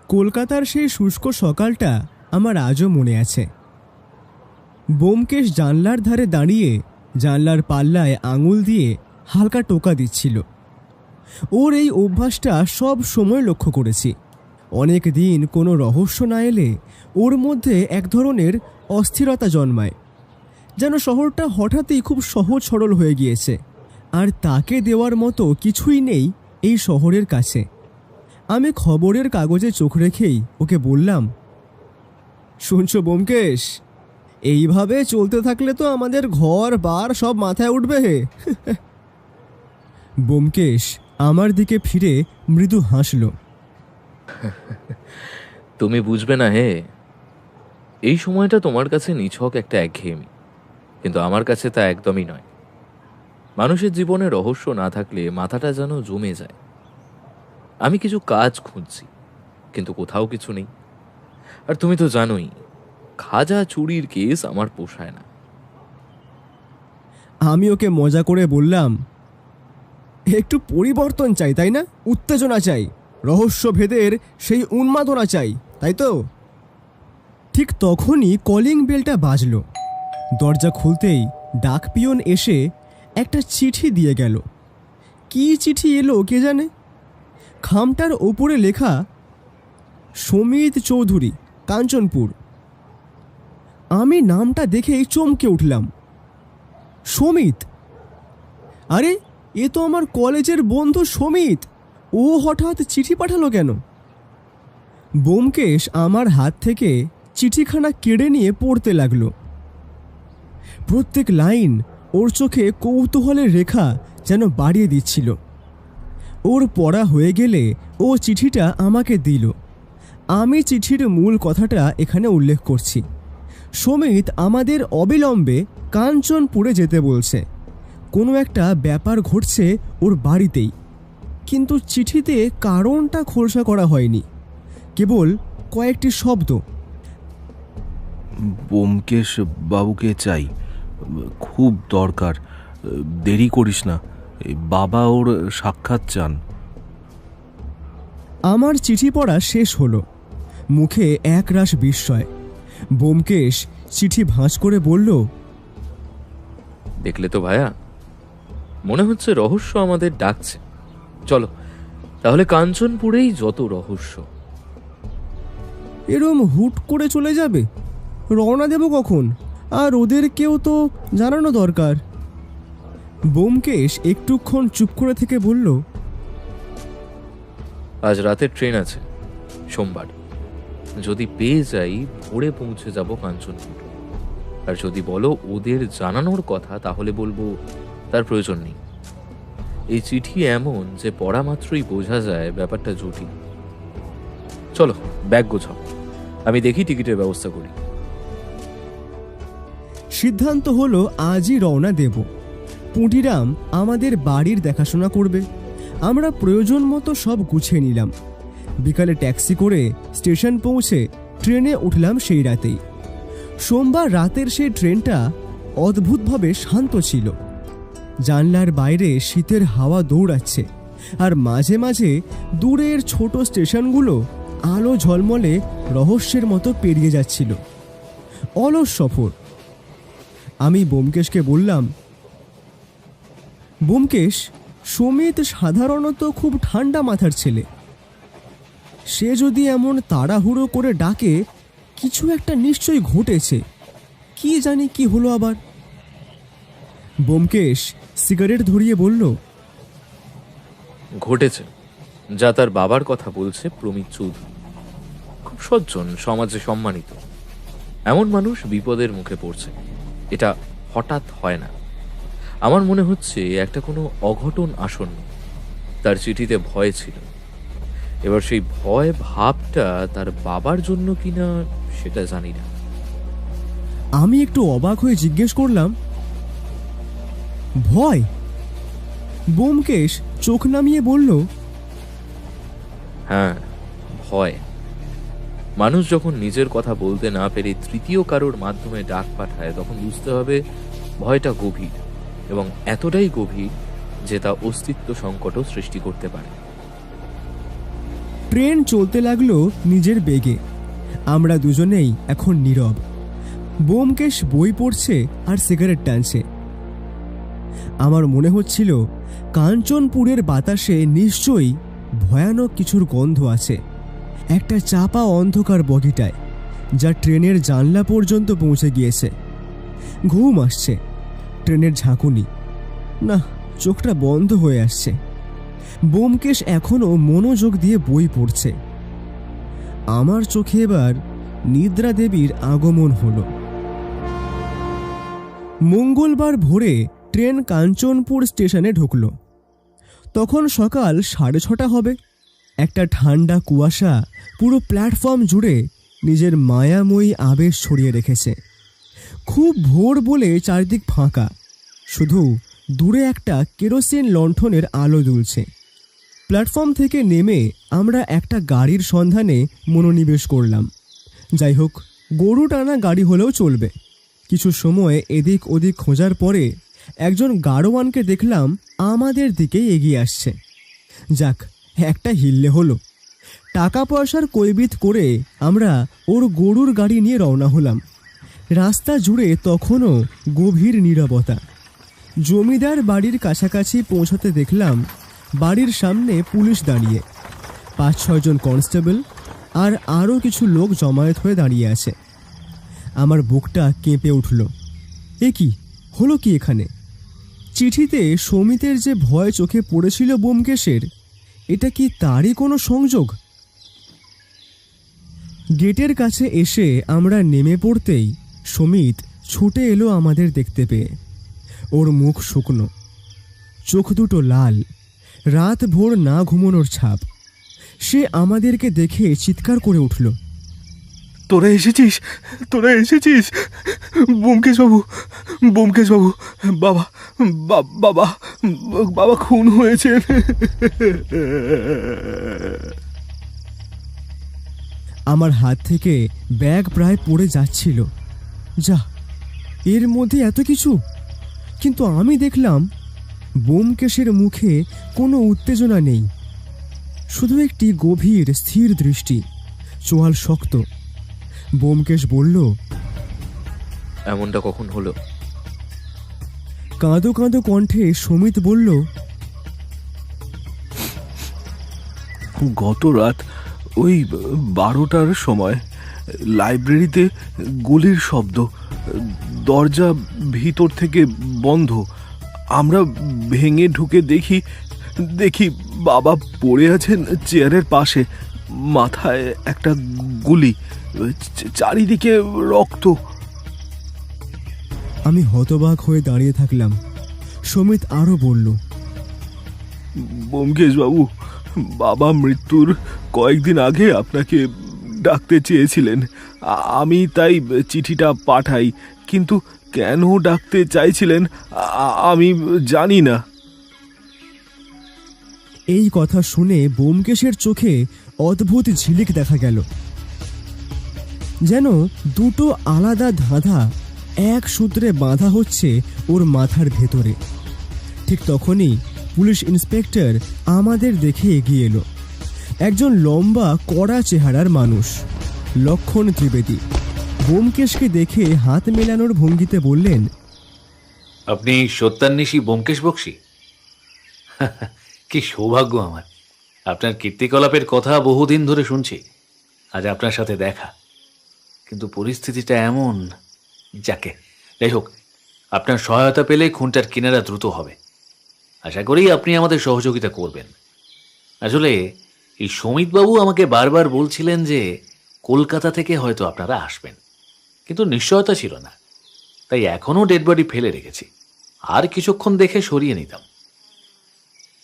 কলকাতার সেই শুষ্ক সকালটা আমার আজও মনে আছে। ব্যোমকেশ জানলার ধারে দাঁড়িয়ে জানলার পাল্লায় আঙুল দিয়ে হালকা টোকা দিচ্ছিল। ওর এই অভ্যাসটা সব সময় লক্ষ্য করেছি। অনেক দিন কোনো রহস্য না এলে ওর মধ্যে এক ধরনের অস্থিরতা জন্মায়, যেন শহরটা হঠাৎই খুব সহজ সরল হয়ে গিয়েছে, আর তাকে দেওয়ার মতো কিছুই নেই এই শহরের কাছে। আমি খবরের কাগজে চোখ রেখেই ওকে বললাম, শুনছো ব্যোমকেশ, এইভাবে চলতে থাকলে তো আমাদের ঘর বার সব মাথায় উঠবে হে। ব্যোমকেশ আমার দিকে ফিরে মৃদু হাসল। তুমি বুঝবে না হে, এই সময়টা তোমার কাছে নিছক একটা একঘেয়েমি, কিন্তু আমার কাছে তা একদমই নয়। মানুষের জীবনে রহস্য না থাকলে মাথাটা যেন জমে যায়। আমি কিছু কাজ খুঁজছি, কিন্তু কোথাও কিছু নেই। আর তুমি তো জানোই, খাজা চুরির কেস আমার পোষায় না। আমি ওকে মজা করে বললাম, একটু পরিবর্তন চাই, তাই না? উত্তেজনা চাই, রহস্য ভেদের সেই উন্মাদনা চাই, তাই তো? ঠিক তখনই কলিং বেলটা বাজল। দরজা খুলতেই ডাক পিয়ন এসে একটা চিঠি দিয়ে গেল। কি চিঠি এলো কে জানে। খামটার ওপরে লেখা, সমিত চৌধুরী, কাঞ্চনপুর। আমি নামটা দেখেই চমকে উঠলাম। সমিত? আরে, এ তো আমার কলেজের বন্ধু সমিত। ও হঠাৎ চিঠি পাঠালো কেন? ব্যোমকেশ আমার হাত থেকে চিঠিখানা কেড়ে নিয়ে পড়তে লাগলো। প্রত্যেক লাইন ওর চোখে কৌতূহলের রেখা যেন বাড়িয়ে দিচ্ছিল। ওর পড়া হয়ে গেলে ও চিঠিটা আমাকে দিল। আমি চিঠির মূল কথাটা এখানে উল্লেখ করছি। সমিত আমাদের অবিলম্বে কাঞ্চনপুরে যেতে বলছে। কোনো একটা ব্যাপার ঘটছে ওর বাড়িতেই, কিন্তু চিঠিতে কারণটা খোলসা করা হয়নি, কেবল কয়েকটি শব্দ। ব্যোমকেশ বাবুকে চাই, খুব দরকার, দেরি করিস না, বাবা ওর সাক্ষাৎ চান। আমার চিঠি পড়া শেষ হলো। মুখে একরাশ বিস্ময়। ব্যোমকেশ চিঠি ভাঁজ করে বলল, দেখলে তো ভায়া, মনে হচ্ছে রহস্য আমাদের ডাকছে। চলো তাহলে কাঞ্চনপুরেই যত রহস্য। এরম হুট করে চলে যাবে? রওনা দেব কখন? আর ওদেরকেও তো জানানো দরকার। ব্যোমকেশ একটুক্ষণ চুপ করে থেকে বলল, আজ রাতের ট্রেন আছে, সোমবার। যদি পেয়ে যাই ভোরে পৌঁছে যাব কাঞ্চনপুর। আর যদি বলো ওদের জানানোর কথা, তাহলে বলবো তার প্রয়োজন নেই। এই চিঠি এমন যে পড়া মাত্রই বোঝা যায় ব্যাপারটা জটিল। চলো ব্যাগ গোছাও, আমি দেখি টিকিটের ব্যবস্থা করি। সিদ্ধান্ত হলো আজই রওনা দেব। পুঁটিরাম আমাদের বাড়ির দেখাশোনা করবে। আমরা প্রয়োজন মতো সব গুছিয়ে নিলাম। বিকালে ট্যাক্সি করে স্টেশন পৌঁছে ট্রেনে উঠলাম সেই রাতেই। সোমবার রাতের সেই ট্রেনটা অদ্ভুতভাবে শান্ত ছিল। জানলার বাইরে শীতের হাওয়া দৌড়াচ্ছে, আর মাঝে মাঝে দূরের ছোট স্টেশনগুলো আলো ঝলমলে রহস্যের মতো পেরিয়ে যাচ্ছিল। অলস সফর। আমি ব্যোমকেশকে বললাম, ব্যোমকেশ, সমিত সাধারণত খুব ঠান্ডা মাথার ছেলে। সে যদি এমন তাড়াহুড়ো করে ডাকে, কিছু একটা নিশ্চয়ই ঘটেছে। কি জানি কি হলো আবার। ব্যোমকেশ সিগারেট ধরিয়ে বলল, ঘটেছে যা তার বাবার কথা বলছে প্রমিত চৌধুরী। খুব সজ্জন, সমাজে সম্মানিত। এমন মানুষ বিপদের মুখে পড়ছে, এটা হঠাৎ হয় না। আমার মনে হচ্ছে একটা কোনো অঘটন আসন্ন। তার চিঠিতে ভয় ছিল। এবার সেই ভয় ভাবটা তার বাবার জন্য কিনা সেটা জানি না। আমি একটু অবাক হয়ে জিজ্ঞেস করলাম, ভয়? ব্যোমকেশ চোখ নামিয়ে বলল, হ্যাঁ, ভয়। মানুষ যখন নিজের কথা বলতে না পেরে তৃতীয় কারোর মাধ্যমে ডাক পাঠায়, তখন বুঝতে হবে ভয়টা গভীর, এবং এতটাই গভীর যে তা অস্তিত্ব সংকটও সৃষ্টি করতে পারে। ট্রেন চলতে লাগলো নিজের বেগে। আমরা দুজনেই এখন নীরব। ব্যোমকেশ বই পড়ছে আর সিগারেট টানছে। আমার মনে হচ্ছিল কাঞ্চনপুরের বাতাসে নিশ্চয়ই ভয়ানক কিছুর গন্ধ আছে, একটা চাপা অন্ধকার বগিটায়, যা ট্রেনের জানলা পর্যন্ত পৌঁছে গিয়েছে। ঘুম আসছে, ট্রেনের ঝাঁকুনি, না, চোখটা বন্ধ হয়ে আসছে। ব্যোমকেশ এখনও মনোযোগ দিয়ে বই পড়ছে। আমার চোখে এবার নিদ্রা দেবীর আগমন হলো। মঙ্গলবার ভোরে ট্রেন কাঞ্চনপুর স্টেশনে ঢুকল। তখন সকাল 6:30 হবে। একটা ঠান্ডা কুয়াশা পুরো প্ল্যাটফর্ম জুড়ে নিজের মায়াময়ী আবেশ ছড়িয়ে রেখেছে। খুব ভোর বলে চারিদিক ফাঁকা, শুধু দূরে একটা কেরোসিন লণ্ঠনের আলো দুলছে। প্ল্যাটফর্ম থেকে নেমে আমরা একটা গাড়ির সন্ধানে মনোনিবেশ করলাম। যাই হোক, গরু টানা গাড়ি হলেও চলবে। কিছু সময় এদিক ওদিক খোঁজার পরে একজন গাড়োয়ানকে দেখলাম আমাদের দিকেই এগিয়ে আসছে। যাক, একটা হিললে হলো। টাকা পয়সার কৈবিত করে আমরা ওর গরুর গাড়ি নিয়ে রওনা হলাম। রাস্তা জুড়ে তখনও গভীর নীরবতা। জমিদার বাড়ির কাছাকাছি পৌঁছাতে দেখলাম বাড়ির সামনে পুলিশ দাঁড়িয়ে, 5-6 জন কনস্টেবল আর আরও কিছু লোক জমায়েত হয়ে দাঁড়িয়ে আছে। আমার বুকটা কেঁপে উঠল। এ কি হলো কি এখানে? চিঠিতে সমিতের যে ভয় চোখে পড়েছিল ব্যোমকেশের, এটা কি তারই কোনো সংযোগ? গেটের কাছে এসে আমরা নেমে পড়তেই সমিত ছুটে এলো আমাদের দেখতে পেয়ে। ওর মুখ শুকনো, চোখ দুটো লাল, রাত ভোর না ঘুমানোর ছাপ। সে আমাদেরকে দেখে চিৎকার করে উঠল, তোরা এসেছিস, তোরা এসেছিস! ব্যোমকেশবাবু, ব্যোমকেশবাবু, বাবা, বাবা, বাবা খুন হয়েছে। আমার হাত থেকে ব্যাগ প্রায় পড়ে যাচ্ছিল। যা, এর মধ্যে এত কিছু! কিন্তু আমি দেখলাম ব্যোমকেশের মুখে কোনো উত্তেজনা নেই, শুধু একটি গভীর স্থির দৃষ্টি, চোয়াল শক্ত। ব্যোমকেশ বলল, এমনটা কখন হলো? কাঁদো কাঁদো কণ্ঠে সমিত বলল, গত রাত ওই 12টার সময় লাইব্রেরিতে গুলির শব্দ, দরজা ভিতর থেকে বন্ধ। আমরা ভেঙে ঢুকে দেখি বাবা পড়ে আছেন চেয়ারের পাশে, মাথায় একটা গুলি, চারিদিকে রক্ত। আমি হতবাক হয়ে দাঁড়িয়ে থাকলাম। সমিত আরও বলল, ব্যোমকেশবাবু, বাবা মৃত্যুর কয়েকদিন আগে আপনাকে ডাকতে চেয়েছিলেন, আমি তাই চিঠিটা পাঠাই, কিন্তু কেন ডাকতে চাইছিলেন আমি জানি না। এই কথা শুনে ব্যোমকেশের চোখে অদ্ভুত ঝিলিক দেখা গেল, যেন দুটো আলাদা ধাঁধা এক সূত্রে বাঁধা হচ্ছে ওর মাথার ভেতরে। ঠিক তখনই পুলিশ ইন্সপেক্টর আমাদের দেখে এগিয়ে এলো। একজন লম্বা কড়া চেহারার মানুষ, লক্ষণ ত্রিবেদী। ব্যোমকেশকে দেখে হাত মেলানোর ভঙ্গিতে বললেন, আপনি সত্যান্বেষী ব্যোমকেশ বক্সী? কি সৌভাগ্য আমার! আপনার কীর্তিকলাপের কথা বহুদিন ধরে শুনছি, আজ আপনার সাথে দেখা। কিন্তু পরিস্থিতিটা এমন, যাকে যাই হোক, আপনার সহায়তা পেলে খুনটার কিনারা দ্রুত হবে। আশা করি আপনি আমাদের সহযোগিতা করবেন। আসলে এই সমিতবাবু আমাকে বারবার বলছিলেন যে কলকাতা থেকে হয়তো আপনারা আসবেন, কিন্তু নিশ্চয়তা ছিল না, তাই এখনও ডেড বডি ফেলে রেখেছি। আর কিছুক্ষণ দেখে সরিয়ে নিতাম।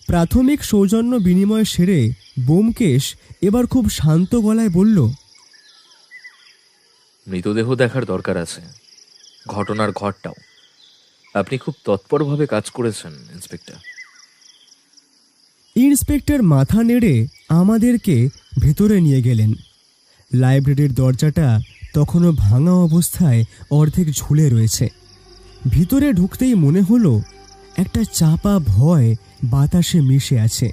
প্রাথমিক সৌজন্য বিনিময় সেরে ব্যোমকেশ এবার খুব শান্ত গলায় বলল, মৃতদেহ দেখার দরকার আছে, ঘটনার ঘরটাও। আপনি খুব তৎপরভাবে কাজ করেছেন ইন্সপেক্টর। ইন্সপেক্টর মাথা নেড়ে আমাদেরকে ভেতরে নিয়ে গেলেন। লাইব্রেরির দরজাটা তখনও ভাঙা অবস্থায় অর্ধেক ঝুলে রয়েছে। ভিতরে ঢুকতেই মনে হলো একটা চাপা ভয় বাতাসে মিশে আছে।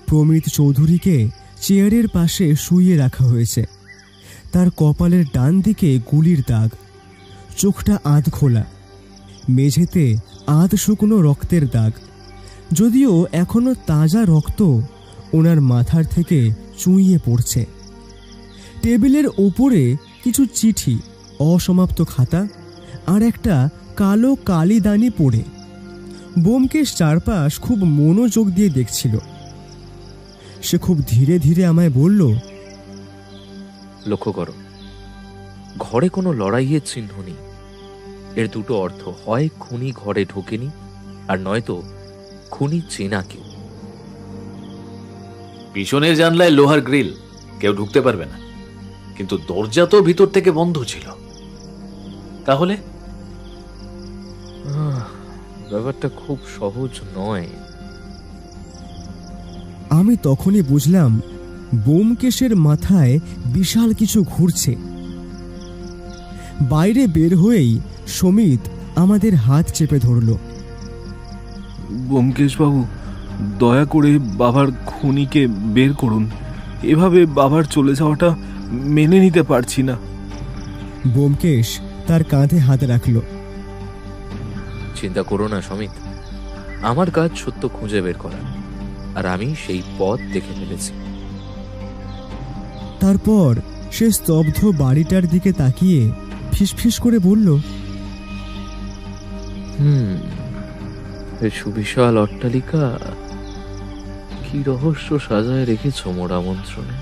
প্রমিত চৌধুরীকে চেয়ারের পাশে শুইয়ে রাখা হয়েছে। তার কপালের ডান দিকে গুলির দাগ, চোখটা আধ খোলা, মেঝেতে আধ শুকনো রক্তের দাগ, যদিও এখনো তাজা রক্ত ওনার মাথার থেকে চুঁইয়ে পড়ছে। টেবিলের ওপরে কিছু চিঠি, অসমাপ্ত খাতা আর একটা কালো কালিদানি পড়ে। ব্যোমকেশ চারপাশ খুব মনোযোগ দিয়ে দেখছিল। সে খুব ধীরে ধীরে আমায় বলল, লক্ষ্য করো, ঘরে কোনো লড়াইয়ের চিহ্ন নেই। এর দুটো অর্থ, হয় খুনি ঘরে ঢোকেনি, আর নয়তো খুনি চেনা কেউ। পিছনের জানলায় লোহার গ্রিল, কেউ ঢুকতে পারবে না, কিন্তু দরজা তো ভিতর থেকে বন্ধ ছিল। তাহলে ব্যাপারটা খুব সহজ নয়। আমি তখনই বুঝলাম ব্যোমকেশের মাথায় বিশাল কিছু ঘুরছে। বাইরে বের হয়েই সমিত আমাদের হাত চেপে ধরল। ব্যোমকেশবাবু, দয়া করে বাবার খুনিকে বের করুন। এভাবে বাবার চলে যাওয়াটা মেনে নিতে পারছি না। ব্যোমকেশ তার কাঁধে হাত রাখল। চিন্তা করো না সমিত, আমার কাজ সত্য খুঁজে বের করা, আর আমি সেই পথ দেখে ফেলেছি। তারপর সে স্তব্ধ বাড়িটার দিকে তাকিয়ে ফিসফিস করে বলল, এই সুবিশাল অট্টালিকা, কি রহস্য সাজায় রেখেছ মোর আমন্ত্রণে।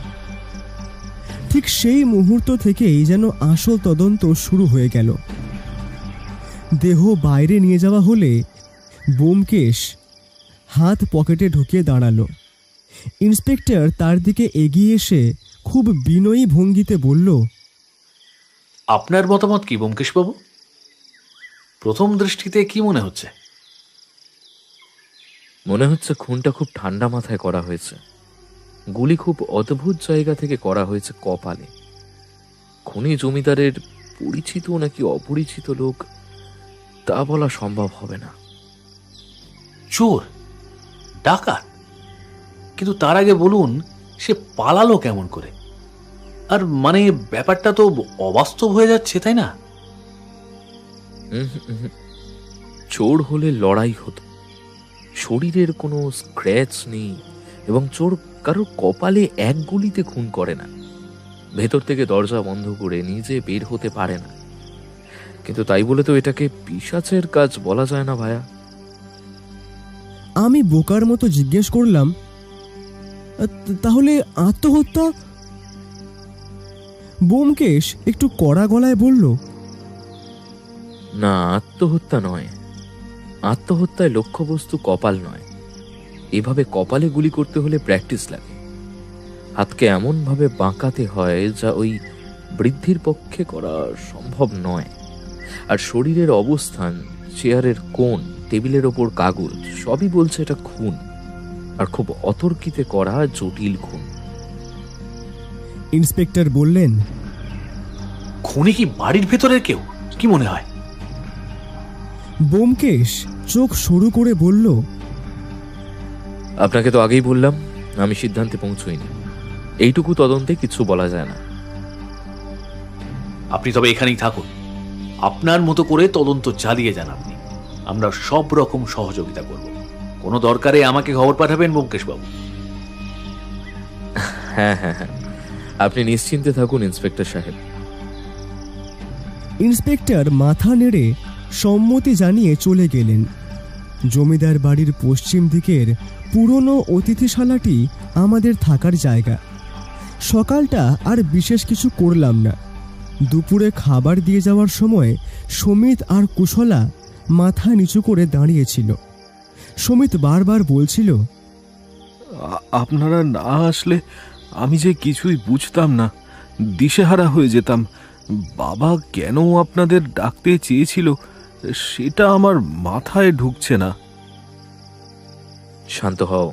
ঠিক সেই মুহূর্ত থেকেই যেন আসল তদন্ত শুরু হয়ে গেল। দেহ বাইরে নিয়ে যাওয়া হলে ব্যোমকেশ হাত পকেটে ঢুকিয়ে দাঁড়ালো। ইন্সপেক্টর তার দিকে এগিয়ে এসে খুব বিনয়ী ভঙ্গিতে বলল, আপনার মতামত কি ব্যোমকেশবাবু? প্রথম দৃষ্টিতে কি মনে হচ্ছে? মনে হচ্ছে খুনটা খুব ঠান্ডা মাথায় করা হয়েছে। গুলি খুব অদ্ভুত জায়গা থেকে করা হয়েছে কপালে। খুনি জমিদারের পরিচিত নাকি অপরিচিত লোক তা বলা সম্ভব হবে না। চোর, ডাকাত? কিন্তু তার আগে বলুন, সে পালালো কেমন করে? আর মানে ব্যাপারটা তো অবাস্তব হয়ে যাচ্ছে, তাই না? চোর হলে লড়াই হতো, শরীরের কোনো স্ক্র্যাচ নেই, এবং চোর কারোর কপালে এক গুলিতে খুন করে না। ভেতর থেকে দরজা বন্ধ করে নিজে বের হতে পারে না। কিন্তু তাই বলে তো এটাকে পিশাচের কাজ বলা যায় না ভায়া। আমি বোকার মতো জিজ্ঞেস করলাম, তাহলে আত্মহত্যা? ব্যোমকেশ একটু কড়া গলায় বলল, না, আত্মহত্যা নয়। আত্মহত্যায় লক্ষ্যবস্তু কপাল নয়। এভাবে কপালে গুলি করতে হলে প্র্যাকটিস লাগে। হাতকে এমন ভাবে বাঁকাতে হয় যা ওই বৃদ্ধির পক্ষে করা সম্ভব নয়। আর শরীরের অবস্থান, চেয়ারের কোণ, টেবিলের ওপর কাগজ, সবই বলছে এটা খুন, আর খুব অতর্কিতে করা জটিল খুন। ইন্সপেক্টর বললেন, খুনি কি বাড়ির ভেতরের কেউ? কি মনে হয়? ব্যোমকেশ চোখ সরু করে বলল, আপনাকে তো আগেই বললাম, আমি সিদ্ধান্তে পৌঁছইনি। এইটুকু তদন্তে কিছু বলা যায় না। আপনি তবে এখানেই থাকুন, আপনার মতো করে তদন্ত চালিয়ে যান আপনি। আমরা সব রকম সহযোগিতা করব। কোনো দরকারে আমাকে খবর পাঠাবেন ব্যোমকেশবাবু। হ্যাঁ হ্যাঁ হ্যাঁ, আপনি নিশ্চিন্তে থাকুন ইন্সপেক্টর সাহেব। ইন্সপেক্টর মাথা নেড়ে সম্মতি জানিয়ে চলে গেলেন। জমিদার বাড়ির পশ্চিম দিকের পুরনো অতিথিশালাটি আমাদের থাকার জায়গা। সকালটা আর বিশেষ কিছু করলাম না। দুপুরে খাবার দিয়ে যাওয়ার সময় সমিত আর কুশলা মাথা নিচু করে দাঁড়িয়েছিল। সমিত বারবার বলছিল, আপনারা না আসলে আমি যে কিছুই বুঝতাম না, দিশেহারা হয়ে যেতাম। বাবা কেন আপনাদের ডাকতে চেয়েছিল সেটা আমার মাথায় ঢুকছে না। শান্ত হও,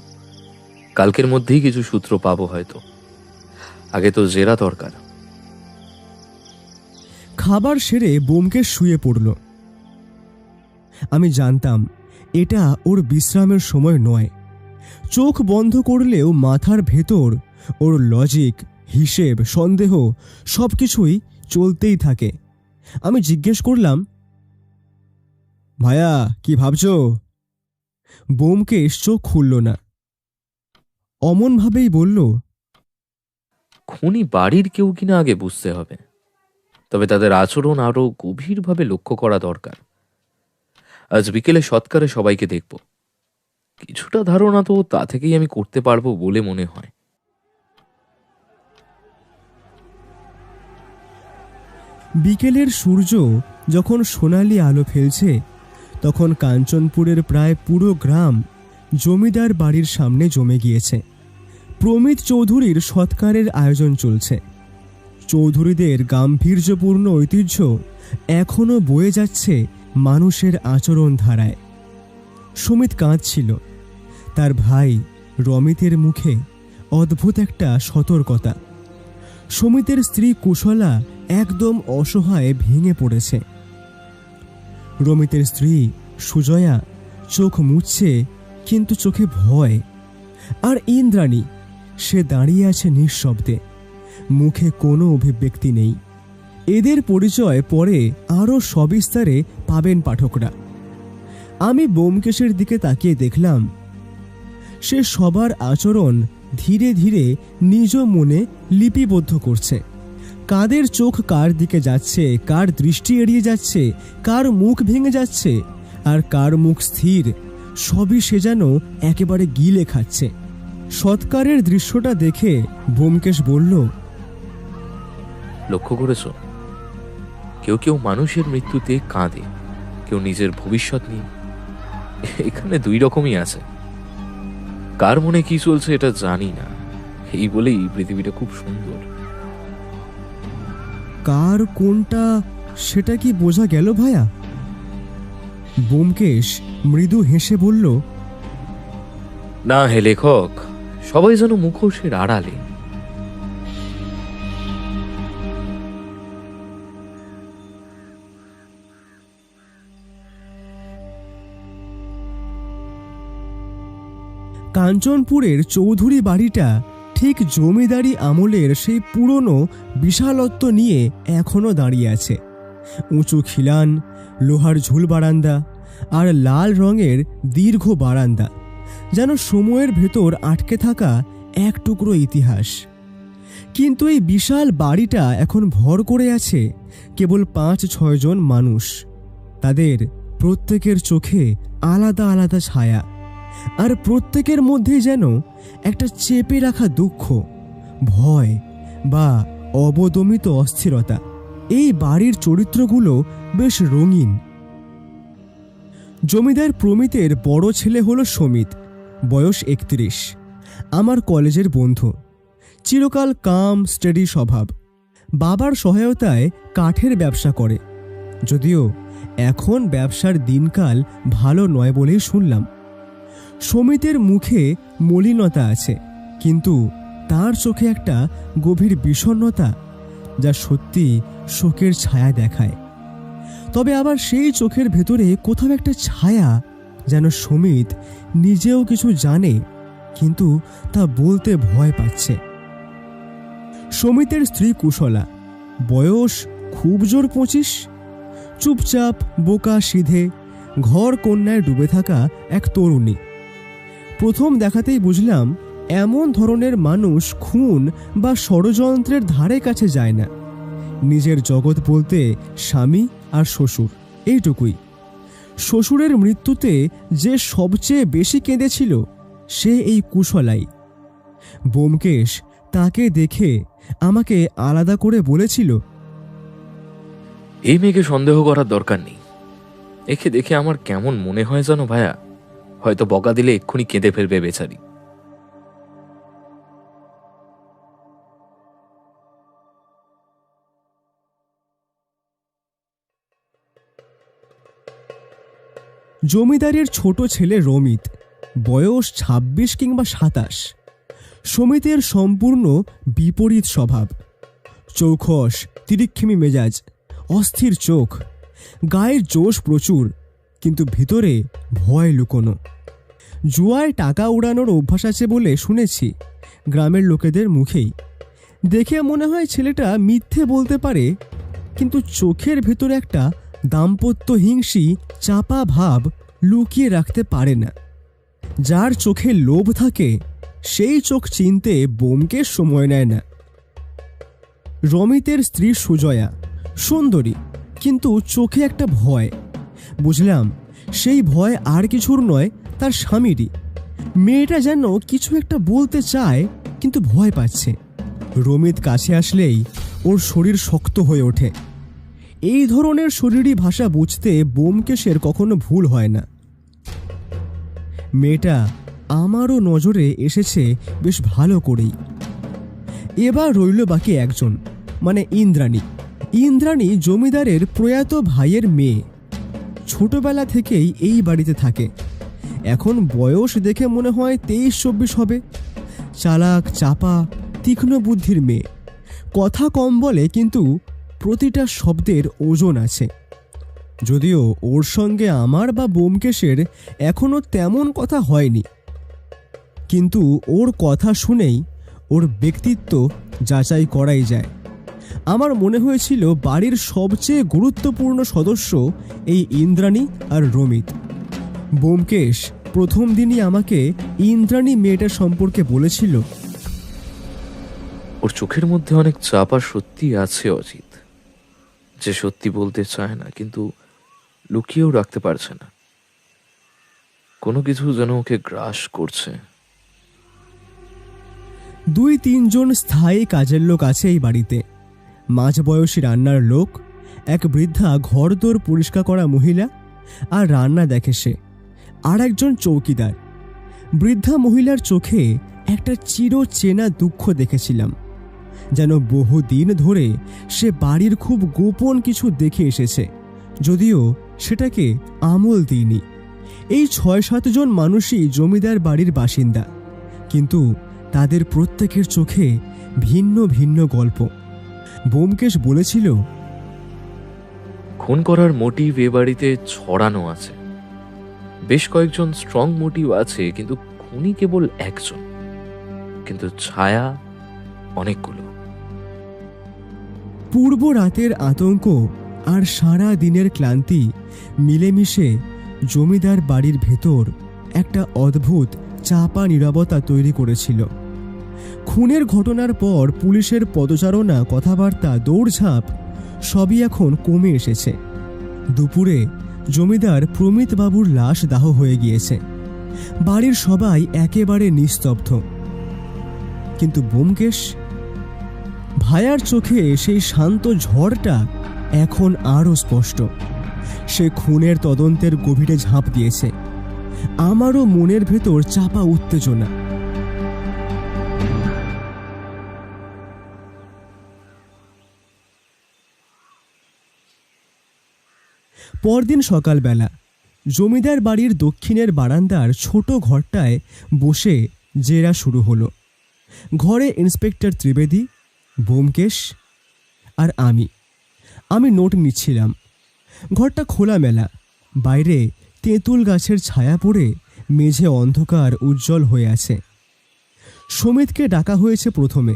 কালকের মধ্যেই কিছু সূত্র পাবো হয়তো। আগে তো জেরা দরকার। খাবার সেরে ব্যোমকেশ শুয়ে পড়ল। আমি জানতাম এটা ওর বিশ্রামের সময় নয়। চোখ বন্ধ করলেও মাথার ভেতর ওর লজিক, হিসেব, সন্দেহ সব কিছুই চলতেই থাকে। আমি জিজ্ঞেস করলাম, ভাইয়া কি ভাবছো? ব্যোমকেশ চোখ খুলল না, অমনভাবেই বলল, খুনি বাড়ির কেউ কিনা আগে বুঝতে হবে, তবে তাদের আচরণ আরো গভীরভাবে লক্ষ্য করা দরকার। আজ বিকেলে সৎকারে সবাইকে দেখব, কিছুটা ধারণা তো তা থেকেই আমি করতে পারবো বলে মনে হয়। বিকেলের সূর্য যখন সোনালি আলো ফেলছে, তখন কাঞ্চনপুরের প্রায় পুরো গ্রাম জমিদার বাড়ির সামনে জমে গিয়েছে। প্রমিত চৌধুরীর সৎকারের আয়োজন চলছে। চৌধুরীদের গাম্ভীর্যপূর্ণ ঐতিহ্য এখনও বয়ে যাচ্ছে মানুষের আচরণ ধারায়। সুমিত কাঁদছিল। তার ভাই রমিতের মুখে অদ্ভুত একটা সতর্কতা। সুমিতের স্ত্রী কুশলা একদম অসহায় ভেঙে পড়েছে। রমিতের স্ত্রী সুজয়া চোখ মুছছে, কিন্তু চোখে ভয়। আর ইন্দ্রাণী, সে দাঁড়িয়ে আছে নিঃশব্দে, মুখে কোনো অভিব্যক্তি নেই। এদের পরিচয় পরে আরও সবিস্তারে পাবেন পাঠকরা। আমি ব্যোমকেশের দিকে তাকিয়ে দেখলাম, সে সবার আচরণ ধীরে ধীরে নিজ মনে লিপিবদ্ধ করছে। কাদের চোখ কার দিকে যাচ্ছে, কার দৃষ্টি এড়িয়ে যাচ্ছে, কার মুখ ভেঙে যাচ্ছে, আর কার মুখ স্থির, সবই সে যেন একেবারে গিলে খাচ্ছে। সৎকারের দৃশ্যটা দেখে ব্যোমকেশ বলল, লক্ষ্য করেছ, কেউ কেউ মানুষের মৃত্যুতে কাঁদে, কেউ নিজের ভবিষ্যৎ নিয়ে। এখানে দুই রকমই আছে। কার মনে কি চলছে এটা জানি না, এই বলেই পৃথিবীটা খুব সুন্দর। কার কোনটা সেটা কি বোঝা গেল ভাইয়া? ব্যোমকেশ মৃদু হেসে বলল, না হে লেখক, সবাই যেন মুখোশের আড়ালে। কাঞ্চনপুরের চৌধুরী বাড়িটা ঠিক জমিদারি আমলের সেই পুরনো বিশালত্ব নিয়ে এখনও দাঁড়িয়ে আছে। উঁচু খিলান, লোহার ঝুল বারান্দা আর লাল রঙের দীর্ঘ বারান্দা, যেন সময়ের ভেতর আটকে থাকা এক টুকরো ইতিহাস। কিন্তু এই বিশাল বাড়িটা এখন ভর করে আছে কেবল 5-6 জন মানুষ। তাদের প্রত্যেকের চোখে আলাদা আলাদা ছায়া, আর প্রত্যেকের মধ্যেই যেন একটা চেপে রাখা দুঃখ, ভয় বা অবদমিত অস্থিরতা। এই বাড়ির চরিত্রগুলো বেশ রঙিন। জমিদার প্রমিতের বড় ছেলে হলো সমিত, বয়স 31, আমার কলেজের বন্ধু। চিরকাল কাম স্টেডি স্বভাব। বাবার সহায়তায় কাঠের ব্যবসা করে, যদিও এখন ব্যবসার দিনকাল ভালো নয় বলেই শুনলাম। সমিতের মুখে মলিনতা আছে, কিন্তু তার চোখে একটা গভীর বিষণ্ণতা, যা সত্যি শোকের ছায়া দেখায়। তবে আবার সেই চোখের ভেতরে কোথাও একটা ছায়া, যেন সমিত নিজেও কিছু জানে, কিন্তু তা বলতে ভয় পাচ্ছে। সমিতের স্ত্রী কুশলা, বয়স খুব জোর 25, চুপচাপ, বোকা সিধে, ঘর কন্যায় ডুবে থাকা এক তরুণী। প্রথম দেখাতেই বুঝলাম এমন ধরনের মানুষ খুন বা ষড়যন্ত্রের ধারে কাছে যায় না। নিজের জগৎ বলতে স্বামী আর শ্বশুর, এইটুকুই। শ্বশুরের মৃত্যুতে যে সবচেয়ে বেশি কেঁদেছিল সে এই কুশলাই। ব্যোমকেশ তাকে দেখে আমাকে আলাদা করে বলেছিল, এই মেয়েকে সন্দেহ করার দরকার নেই। একে দেখে আমার কেমন মনে হয় জানো ভাইয়া, হয়তো বকা দিলে এক্ষুনি কেঁদে ফেলবে বেচারি। জমিদারের ছোট ছেলে রমিত, বয়স 26 কিংবা 27। সমিতের সম্পূর্ণ বিপরীত স্বভাব। চৌখস, তিরিক্ষিমি মেজাজ, অস্থির চোখ, গায়ের জোশ প্রচুর, কিন্তু ভিতরে ভয় লুকোনো। জুয়ায় টাকা উড়ানোর অভ্যাস আছে বলে শুনেছি, গ্রামের লোকেদের মুখেই। দেখে মনে হয় ছেলেটা মিথ্যে বলতে পারে, কিন্তু চোখের ভেতরে একটা দাম্পত্যহিংসী চাপা ভাব লুকিয়ে রাখতে পারে না। যার চোখে লোভ থাকে সেই চোখ চিনতে বোমকেশ সময় নেয় না। রমিতের স্ত্রী সুজয়া সুন্দরী, কিন্তু চোখে একটা ভয়। বুঝলাম সেই ভয় আর কিছুর নয়, তার স্বামীরই। মেয়েটা যেন কিছু একটা বলতে চায়, কিন্তু ভয় পাচ্ছে। রমিত কাছে আসলেই ওর শরীর শক্ত হয়ে ওঠে। এই ধরনের শরীরী ভাষা বুঝতে বোমকেশের কখনো ভুল হয় না। মেয়েটা আমারও নজরে এসেছে বেশ ভালো করেই। এবার রইল বাকি একজন, মানে ইন্দ্রাণী। ইন্দ্রাণী জমিদারের প্রয়াত ভাইয়ের মেয়ে। ছোটবেলা থেকেই এই বাড়িতে থাকে। এখন বয়স দেখে মনে হয় 23-24 হবে। চালাক, চাপা, তীক্ষ্ণ বুদ্ধির মেয়ে। কথা কম বলে, কিন্তু প্রতিটা শব্দের ওজন আছে। যদিও ওর সঙ্গে আমার বা বোমকেশের এখনো তেমন কথা হয়নি, কিন্তু ওর কথা শুনেই ওর ব্যক্তিত্ব যাচাই করাই যায়। আমার মনে হয়েছিল বাড়ির সবচেয়ে গুরুত্বপূর্ণ সদস্য এই ইন্দ্রাণী আর রমিত। বোমকেশ প্রথম দিনই আমাকে ইন্দ্রাণী মেয়েটার সম্পর্কে বলেছিল, ওর চোখের মধ্যে অনেক চাপা সত্যি আছে অজিত, যে সত্যি বলতে চায় না, কিন্তু লুকিয়েও রাখতে পারছে না। কোনো কিছু যেন ওকে গ্রাস করছে। 2-3 জন স্থায়ী কাজের লোক আছে এই বাড়িতে। মাঝবয়সী রান্নার লোক, এক বৃদ্ধা ঘরদোর পরিষ্কার করা মহিলা আর রান্না দেখে সে, আর একজন চৌকিদার। বৃদ্ধা মহিলার চোখে একটা চিরচেনা দুঃখ দেখেছিলাম, যেন বহুদিন ধরে সে বাড়ির খুব গোপন কিছু দেখে এসেছে, যদিও সেটাকে আমল দিইনি। এই 6-7 জন মানুষই জমিদার বাড়ির বাসিন্দা, কিন্তু তাদের প্রত্যেকের চোখে ভিন্ন ভিন্ন গল্প। বোমকেশ বলেছিল, খুন করার মোটিভ এ বাড়িতে ছড়ানো আছে। বেশ কয়েকজন স্ট্রং মোটিভ আছে, কিন্তু খুনি কেবল একজন, কিন্তু ছায়া অনেকগুলো। পূর্ব রাতের আতঙ্ক আর সারা দিনের ক্লান্তি মিলেমিশে জমিদার বাড়ির ভেতর একটা অদ্ভুত চাপা নীরবতা তৈরি করেছিল। খুনের ঘটনার পর পুলিশের পদচারণা, কথাবার্তা, দৌড়ঝাঁপ সবই এখন কমে এসেছে। দুপুরে জমিদার প্রমিত বাবুর লাশ দাহ হয়ে গিয়েছে। বাড়ির সবাই একেবারে নিস্তব্ধ, কিন্তু বোমকেশ ভায়ার চোখে সেই শান্ত ঝড়টা এখন আরও স্পষ্ট। সে খুনের তদন্তের গভীরে ঝাঁপ দিয়েছে। আমারও মনের ভেতর চাপা উত্তেজনা। পরদিন সকালবেলা জমিদার বাড়ির দক্ষিণের বারান্দার ছোট ঘরটায় বসে জেরা শুরু হলো। ঘরে ইন্সপেক্টর ত্রিবেদী, বোমকেশ আর আমি নোট নিচ্ছিলাম। ঘরটা খোলামেলা, বাইরে তেঁতুল গাছের ছায়া পড়ে মেঝে অন্ধকার উজ্জ্বল হয়ে আছে। সমিতকে ডাকা হয়েছে প্রথমে।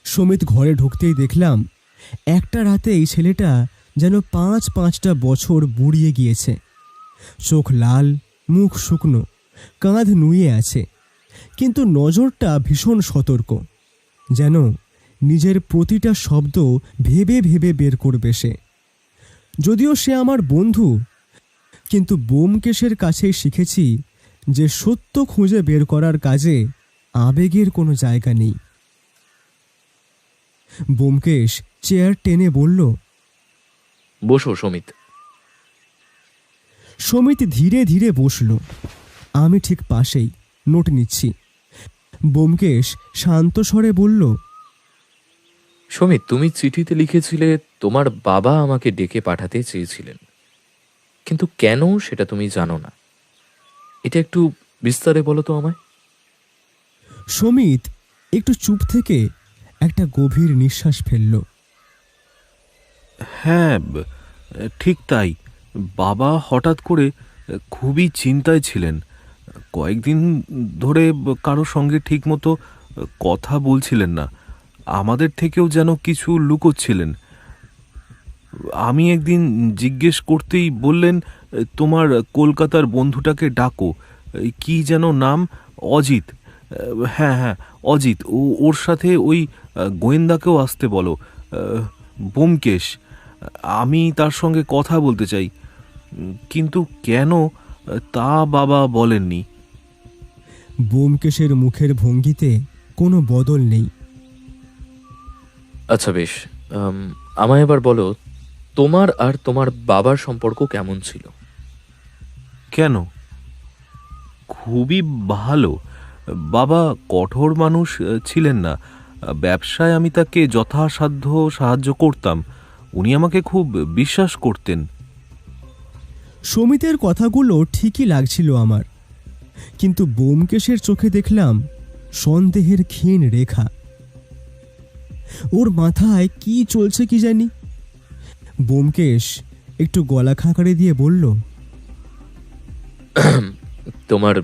সমিত ঘরে ঢুকতেই দেখলাম একটা রাতেই ছেলেটা যেন 5-5টা বছর বুড়িয়ে গিয়েছে। চোখ লাল, মুখ শুকনো, কাঁধ নুয়ে আছে, কিন্তু নজরটা ভীষণ সতর্ক, যেন নিজের প্রতিটা শব্দ ভেবে ভেবে বের করবে সে। যদিও সে আমার বন্ধু, কিন্তু বোমকেশের কাছেই শিখেছি যে সত্য খুঁজে বের করার কাজে আবেগের কোনো জায়গা নেই। বোমকেশ চেয়ার টেনে বলল, বসো সমিত। সমিত ধীরে ধীরে বসল। আমি ঠিক পাশেই নোট নিচ্ছি। বোমকেশ শান্ত স্বরে বলল, সমিত, তুমি চিঠিতে লিখেছিলে তোমার বাবা আমাকে ডেকে পাঠাতে চেয়েছিলেন, কিন্তু কেন সেটা তুমি জানো না। এটা একটু বিস্তারে বলো তো আমায়। সমিত একটু চুপ থেকে একটা গভীর নিঃশ্বাস ফেলল। হ্যাঁ, ঠিক তাই। বাবা হঠাৎ করে খুবই চিন্তায় ছিলেন। কয়েকদিন ধরে কারো সঙ্গে ঠিকমতো কথা বলছিলেন না, আমাদের থেকেও যেন কিছু লুকোচ্ছিলেন। আমি একদিন জিজ্ঞেস করতেই বললেন, তোমার কলকাতার বন্ধুটাকে ডাকো, কি যেন নাম, অজিত। হ্যাঁ হ্যাঁ, অজিত, ওর সাথে ওই গোয়েন্দাকেও আসতে বলো, ব্যোমকেশ। আমি তার সঙ্গে কথা বলতে চাই, কিন্তু কেন তা বাবা বলেননি। ব্যোমকেশের মুখের ভঙ্গিতে কোনো বদল নেই। আচ্ছা বেশ, আমায় এবার বলো, তোমার আর তোমার বাবার সম্পর্ক কেমন ছিল? কেন? খুবই ভালো। বাবা কঠোর মানুষ ছিলেন না। ব্যবসায় আমি তাকে যথাসাধ্য সাহায্য করতাম, উনি আমাকে খুব বিশ্বাস করতেন। সমিতের কথাগুলো ঠিকই লাগছিল আমার, কিন্তু ব্যোমকেশের চোখে দেখলাম সন্দেহের ক্ষীণ রেখা। ওর মাথায় কি চলছে কি জানি। ব্যোমকেশ একটু গলা খাঁকারে দিয়ে বলল, তোমার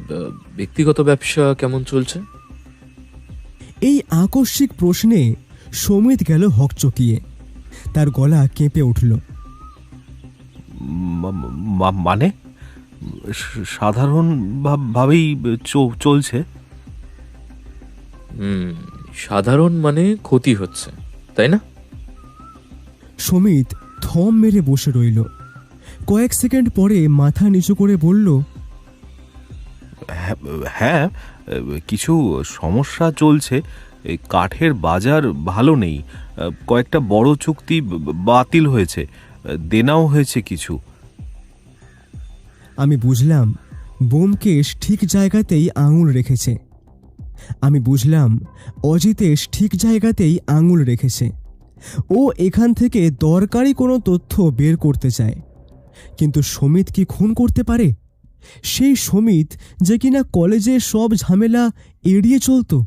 ব্যক্তিগত ব্যবসা কেমন চলছে? এই আকস্মিক প্রশ্নে সমিত গেল হকচকিয়ে, তার গলা কেঁপে উঠল। মানে সাধারণ ভাবেই চলছে। সাধারণ মানে ক্ষতি হচ্ছে, তাই না? সমিত থম মেরে বসে রইল। কয়েক সেকেন্ড পরে মাথা নিচু করে বলল, হ্যাঁ, কিছু সমস্যা চলছে। এই কাঠের বাজার ভালো নেই, কয়েকটা বড় চুক্তি বাতিল হয়েছে, দেনাও হয়েছে কিছু। আমি বুঝলাম ব্যোমকেশ ঠিক জায়গাতেই আঙুল রেখেছে। আমি বুঝলাম অজিতেশ ঠিক জায়গাতেই আঙুল রেখেছে। ও এখান থেকে দরকারি কোনো তথ্য বের করতে চায়, কিন্তু সমিত কি খুন করতে পারে? সেই সমিত যে কিনা কলেজে সব ঝামেলা এড়িয়ে চলতো।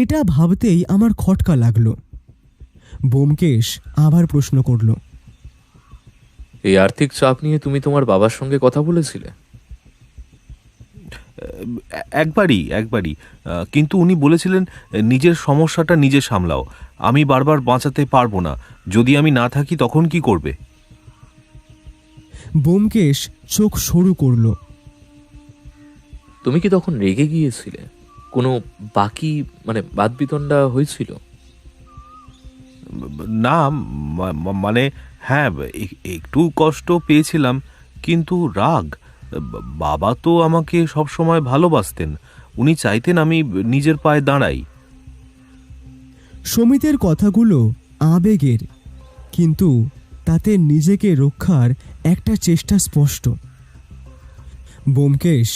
এটা ভাবতেই আমার খটকা লাগলো। ব্যোমকেশ আবার প্রশ্ন করল, এই আর্থিক চাপ নিয়ে তুমি তোমার বাবার সঙ্গে কথা বলেছিলে? একবারই, কিন্তু উনি বলেছিলেন নিজের সমস্যাটা নিজে সামলাও, আমি বারবার বাঁচাতে পারবো না, যদি আমি না থাকি তখন কি করবে? ব্যোমকেশ চোখ সরু করল। তুমি কি তখন রেগে গিয়েছিলে? কোনো বাকি মানে বাদবিতণ্ডা হয়েছিল? না, মানে হ্যাঁ, একটু কষ্ট পেয়েছিলাম, কিন্তু রাগ। বাবা তো আমাকে সবসময় ভালোবাসতেন, উনি চাইতেন আমি নিজের পায়ে দাঁড়াই। সমিতের কথাগুলো আবেগের, কিন্তু তাতে নিজেকে রক্ষার একটা চেষ্টা স্পষ্ট। ব্যোমকেশ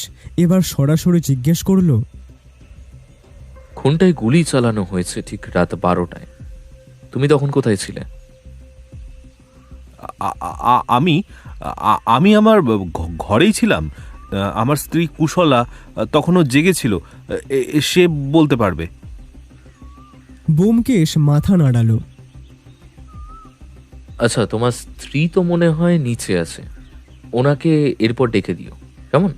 এবার সরাসরি জিজ্ঞেস করল, খুনটায় গুলি চালানো হয়েছে ঠিক রাত 12টায়। তুমি তখন কোথায় ছিলে? আমি আমি আমার ঘরেই ছিলাম। আমার স্ত্রী কুশলা তখনও জেগেছিল, সে বলতে পারবে। ব্যোমকেশ মাথা নাড়ালো। আচ্ছা, তোমার স্ত্রী তো মনে হয় নিচে আছে, ওনাকে এরপর ডেকে দিও, কেমন?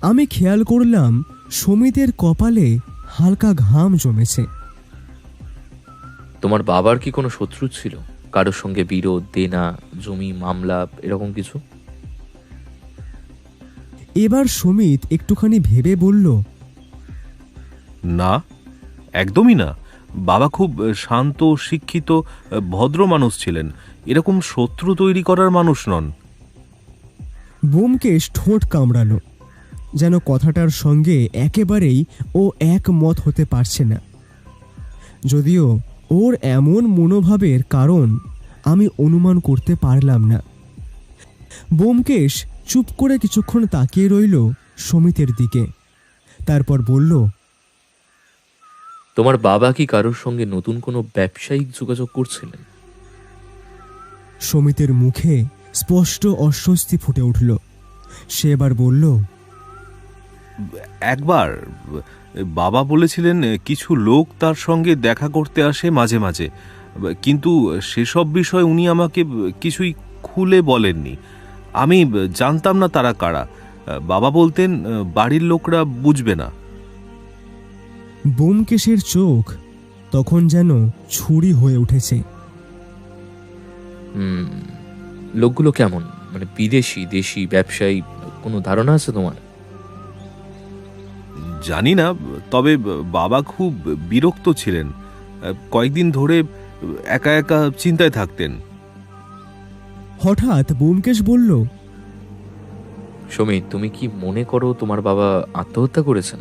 আমি খেয়াল করলাম সমিতের কপালে হালকা ঘাম জমেছে। তোমার বাবার কি কোনো শত্রু ছিল? কারোর সঙ্গে বিরোধ, দেনা, জমি মামলা, এরকম কিছু? এবার সমিত একটুখানি ভেবে বলল, না, একদমই না। বাবা খুব শান্ত, শিক্ষিত, ভদ্র মানুষ ছিলেন, এরকম শত্রু তৈরি করার মানুষ নন। ব্যোমকেশ ঠোঁট কামড়ালো, যেন কথাটার সঙ্গে একেবারেই ও একমত হতে পারছে না। যদিও ওর এমন মনোভাবের কারণ আমি অনুমান করতে পারলাম না। ব্যোমকেশ চুপ করে কিছুক্ষণ তাকিয়ে রইল সমিতের দিকে, তারপর বলল, তোমার বাবা কি কারোর সঙ্গে নতুন কোনো ব্যবসায়িক যোগাযোগ করছিলেন? সমিতের মুখে স্পষ্ট অস্বস্তি ফুটে উঠল। সে এবার বলল, একবার বাবা বলেছিলেন কিছু লোক তার সঙ্গে দেখা করতে আসে মাঝে মাঝে, কিন্তু সেসব বিষয় উনি আমাকে কিছুই খুলে বলেননি। আমি জানতাম না তারা কারা। বাবা বলতেন বাড়ির লোকরা বুঝবে না। ব্যোমকেশের চোখ তখন যেন ছুরি হয়ে উঠেছে। লোকগুলো কেমন, মানে বিদেশি, দেশি, ব্যবসায়ী, কোনো ধারণা আছে তোমার? জানি না, তবে বাবা খুব বিরক্ত ছিলেন। কয়েকদিন ধরে একা একা চিন্তায় থাকতেন। হঠাৎ ব্যোমকেশ বলল, সমিত, তুমি কি মনে করো তোমার বাবা আত্মহত্যা করেছেন?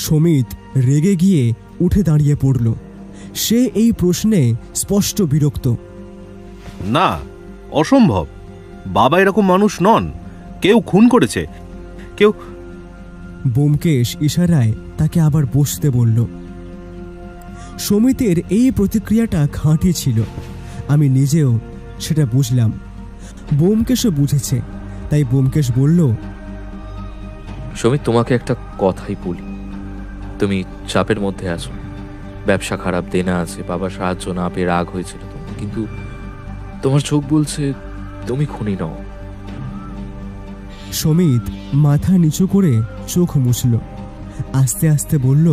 সমিত রেগে গিয়ে উঠে দাঁড়িয়ে পড়ল। সে এই প্রশ্নে স্পষ্ট বিরক্ত। না, অসম্ভব। বাবা এরকম মানুষ নন। কেউ খুন করেছে, কেউ। ব্যোমকেশ ইশারায় তাকে আবার বসতে বলল। সমিতের এই প্রতিক্রিয়াটা খাঁটি ছিল। আমি নিজেও সেটা বুঝলাম। ব্যোমকেশও বুঝেছে। তাই ব্যোমকেশ বলল, সমিত, তোমাকে একটা কথাই বলি। তুমি চাপের মধ্যে আছো, ব্যবসা খারাপ, দেনা আছে, বাবা সাহায্য না পেয়ে রাগ হয়েছিল তোমার, কিন্তু তোমার চোখ বলছে তুমি খুনি নও। সমিত মাথা নিচু করে চোখ মুছল। আস্তে আস্তে বলল,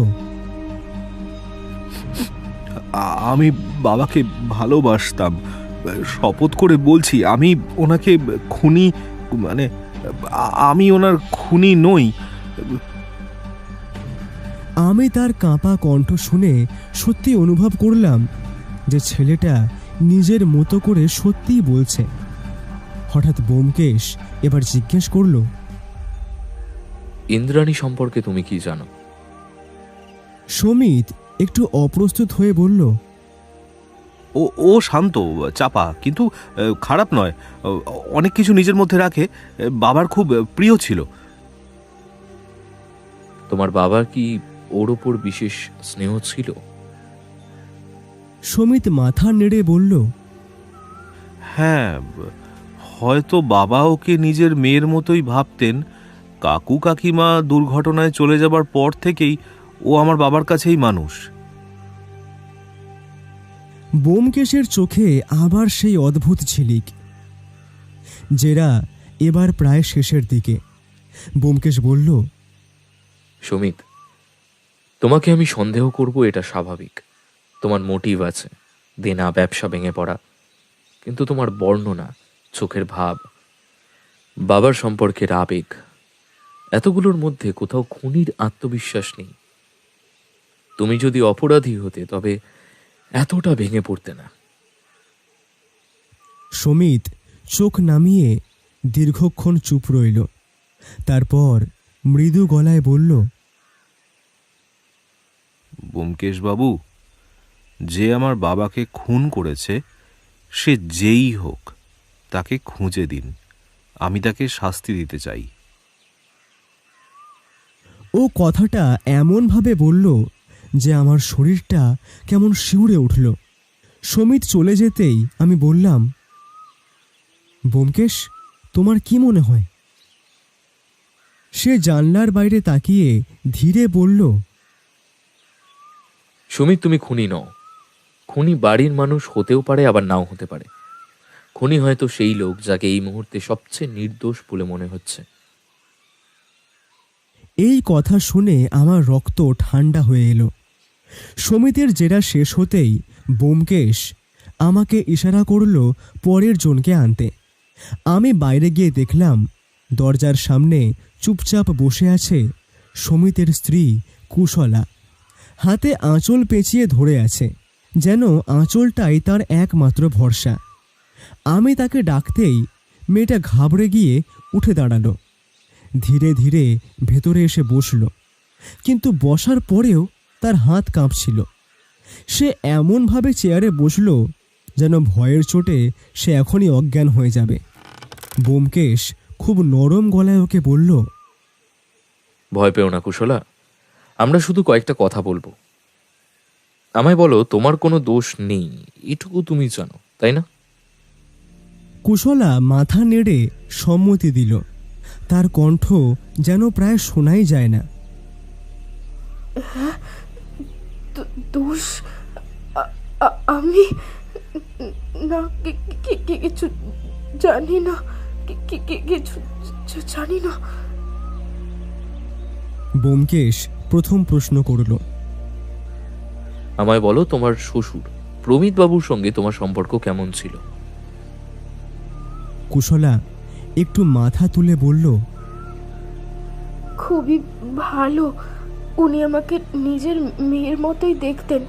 আমি বাবাকে ভালোবাসতাম। শপথ করে বলছি, আমি ওনাকে খুনি, মানে আমি ওনার খুনি নই। আমি তার কাঁপা কণ্ঠ শুনে সত্যি অনুভব করলাম যে ছেলেটা নিজের মতো করে সত্যিই বলছে। হঠাৎ ব্যোমকেশ এবার জিজ্ঞেস করল, ইন্দ্রাণী সম্পর্কে তুমি কি জানো? সমিত একটু অপ্রস্তুত হয়ে বলল, ও শান্ত, চাপা, কিন্তু খারাপ নয়। অনেক কিছু নিজের মধ্যে রাখে। বাবার খুব প্রিয় ছিল। তোমার বাবার কি ওর ওপর বিশেষ স্নেহ ছিল? সমিত মাথা নেড়ে বলল, হ্যাঁ, হয়তো বাবা ওকে নিজের মেয়ের মতোই ভাবতেন। কাকু কাকিমা দুর্ঘটনায় চলে যাবার পর থেকেই ও আমার বাবার কাছেই মানুষ। ব্যোমকেশের চোখে আবার সেই অদ্ভুত ঝিলিক। জেরা এবার প্রায় শেষের দিকে। ব্যোমকেশ বলল, সমিত, তোমাকে আমি সন্দেহ করব এটা স্বাভাবিক। তোমার মোটিভ আছে, দেনা, ব্যবসা ভেঙে পড়া, কিন্তু তোমার বর্ণনা, চোখের ভাব, বাবার সম্পর্কের আবেগ, এতগুলোর মধ্যে কোথাও খুনির আত্মবিশ্বাস নেই। তুমি যদি অপরাধী হতে তবে এতটা ভেঙে পড়তে না। সমিত চোখ নামিয়ে দীর্ঘক্ষণ চুপ রইল। তারপর মৃদু গলায় বলল, ব্যোমকেশ বাবু, যে আমার বাবাকে খুন করেছে, সে যেই হোক, তাকে খুঁজে দিন। আমি তাকে শাস্তি দিতে চাই। ও কথাটা এমনভাবে বলল যে আমার শরীরটা কেমন শিউরে উঠল। সমিত চলে যেতেই আমি বললাম, ব্যোমকেশ, তোমার কি মনে হয়? সে জানলার বাইরে তাকিয়ে ধীরে বলল, সুমিত, তুমি খুনি নও। খুনি বাড়ির মানুষ হতেও পারে, আবার নাও হতে পারে। খুনি হয়তো সেই লোক যাকে এই মুহূর্তে সবচেয়ে নির্দোষ বলে মনে হচ্ছে। এই কথা শুনে আমার রক্ত ঠান্ডা হয়ে এলো। সমিতের জেরা শেষ হতেই ব্যোমকেশ আমাকে ইশারা করল পরের জনকে আনতে। আমি বাইরে গিয়ে দেখলাম দরজার সামনে চুপচাপ বসে আছে সমিতের স্ত্রী কুশলা। হাতে আঁচল পেঁচিয়ে ধরে আছে, যেন আঁচলটাই তার একমাত্র ভরসা। আমি তাকে ডাকতেই মেয়েটা ঘাবড়ে গিয়ে উঠে দাঁড়ালো। ধীরে ধীরে ভেতরে এসে বসল, কিন্তু বসার পরেও তার হাত কাঁপছিল। সে এমনভাবে চেয়ারে বসল যেন ভয়ের চোটে সে এখনই অজ্ঞান হয়ে যাবে। ব্যোমকেশ খুব নরম গলায় ওকে বলল, ভয় পেও না কুশলা, আমরা শুধু কয়েকটা কথা বলবো। আমায় বলো, তোমার কোনো দোষ নেই, এটুকু তুমি জানো, তাই না? কুশলা মাথা নেড়ে সম্মতি দিল। তার কণ্ঠ যেন প্রায় শোনাই যায় না। দোষ? আমি না, কিছু জানি না, কিছু জানি না। ব্যোমকেশ প্রথম প্রশ্ন করল। আমায় বলো, তোমার শ্বশুর প্রমিত বাবুর সঙ্গে তোমার সম্পর্ক কেমন ছিল? কুশলা একটু মাথা তুলে বলল, খুবই ভালো। উনি আমাকে নিজের মেয়ের মতোই দেখতেন।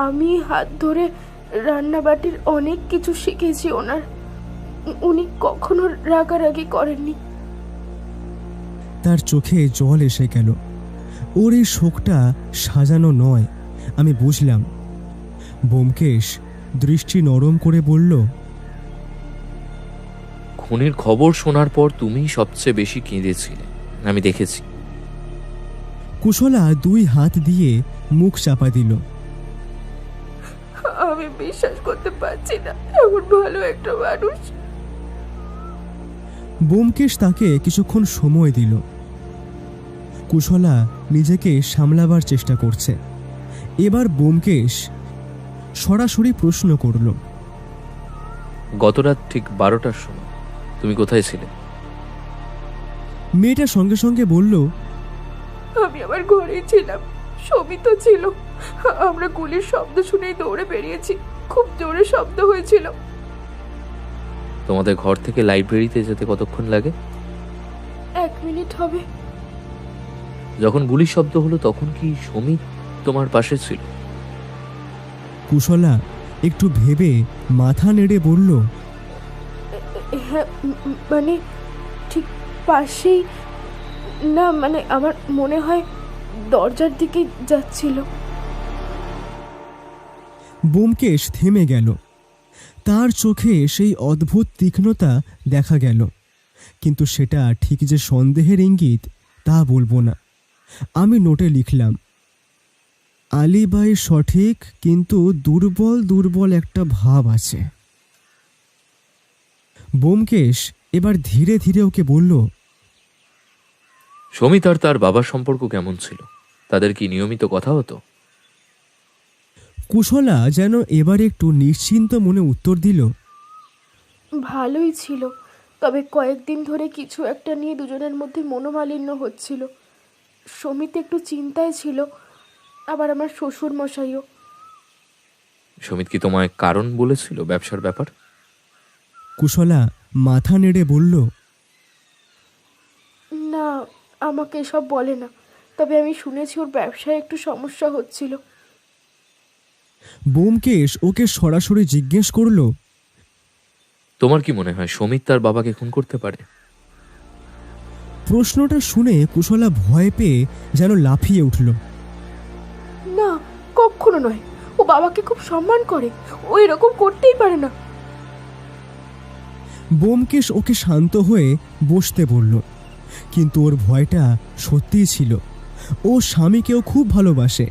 আমি হাত ধরে রান্নাবাটির অনেক কিছু শিখেছি ওনার। উনি কখনো রাগারাগি করেননি। তার চোখে জল এসে গেল। ওর এই শোকটা সাজানো নয়, আমি বুঝলাম। ব্যোমকেশ দৃষ্টি নরম করে বলল, খুনির খবর শোনার পর তুমিই সবচেয়ে বেশি কেঁদেছিলে, আমি দেখেছি। কুশলা 2 হাত দিয়ে মুখ চাপা দিল। আমি বিশ্বাস করতে পারছি না, এমন ভালো একটা মানুষ। ব্যোমকেশ তাকে কিছুক্ষণ সময় দিল। কুশলা নিজেকে সামলাবার চেষ্টা করছে। এবার ব্যোমকেশ সরাসরি প্রশ্ন করল, গতরাত ঠিক 12টার সময় তুমি কোথায় ছিলে? মেয়েটা সঙ্গে সঙ্গে বলল, আমি আমার ঘরেই ছিলাম, সবিত ছিল। আমরা গুলির শব্দ শুনেই দৌড়ে বেরিয়েছি। খুব জোরে শব্দ হয়েছিল। তোমাদের ঘর থেকে লাইব্রেরিতে যেতে কতক্ষণ লাগে? 1 মিনিট হবে। যখন গুলির শব্দ হলো তখন কি সমীর তোমার পাশে ছিল? কুশলা একটু ভেবে মাথা নেড়ে বলল, হ্যাঁ, মানে ঠিক পাশেই না, মানে আমার মনে হয় দরজার দিকে যাচ্ছিল। ব্যোমকেশ থেমে গেল। তার চোখে সেই অদ্ভুত তীক্ষ্ণতা দেখা গেল, কিন্তু সেটা ঠিক যে সন্দেহের ইঙ্গিত তা বলবো না। আমি নোটে লিখলাম, আলিবাই সঠিক, কিন্তু দুর্বল দুর্বল একটা ভাব আছে। ব্যোমকেশ এবার ধীরে ধীরে ওকে বলল, সমীর আর তার বাবার সম্পর্ক কেমন ছিল? তাদের কি নিয়মিত কথা হতো? কুশলা যেন এবার একটু নিশ্চিন্ত মনে উত্তর দিল, ভালোই ছিল, তবে কয়েকদিন ধরে কিছু একটা নিয়ে দুজনের মধ্যে মনোমালিন্য হচ্ছিল। সমিত একটু চিন্তায় ছিল, আবার আমার শ্বশুর মশাইও। সমীর কি তোমায় কারণ বলেছিল ব্যবসার ব্যাপার? কুশলা মাথা নেড়ে বলল, না, আমাকে এসব বলে না, তবে আমি শুনেছি ওর ব্যবসায় একটু সমস্যা হচ্ছিল। ব্যোমকেশ ওকে সরাসরি জিজ্ঞেস করল, তোমার কি মনে হয় সমীর তার বাবাকে খুন করতে পারে? প্রশ্নটা শুনে কুশলা ভয় পেয়ে যেন লাফিয়ে উঠল। না, কখনো নয়। ও বাবাকে খুব সম্মান করে, ও এরকম করতেই পারে না। ব্যোমকেশ ওকে শান্ত হয়ে বসতে বলল, কিন্তু ওর ভয়টা সত্যিই ছিল। ও স্বামীকেও খুব ভালোবাসে।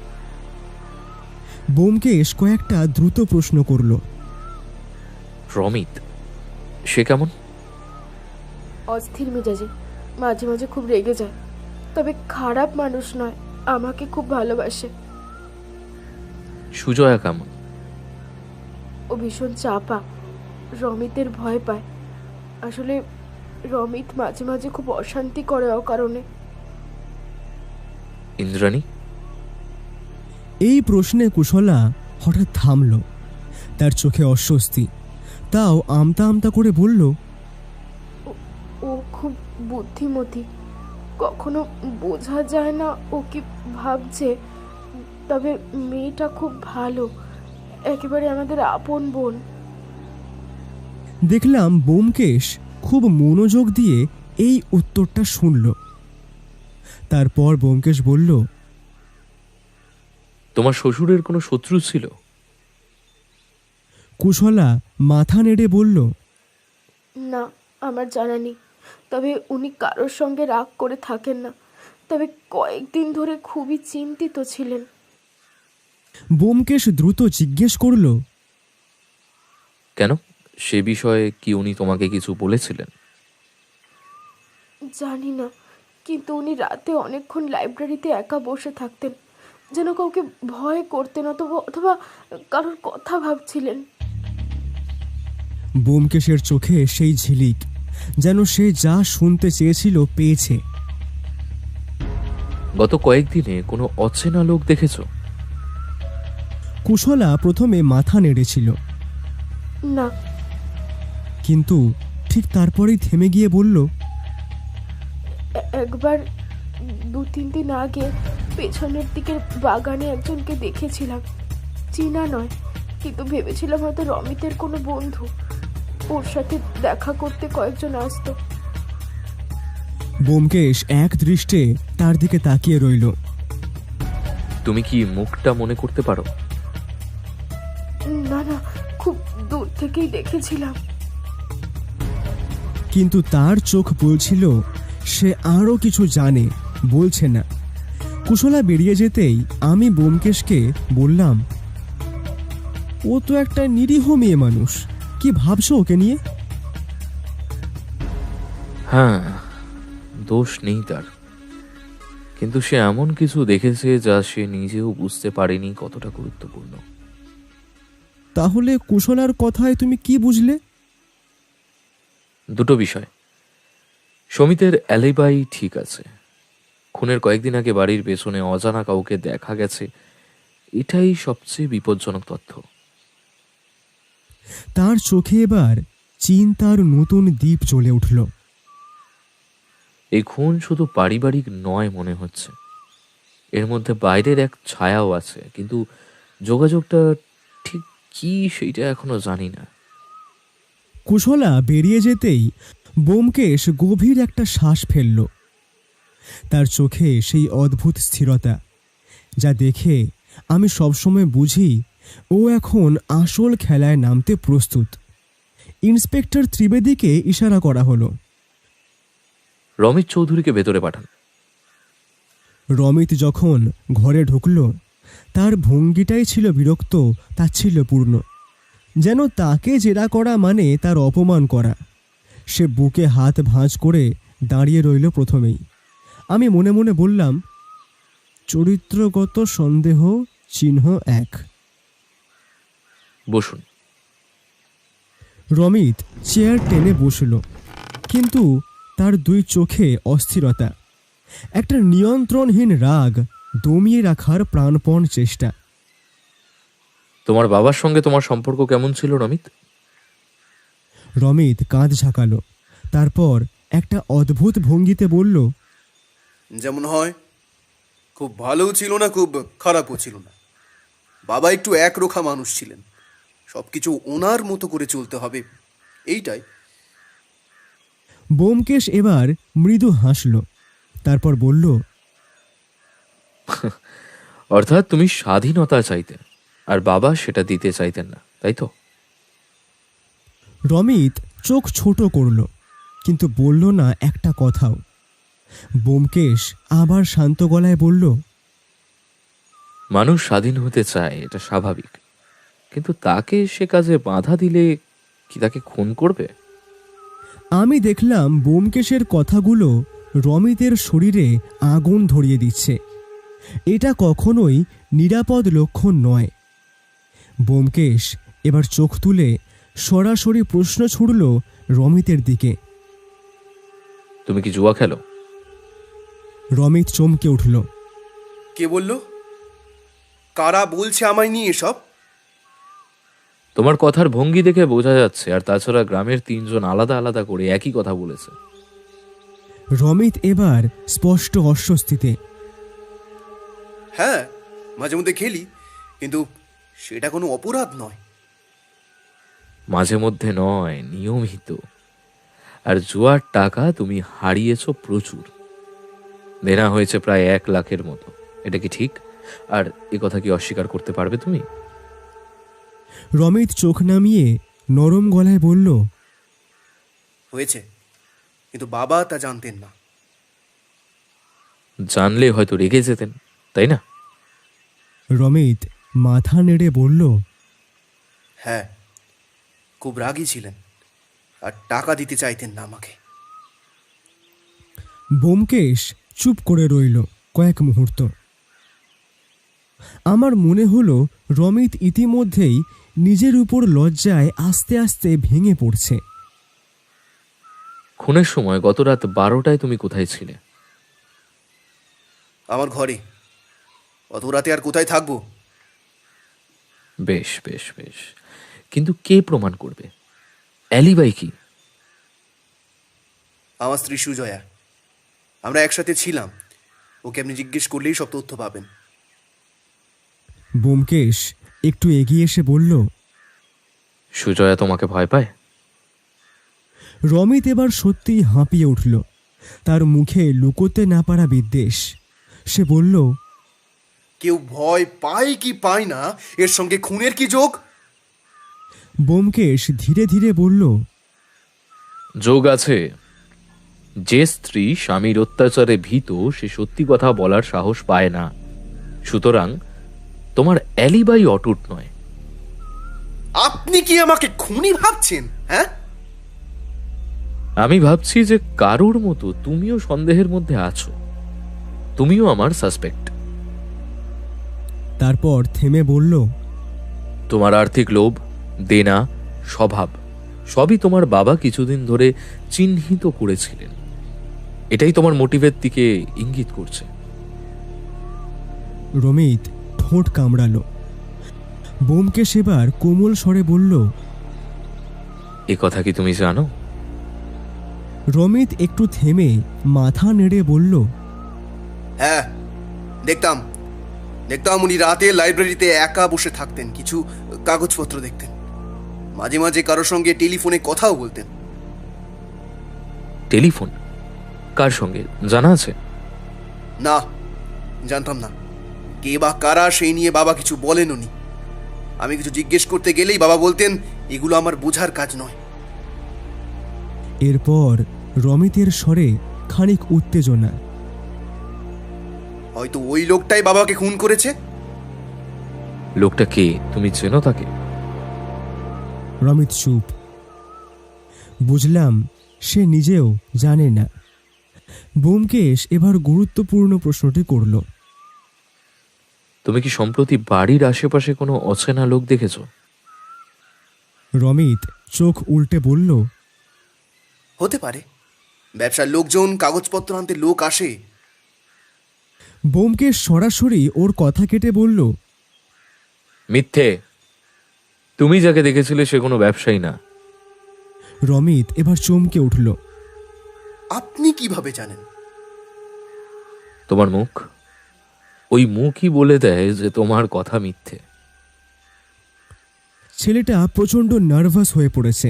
ব্যোমকেশ কয়েকটা দ্রুত প্রশ্ন করল, প্রমিত সে কেমন? অস্থির মেজাজে, মাঝে মাঝে খুব রেগে যায়, তবে খারাপ মানুষ নয়, আমাকে খুব ভালোবাসে। সুজয়া কেমন? ও ভীষণ চাপা, রমিতের ভয় পায়। আসলে রমিত মাঝে মাঝে খুব অশান্তি করে অকারণে। ইন্দ্রাণী? এই প্রশ্নে কুশলা হঠাৎ থামল। তার চোখে অস্বস্তি, তাও আমতা আমতা করে বলল, ও খুব বুদ্ধিমতী, কখনো বোঝা যায় না ও কি ভাবছে। তবে মেয়েটা খুব ভালো, একেবারে আমাদের আপন বোন। দেখলাম ব্যোমকেশ খুব মনোযোগ দিয়ে এই উত্তরটা শুনল। তারপর ব্যোমকেশ বলল, তোমার শ্বশুরের কোনো শত্রু ছিল? কুশলা মাথা নেড়ে বলল, না, আমার জানা নেই। তবে উনি কারোর সঙ্গে রাগ করে থাকেন না, তবে কয়েকদিন ধরে খুবই চিন্তিত ছিলেন। ব্যোমকেশ দ্রুত জিজ্ঞেস করল, কেন? সে বিষয়ে কি উনি তোমাকে কিছু বলেছিলেন? জানি না, কিন্তু উনি রাতে অনেকক্ষণ লাইব্রেরিতে একা বসে থাকতেন, যেন কাউকে ভয় করতেন, অথবা কারোর কথা ভাবছিলেন। ব্যোমকেশের চোখে সেই ঝিলিক, যেন সে যা শুনতে চেয়েছিল পেয়েছে। গত কয়েকদিনে কোনো অচেনা লোক দেখেছো? কুশলা প্রথমে মাথা নেড়েছিল, না। কিন্তু ঠিক তারপরেই থেমে গিয়ে বলল, একবার 2-3 দিন আগে পেছনের দিকের বাগানে একজনকে দেখেছিলাম। চেনা নয়, কিন্তু ভেবেছিলাম হয়তো রমিতের কোনো বন্ধু। ওর সাথে দেখা করতে কয়েকজন আসতো। ব্যোমকেশ এক দৃষ্টে তার দিকে তাকিয়ে রইল। তুমি কি মুখটা মনে করতে পারো? না না, খুব দূর থেকেই দেখেছিলাম। কিন্তু তার চোখ বলছিল সে আরও কিছু জানে, বলছে না। কুশলা বেরিয়ে যেতেই আমি ব্যোমকেশকে বললাম, ও তো একটা নিরীহ মেয়ে মানুষ, কি ভাবছো ওকে নিয়ে? হ্যাঁ, দোষ নেই তার, কিন্তু সে এমন কিছু দেখেছে যা সে নিজেও বুঝতে পারেনি কতটা গুরুত্বপূর্ণ। তাহলে কুশলার কথায় তুমি কি বুঝলে? দুটো বিষয়। সমিতের অ্যালিবাই ঠিক আছে, খুনের কয়েকদিন আগে বাড়ির পেছনে অজানা কাউকে দেখা গেছে, এটাই সবচেয়ে বিপজ্জনক তথ্য। তার চোখে এবার চিন্তার নতুন দ্বীপ জ্বলে উঠল। এই খুন শুধু পারিবারিক নয় মনে হচ্ছে, এর মধ্যে বাইরের এক ছায়াও আছে, কিন্তু যোগাযোগটা ঠিক কি সেইটা এখনো জানি না। কুশলা বেরিয়ে যেতেই ব্যোমকেশ গভীর একটা শ্বাস ফেলল। তার চোখে সেই অদ্ভুত স্থিরতা, যা দেখে আমি সবসময় বুঝি ও এখন আসল খেলায় নামতে প্রস্তুত। ইন্সপেক্টর ত্রিবেদীকে ইশারা করা হলো। রমিত চৌধুরীকে ভেতরে পাঠান। রমিত যখন ঘরে ঢুকল, তার ভঙ্গিটাই ছিল বিরক্ত, তাচ্ছিল্যপূর্ণ, যেন তাকে জেরা করা মানে তার অপমান করা। সে বুকে হাত ভাঁজ করে দাঁড়িয়ে রইল প্রথমেই। আমি মনে মনে বললাম, চরিত্রগত সন্দেহ চিহ্ন 1। বসুন। রমিত চেয়ার টেনে বসল, কিন্তু তার দুই চোখে অস্থিরতা, একটা নিয়ন্ত্রণহীন রাগ, দমিয়ে রাখার প্রাণপণ চেষ্টা। তোমার বাবার সঙ্গে তোমার সম্পর্ক কেমন ছিল রমিত? রমিত কাঁধ ঝাঁকালো, তারপর একটা অদ্ভুত ভঙ্গিতে বলল, যেমন হয়, খুব ভালোও ছিল না, খুব খারাপও ছিল না। বাবা একটু একরোখা মানুষ ছিলেন, সব কিছু ওনার মতো করে চলতে হবে, এইটাই। ব্যোমকেশ এবার মৃদু হাসল, তারপর বলল, অর্থাৎ তুমি স্বাধীনতা চাইতে, আর বাবা সেটা দিতে চাইতেন না, তাই তো? রমিত চোখ ছোট করল, কিন্তু বলল না একটা কথাও। ব্যোমকেশ আবার শান্ত গলায় বলল, মানুষ স্বাধীন হতে চায়, এটা স্বাভাবিক, কিন্তু তাকে সে কাজে বাধা দিলে কি তাকে খুন করবে? আমি দেখলাম ব্যোমকেশের কথাগুলো রমিতের শরীরে আগুন ধরিয়ে দিচ্ছে। এটা কখনোই নিরাপদ লক্ষণ নয়। ব্যোমকেশ এবার চোখ তুলে সরাসরি প্রশ্ন ছুড়ল রমিতের দিকে। তুমি কি জুয়া খেলো? রমিত চমকে উঠল। কে বলল? কারা বলছে আমায় নিয়ে এসব? তোমার কথার ভঙ্গি দেখে বোঝা যাচ্ছে, আর তাছাড়া গ্রামের 3 জন আলাদা আলাদা করে একই কথা বলেছে। রমিত এবার স্পষ্ট অস্বস্তিতে। হ্যাঁ, মাঝে মধ্যে খেলি, কিন্তু সেটা কোনো অপরাধ নয়। মাঝে মধ্যে নয়, নিয়মিত। আর জুয়ার টাকা তুমি হারিয়েছ প্রচুর, দেনা হয়েছে প্রায় 1 লাখের মতো। এটা কি ঠিক? আর এ কথা কি অস্বীকার করতে পারবে তুমি? রমিত চোখ নামিয়ে নরম গলায় বলল, হয়েছে, কিন্তু বাবা তা জানতেন না। জানলে হয়তো রেগে যেতেন, তাই না? রমিত মাথা নেড়ে বলল, হ্যাঁ, খুব রাগী ছিলেন, আর টাকা দিতে চাইতেন না আমাকে। ব্যোমকেশ চুপ করে রইল কয়েক মুহূর্ত। আমার মনে হলো রমিত ইতিমধ্যেই নিজের উপর লজ্জায় আস্তে আস্তে ভেঙে পড়ছে। খুনের সময় গত রাত 12টায় তুমি কোথায় ছিলে? আমার ঘরে। অত রাতে আর কোথায় থাকবো? বেশ বেশ বেশ, কিন্তু কে প্রমাণ করবে? অ্যালিবাই কি? আমার স্ত্রী সুজয়া। আমরা একসাথে ছিলাম। ওকে আপনি জিজ্ঞেস করলেই সব তথ্য পাবেন। ব্যোমকেশ একটু এগিয়ে এসে বলল। সুজয়া তোমাকে ভয় পায়? রমিত এবার সত্যিই হাঁপিয়ে উঠল। তার মুখে লুকোতে না পারা বিদ্বেষ। সে বলল, কেউ ভয় পায় কি পায় না, এর সঙ্গে খুনের কি যোগ? ব্যোমকেশ ধীরে ধীরে বলল, যোগ আছে। যে স্ত্রী স্বামীর অত্যাচারে ভীত, সে সত্যি কথা বলার সাহস পায় না। সুতরাং তোমার অ্যালিবাই অটুট নয়। আপনি কি আমাকে খুনি ভাবছেন? হ্যাঁ, আমি ভাবছি যে কারোর মতো তুমিও সন্দেহের মধ্যে আছো। তুমিও আমার সাসপেক্ট। তারপর থেমে বলল, তোমার আর্থিক লোভ, দেনা, স্বভাব সবই তোমার বাবা কিছুদিন ধরে চিহ্নিত করেছিলেন। এটাই তোমার মোটিভের দিকে ইঙ্গিত করছে। রমিত ঠোঁট কামড়ালো। ব্যোমকেশ এবার কোমল স্বরে বলল, এ কথা কি তুমি জানো? রমিত একটু থেমে মাথা নেড়ে বলল, হ্যাঁ, দেখতাম দেখতাম উনি রাতে লাইব্রেরিতে একা বসে থাকতেন, কিছু কাগজপত্র দেখতেন, মাঝে মাঝে কারোর সঙ্গে টেলিফোনে কথাও বলতেন। টেলিফোন? কার সঙ্গে জানা আছে? না, জানতাম না। কে বা কারা সেই নিয়ে বাবা কিছু বলেন উনি। আমি কিছু জিজ্ঞেস করতে গেলেই বাবা বলতেন, এগুলো আমার বোঝার কাজ নয়। এরপর রমিতের স্বরে খানিক উত্তেজনা। হয়তো ওই লোকটাই বাবাকে খুন করেছে। লোকটা কে? তুমি চেনো তাকে? রমিত চুপ। বুঝলাম সে নিজেও জানে না। ব্যোমকেশ এবার গুরুত্বপূর্ণ প্রশ্নটি করল, তুমি কি সম্প্রতি বাড়ির আশেপাশে কোনো অচেনা লোক দেখেছ? রমিত চোখ উল্টে বলল, হতে পারে, ব্যবসার লোকজন, কাগজপত্র আনতে লোক আসে। ব্যোমকেশ সরাসরি ওর কথা কেটে বলল, মিথ্যে। তুমি যাকে দেখেছিলে সে কোনো ব্যবসায়ী না। রমিত এবার চমকে উঠল। আপনি কিভাবে জানেন? তোমার মুখ, ওই মুখই বলে দেয় যে তোমার কথা মিথ্যে। ছেলেটা প্রচণ্ড নার্ভাস হয়ে পড়েছে।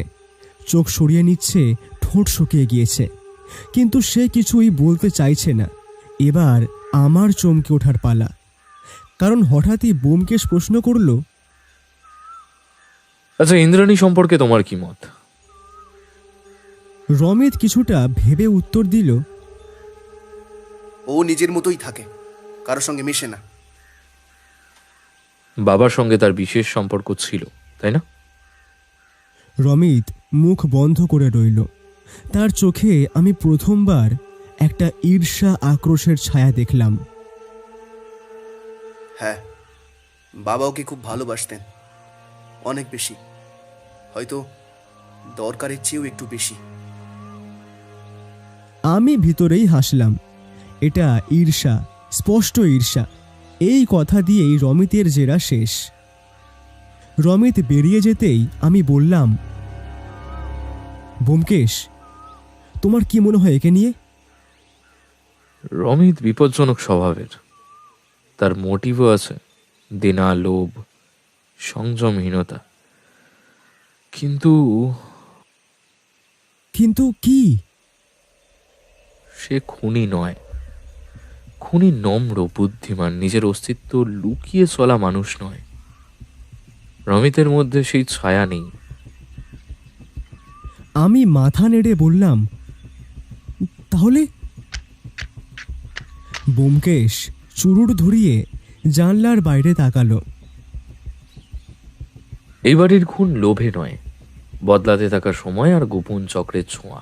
চোখ সরিয়ে নিচ্ছে, ঠোঁট শুকিয়ে গিয়েছে, কিন্তু সে কিছুই বলতে চাইছে না। এবার আমার চমকে ওঠার পালা, কারণ হঠাৎই ব্যোমকেশ প্রশ্ন করল, আচ্ছা, ইন্দ্রাণী সম্পর্কে তোমার কি মত? রমিত কিছুটা ভেবে উত্তর দিল, ও নিজের মতোই থাকে, কারোর সঙ্গে মেশে না। বাবার সঙ্গে তার বিশেষ সম্পর্ক ছিল, তাই না? রমিত মুখ বন্ধ করে রইল। তার চোখে আমি প্রথমবার একটা ঈর্ষা আক্রোশের ছায়া দেখলাম। হ্যাঁ, বাবা ওকে খুব ভালোবাসতেন, অনেক বেশি, হয়তো দরকারের চেয়েও একটু বেশি। আমি ভিতরেই হাসলাম। এটা ঈর্ষা, স্পষ্ট ঈর্ষা। এই কথা দিয়েই রমিতের জেরা শেষ। রমিত বেরিয়ে যেতেই আমি বললাম, ব্যোমকেশ, তোমার কি মনে হয় একে নিয়ে? রমিত বিপজ্জনক স্বভাবের। তার মোটিভও আছে, দেনা, লোভ, সংযমহীনতা। কিন্তু কিন্তু কি? সে খুনি নয়। খুনি নম্র, বুদ্ধিমান, নিজের অস্তিত্ব লুকিয়ে চলা মানুষ নয়। রমিতের মধ্যে সেই ছায়া নেই। আমি মাথা নেড়ে বললাম, তাহলে? ব্যোমকেশ চুরুট ধরিয়ে জানলার বাইরে তাকালো। এই বাড়ির খুন লোভে নয়, বদলাতে থাকা সময় আর গোপন চক্রের ছোঁয়া।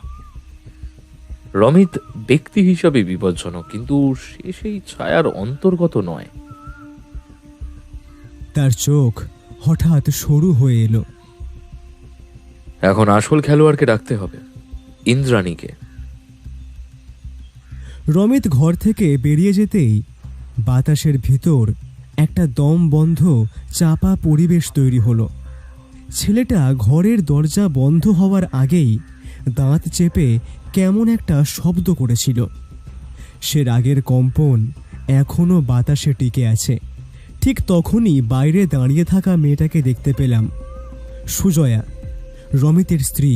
রমিত ব্যক্তি হিসাবে বিপজ্জনক, কিন্তু সে সেই ছায়ার অন্তর্গত নয়। তার চোখ হঠাৎ সরু হয়ে এলো। এখন আসল খেলোয়াড়কে ডাকতে হবে, ইন্দ্রাণীকে। রমিত ঘর থেকে বেরিয়ে যেতেই বাতাসের ভিতর একটা দম বন্ধ চাপা পরিবেশ তৈরি হলো। ছেলেটা ঘরের দরজা বন্ধ হওয়ার আগেই দাঁত চেপে কেমন একটা শব্দ করেছিল। সে রাগের কম্পন এখনো বাতাসে টিকে আছে। ঠিক তখনই বাইরে দাঁড়িয়ে থাকা মেয়েটাকে দেখতে পেলাম। সুজয়া, রমিতের স্ত্রী।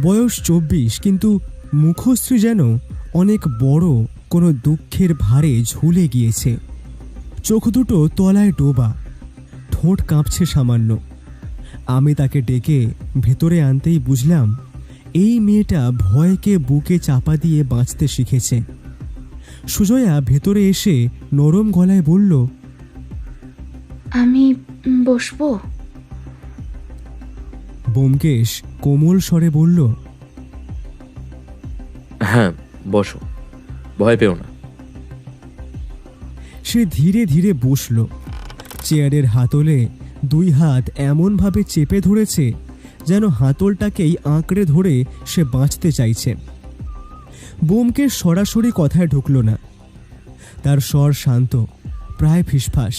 বয়স 24, কিন্তু মুখশ্রী যেন অনেক বড় কোনো দুঃখের ভারে ঝুলে গিয়েছে। চোখ দুটো তলায় ডোবা, ঠোঁট কাঁপছে সামান্য। আমি তাকে ডেকে ভেতরে আনতেই বুঝলাম এই মেয়েটা ভয়কে বুকে চাপা দিয়ে বাঁচতে শিখেছে। সুজয়া ভেতরে এসে নরম গলায় বলল, আমি বসবো? ব্যোমকেশ কোমল স্বরে বলল, হ্যাঁ, বসো, ভয় পেও না। সে ধীরে ধীরে বসল। চেয়ারের হাতলে 2 হাত এমনভাবে চেপে ধরেছে যেন হাতলটাকেই আঁকড়ে ধরে সে বাঁচতে চাইছে। ব্যোমকেশ সরাসরি কথায় ঢুকল না। তার স্বর শান্ত, প্রায় ফিসফাস।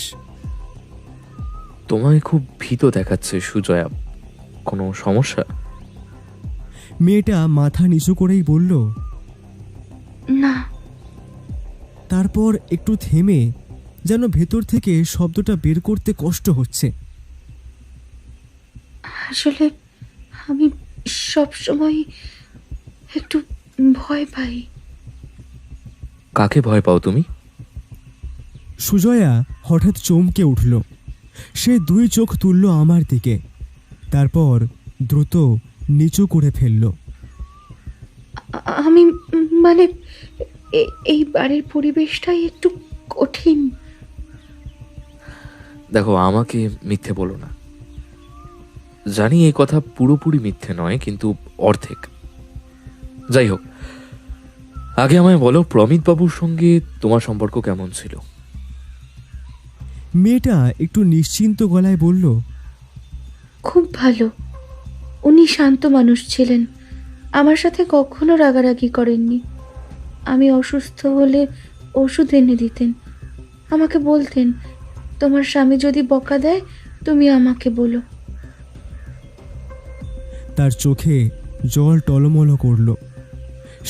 তোমায় খুব ভীত দেখাচ্ছে সুজয়া, কোনো সমস্যা? মেয়েটা মাথা নিচু করেই বলল, না। তারপর একটু থেমে যেন ভেতর থেকে শব্দটা বের করতে কষ্ট হচ্ছে। আসলে আমি সবসময় একটু ভয় পাই। কাকে ভয় পাও তুমি? সুজয়া হঠাৎ চমকে উঠল। সে 2 চোখ তুলল আমার দিকে, তারপর দ্রুত নিচু করে ফেলল। আমি মানে এই বাড়ির পরিবেশটাই একটু কঠিন। দেখো, আমাকে মিথ্যে বলো না। জানি এই কথা পুরোপুরি মিথ্যে নয়, কিন্তু অর্ধেক। যাই হোক, আগে আমায় বলো, প্রমিত বাবুর সঙ্গে তোমার সম্পর্ক কেমন ছিল? মেয়েটা একটু নিশ্চিন্ত গলায় বলল, খুব ভালো। উনি শান্ত মানুষ ছিলেন, আমার সাথে কখনো রাগারাগি করেননি। আমি অসুস্থ হলে ওষুধ এনে দিতেন, আমাকে বলতেন, তোমার স্বামী যদি বকা দেয় তুমি আমাকে বলো। তার চোখে জল টলমল করল।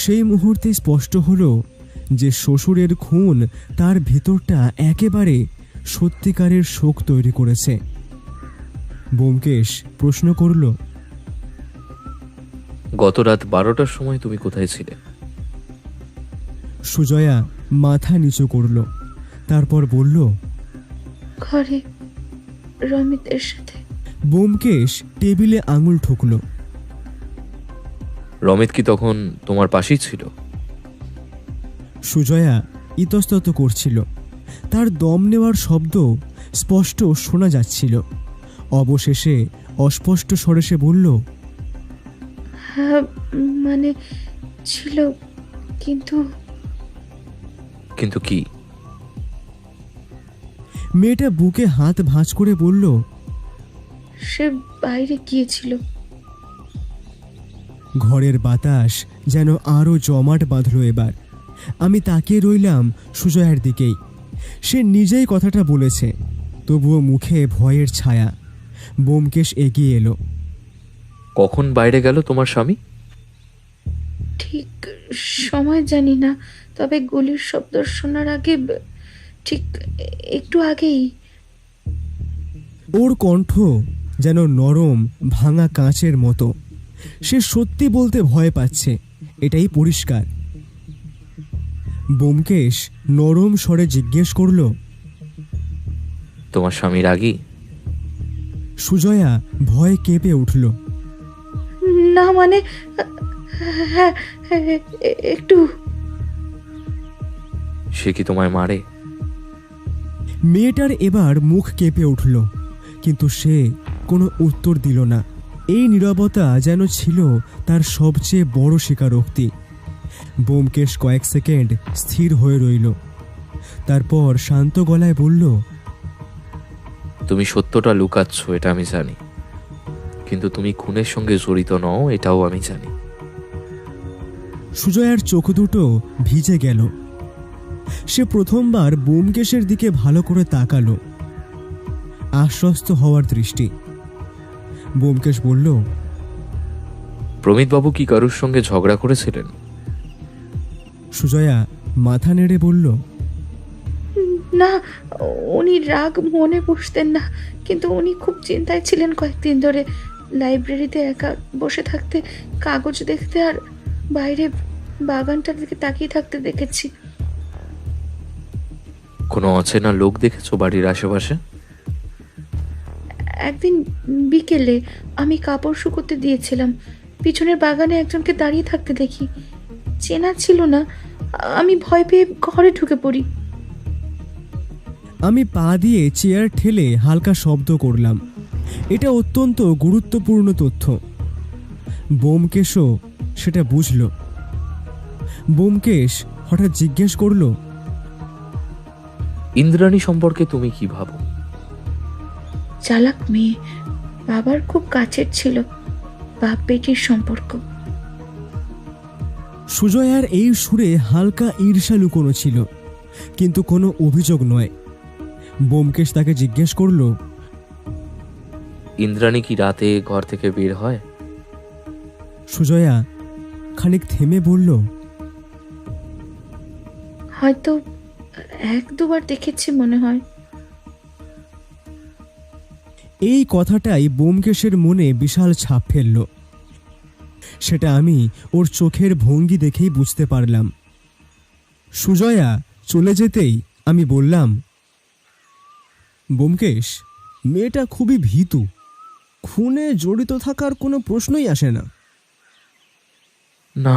সেই মুহূর্তে স্পষ্ট হলো যে শ্বশুরের খুন তার ভিতরটা একেবারে সত্যিকারের শোক তৈরি করেছে। ব্যোমকেশ প্রশ্ন করল, গত রাত 12টার সময় তুমি কোথায় ছিলে? সুজয়া মাথা নিচু করল, তারপর বলল, ঘরে, রমিতের সাথে। ব্যোমকেশ টেবিলে আঙুল ঠুকল। রমিত কি তখন তোমার পাশেই ছিল? সুজয়া ইতস্তত করছিল। তার দম নেওয়ার শব্দ স্পষ্ট শোনা যাচ্ছিল। অবশেষে অস্পষ্ট স্বরে সে বলল, হ্যাঁ, মানে ছিল, কিন্তু কিন্তু কি? মেয়েটা বুকে হাত ভাঁজ করে বলল, সে বাইরে গিয়েছিল। ঘরের বাতাস যেন আরো জমাট বাঁধল এবার। আমি তাকিয়ে রইলাম সুজয়ার দিকেই। সে নিজেই কথাটা বলেছে, তবুও মুখে ভয়ের ছায়া। ব্যোমকেশ এগিয়ে এলো। কখন বাইরে গেল তোমার স্বামী? ঠিক সময় জানি না, তবে গুলির শব্দ শোনার আগে, ঠিক একটু আগেই। ওর কণ্ঠ যেন নরম ভাঙা কাঁচের মতো। সে সত্যি বলতে ভয় পাচ্ছে, এটাই পরিষ্কার। ব্যোমকেশ নরম স্বরে জিজ্ঞেস করল, তোমার স্বামী রাগী? সুজয়া ভয় কেঁপে উঠল। না, মানে হ্যাঁ, একটু। সে কি তোমায় মারে? মেয়েটার এবার মুখ কেঁপে উঠল, কিন্তু সে কোনো উত্তর দিল না। এই নীরবতা যেন ছিল তার সবচেয়ে বড় স্বীকারোক্তি। ব্যোমকেশ কয়েক সেকেন্ড স্থির হয়ে রইল, তারপর শান্ত গলায় বলল, তুমি সত্যটা লুকাচ্ছ, এটা আমি জানি, কিন্তু তুমি খুনের সঙ্গে জড়িত নও, এটাও আমি জানি। সুজয়ার চোখ দুটো ভিজে গেল। সে প্রথমবার ব্যোমকেশের দিকে ভালো করে তাকালো, আশ্বস্ত হওয়ার দৃষ্টি। ব্যোমকেশ বলল, প্রমিতবাবু কি কারুর সঙ্গে ঝগড়া করেছিলেন? সুজয়া মাথা নেড়ে বলল, না, উনি রাগ মনে বসতেন না, কিন্তু উনি খুব চিন্তায় ছিলেন কয়েকদিন ধরে। লাইব্রেরিতে একা বসে থাকতে, কাগজ দেখতে আর বাইরে বাগানটার দিকে তাকিয়ে থাকতে দেখেছি। কোনো অচেনা লোক দেখেছো বাড়ির আশেপাশে? একদিন বিকেলে আমি কাপড় শুকোতে দিয়েছিলাম, পিছনের বাগানে একজনকে দাঁড়িয়ে থাকতে দেখি। চেনা ছিল না, আমি ভয় পেয়ে ঘরে ঢুকে পড়ি। আমি পা দিয়ে চেয়ার ঠেলে হালকা শব্দ করলাম। এটা অত্যন্ত গুরুত্বপূর্ণ তথ্য। ব্যোমকেশও সেটা বুঝল। ব্যোমকেশ হঠাৎ জিজ্ঞেস করল, ইন্দ্রাণী সম্পর্কে তুমি কি ভাবো? চালাক মেয়ে, বাবার খুব কাছের ছিল, বাপ বেটির সম্পর্ক। সুজয়ার এই সুরে হালকা ঈর্ষা লুকোনো ছিল, কিন্তু কোনো অভিযোগ নয়। ব্যোমকেশ তাকে জিজ্ঞেস করল, ইন্দ্রাণী কি রাতে ঘর থেকে বের হয়? সুজয়া খানিক থেমে বলল, হয়তো এক দুবার দেখেছি মনে হয়। এই কথাটাই ব্যোমকেশের মনে বিশাল ছাপ ফেলল। সেটা আমি ওর চোখের ভঙ্গি দেখেই বুঝতে পারলাম। সুজয়া চলে যেতেই আমি বললাম, ব্যোমকেশ, মেয়েটা খুবই ভীতু, খুনে জড়িত থাকার কোনো প্রশ্নই আসে না। না,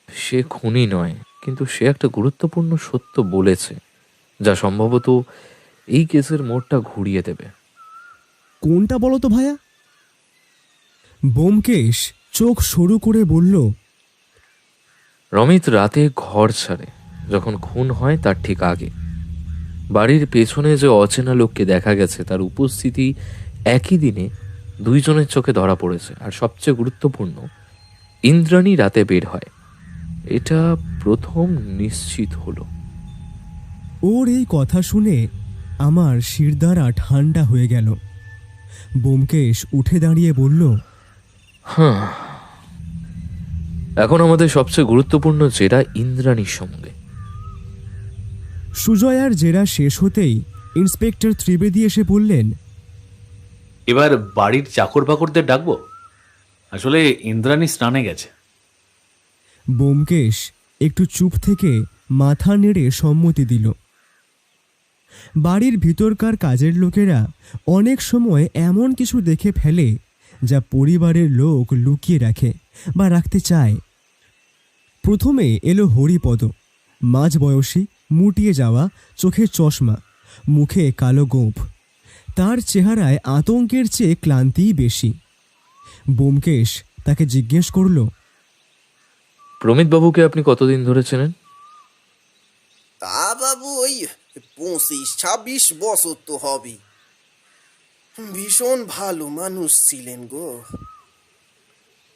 সে খুনি নয়, কিন্তু সে একটা গুরুত্বপূর্ণ সত্য বলেছে, যা সম্ভবত এই কেসের মোড়টা ঘুরিয়ে দেবে। কোনটা বলো তো ভায়া? ব্যোমকেশ চোখ সরু করে বলল, রমিত রাতে ঘর ছাড়ে যখন খুন হয় তার ঠিক আগে। বাড়ির পেছনে যে অচেনা লোককে দেখা গেছে তার উপস্থিতি একই দিনে দুইজনের চোখে ধরা পড়েছে। আর সবচেয়ে গুরুত্বপূর্ণ, ইন্দ্রাণী রাতে বের হয়। এটা প্রথম নিশ্চিত হলো। ওর এই কথা শুনে আমার শিরদাঁড়া ঠান্ডা হয়ে গেল। ব্যোমকেশ উঠে দাঁড়িয়ে বলল, হ্যাঁ, এখন আমাদের সবচেয়ে গুরুত্বপূর্ণ জেরা ইন্দ্রাণীর সঙ্গে। সুজয়ার জেরা শেষ হতেই ইন্সপেক্টর ত্রিবেদী এসে বললেন, এবার বাড়ির চাকর বাকরদের ডাকবো? আসলে ইন্দ্রাণী স্নানে গেছে। ব্যোমকেশ একটু চুপ থেকে মাথা নেড়ে সম্মতি দিল। বাড়ির ভিতরকার কাজের লোকেরা অনেক সময় এমন কিছু দেখে ফেলে যা পরিবারের লোক লুকিয়ে রাখে বা রাখতে চায়। প্রথমে এলো হরিপদ, মাঝবয়সী, মুটিয়ে যাওয়া, চোখে চশমা, মুখে কালো গোঁফ। তার চেহারায় আতঙ্কের চেয়ে ক্লান্তিই বেশি। ব্যোমকেশ তাকে জিজ্ঞেস করল, প্রমিতবাবুকে আপনি কতদিন ধরে চেনেন? তা বাবু ওই 25-26 বছর তো হবে। ভীষণ ভালো মানুষ ছিলেন গো।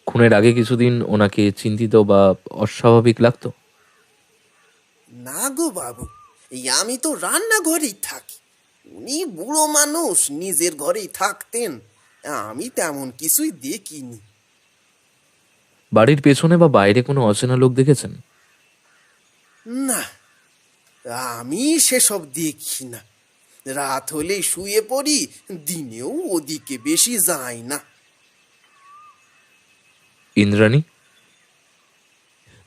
খুনের আগে কিছুদিন ওনাকে চিন্তিত বা অস্বাভাবিক লাগতো? না গো বাবু, এই আমি তো রান্নাঘরেই থাকি, উনি বুড়ো মানুষ নিজের ঘরেই থাকতেন, আমি তেমন কিছুই দেখিনি। বাড়ির পেছনে বা বাইরে কোনো অচেনা লোক দেখেছেন? না, আমি সেসব দেখি না। রাত হলেই শুয়ে পড়ি, দিনেও ওদিকে বেশি যাই না। ইন্দ্রাণী?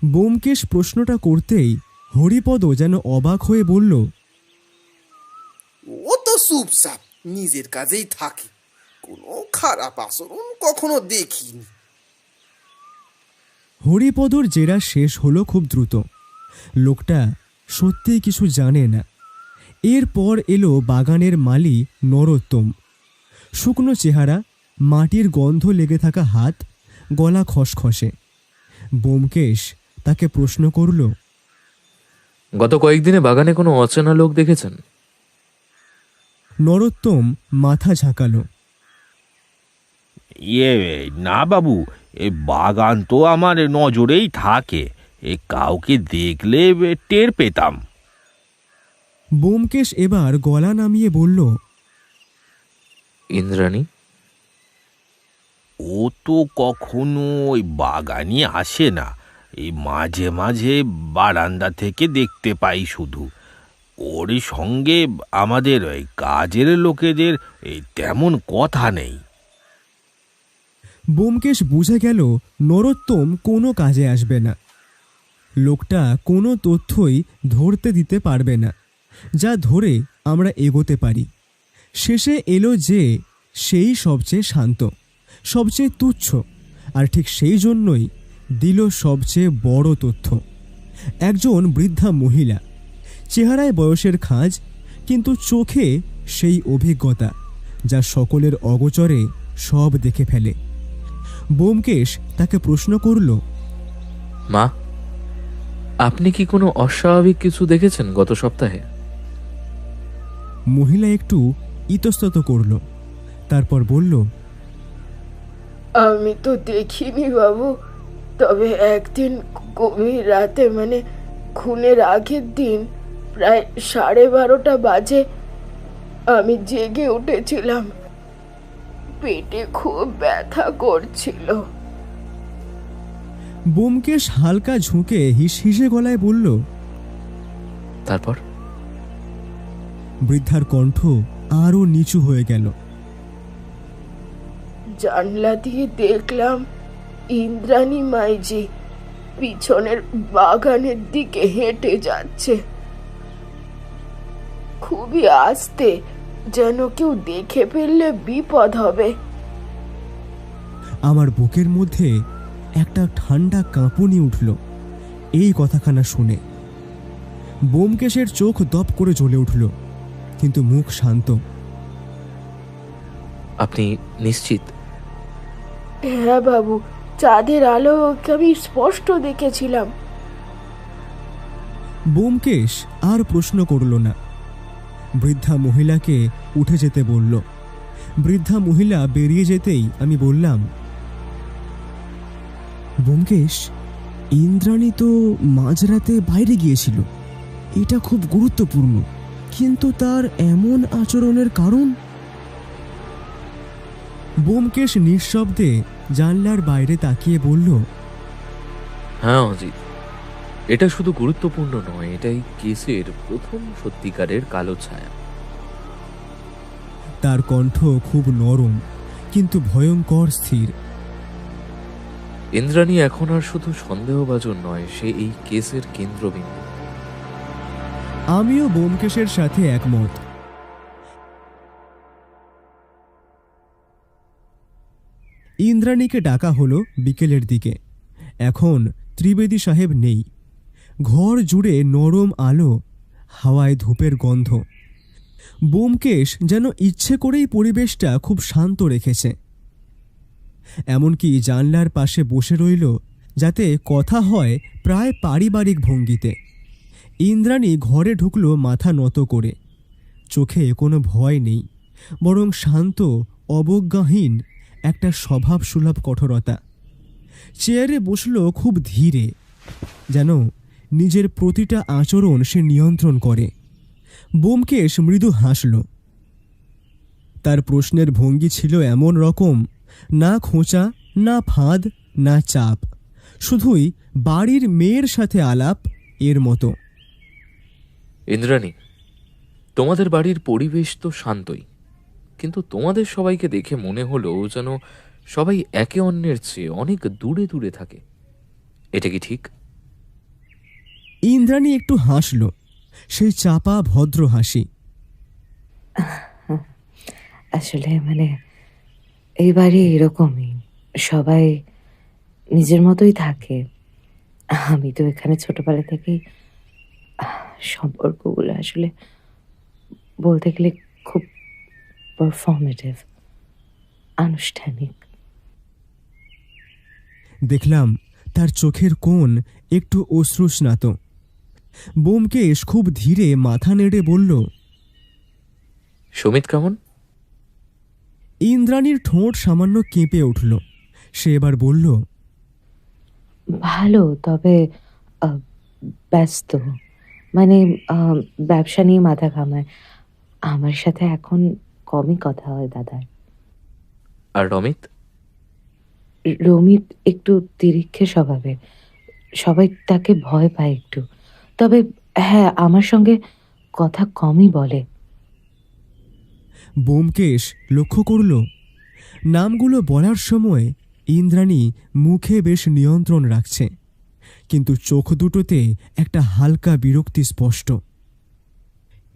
ব্যোমকেশ প্রশ্নটা করতেই হরিপদ যেন অবাক হয়ে বলল, ও তো চুপচাপ নিজের কাজেই থাকে, কোনো খারাপ আচরণ কখনো দেখিনি। হরিপদর জেরা শেষ হলো খুব দ্রুত। লোকটা সত্যিই কিছু জানে না। এরপর এলো বাগানের মালি নরোত্তম। শুকনো চেহারা, মাটির গন্ধ লেগে থাকা হাত, গলা খসখসে। ব্যোমকেশ তাকে প্রশ্ন করল, গত কয়েকদিনে বাগানে কোনো অচেনা লোক দেখেছেন? নরোত্তম মাথা ঝাঁকালো। না বাবু, এ বাগান তো আমার নজরেই থাকে, কাউকে দেখলে টের পেতাম। ব্যোমকেশ এবার গলা নামিয়ে বলল, ইন্দ্রাণী? ও তো কখনো ওই বাগানে আসে না, এই মাঝে মাঝে বারান্দা থেকে দেখতে পাই শুধু। ওর সঙ্গে আমাদের ওই কাজের লোকেদের তেমন কথা নেই। ব্যোমকেশ বুঝে গেল নরোত্তম কোনো কাজে আসবে না। লোকটা কোনো তথ্যই ধরতে দিতে পারবে না যা ধরে আমরা এগোতে পারি। শেষে এলো যে সেই সবচেয়ে শান্ত, সবচেয়ে তুচ্ছ, আর ঠিক সেই জন্যই দিল সবচেয়ে বড় তথ্য। একজন বৃদ্ধা মহিলা, চেহারায় বয়সের খাঁজ, কিন্তু চোখে সেই অভিজ্ঞতা যা সকলের অগোচরে সব দেখে ফেলে। ব্যোমকেশ তাকে প্রশ্ন করল, মা, আপনি কি কোনো অস্বাভাবিক কিছু দেখেছেন গত সপ্তাহে? মহিলা একটু ইতস্তত করল, তারপর বলল, আমি তো দেখিনি বাবু, তবে একদিন গভীর রাতে, মানে খুনের আগের দিন প্রায় 12:30 বাজে আমি জেগে উঠেছিলাম। পেটে খুব ব্যথা করছিল। ব্যোমকেশ হালকা ঝুঁকে হিসহিসে গলায় বলল। তারপর? বৃদ্ধার কণ্ঠ আরো নিচু হয়ে গেল। জানলা দিয়ে দেখলাম ইন্দ্রাণী মাইজি পিছনের বাগানের দিকে হেঁটে যাচ্ছে, খুবই আস্তে, যেন কেউ দেখে ফেললে বিপদ হবে। আমার বুকের মধ্যে একটা ঠান্ডা কাঁপুনি উঠল এই কথাখানা শুনে। ব্যোমকেশের চোখ দপ করে জ্বলে উঠল, কিন্তু মুখ শান্ত। আপনি নিশ্চিত? হ্যাঁ বাবু, চাঁদের আলো আমি স্পষ্ট দেখেছিলাম। ব্যোমকেশ আর প্রশ্ন করল না, বৃদ্ধা মহিলাকে উঠে যেতে বলল। বৃদ্ধা মহিলা বেরিয়ে যেতেই আমি বললাম, ব্যোমকেশ, ইন্দ্রাণী তো মাঝরাতে বাইরে গিয়েছিল, এটা খুব গুরুত্বপূর্ণ, কিন্তু তার এমন আচরণের কারণ? ব্যোমকেশ নিঃশব্দে জানলার বাইরে তাকিয়ে বলল, হ্যাঁ অজিত, এটা শুধু গুরুত্বপূর্ণ নয়, এটাই কেসের প্রথম সত্যিকারের কালো ছায়া। তার কণ্ঠ খুব নরম কিন্তু ভয়ঙ্কর স্থির। ইন্দ্রাণী এখন আর শুধু সন্দেহভাজন নয়, সে এই কেসের কেন্দ্রবিন্দু। আমিও ব্যোমকেশের সাথে একমত। ইন্দ্রাণীকে ডাকা হলো বিকেলের দিকে। এখন ত্রিবেদী সাহেব নেই। ঘর জুড়ে নরম আলো, হাওয়ায় ধূপের গন্ধ। ব্যোমকেশ যেন ইচ্ছে করেই পরিবেশটা খুব শান্ত রেখেছে। এমনকি জানলার পাশে বসে রইল যাতে কথা হয় প্রায় পারিবারিক ভঙ্গিতে। ইন্দ্রাণী ঘরে ঢুকল মাথা নত করে। চোখে কোনো ভয় নেই, বরং শান্ত, অবজ্ঞাহীন একটা স্বভাবসুলভ কঠোরতা। চেয়ারে বসল খুব ধীরে, যেন নিজের প্রতিটা আচরণ সে নিয়ন্ত্রণ করে। ব্যোমকেশ মৃদু হাসল। তার প্রশ্নের ভঙ্গি ছিল এমন রকম, না খোঁচা, না ফাঁদ, না চাপ, শুধুই বাড়ির মেয়ের সাথে আলাপ, এর মতো। ইন্দ্রাণী, তোমাদের বাড়ির পরিবেশ তো শান্তই, কিন্তু তোমাদের সবাইকে দেখে মনে হলো যেন সবাই একে অন্যের চেয়ে অনেক দূরে দূরে থাকে। এটা কি ঠিক? ইন্দ্রাণী একটু হাসল, সেই চাপা ভদ্র হাসি। আসলে এইবারে এরকমই, সবাই নিজের মতোই থাকে। আমি তো এখানে ছোটবেলা থেকেই সম্পর্কগুলো আসলে বলতে গেলে খুব পারফর্মেটিভ, আনুষ্ঠানিক। দেখলাম তার চোখের কোণ একটু অশ্রুস্নাত। ব্যোমকেশ খুব ধীরে মাথা নেড়ে বলল, সুমিত কেমন? ইন্দ্রাণীর ঠোঁট সামান্য কেঁপে উঠল। সে এবার বলল, ভালো, তবে ব্যস্ত, মানে ব্যবসা নিয়ে মাথা ঘামায়। আমার সাথে এখন কমই কথা হয় দাদার। আর রমিত? রমিত একটু তিরিক্ষে স্বভাবের, সবাই তাকে ভয় পায় একটু। তবে হ্যাঁ, আমার সঙ্গে কথা কমই বলে। ব্যোমকেশ লক্ষ্য করল নামগুলো বলার সময় ইন্দ্রাণী মুখে বেশ নিয়ন্ত্রণ রাখছে, কিন্তু চোখ দুটোতে একটা হালকা বিরক্তি স্পষ্ট।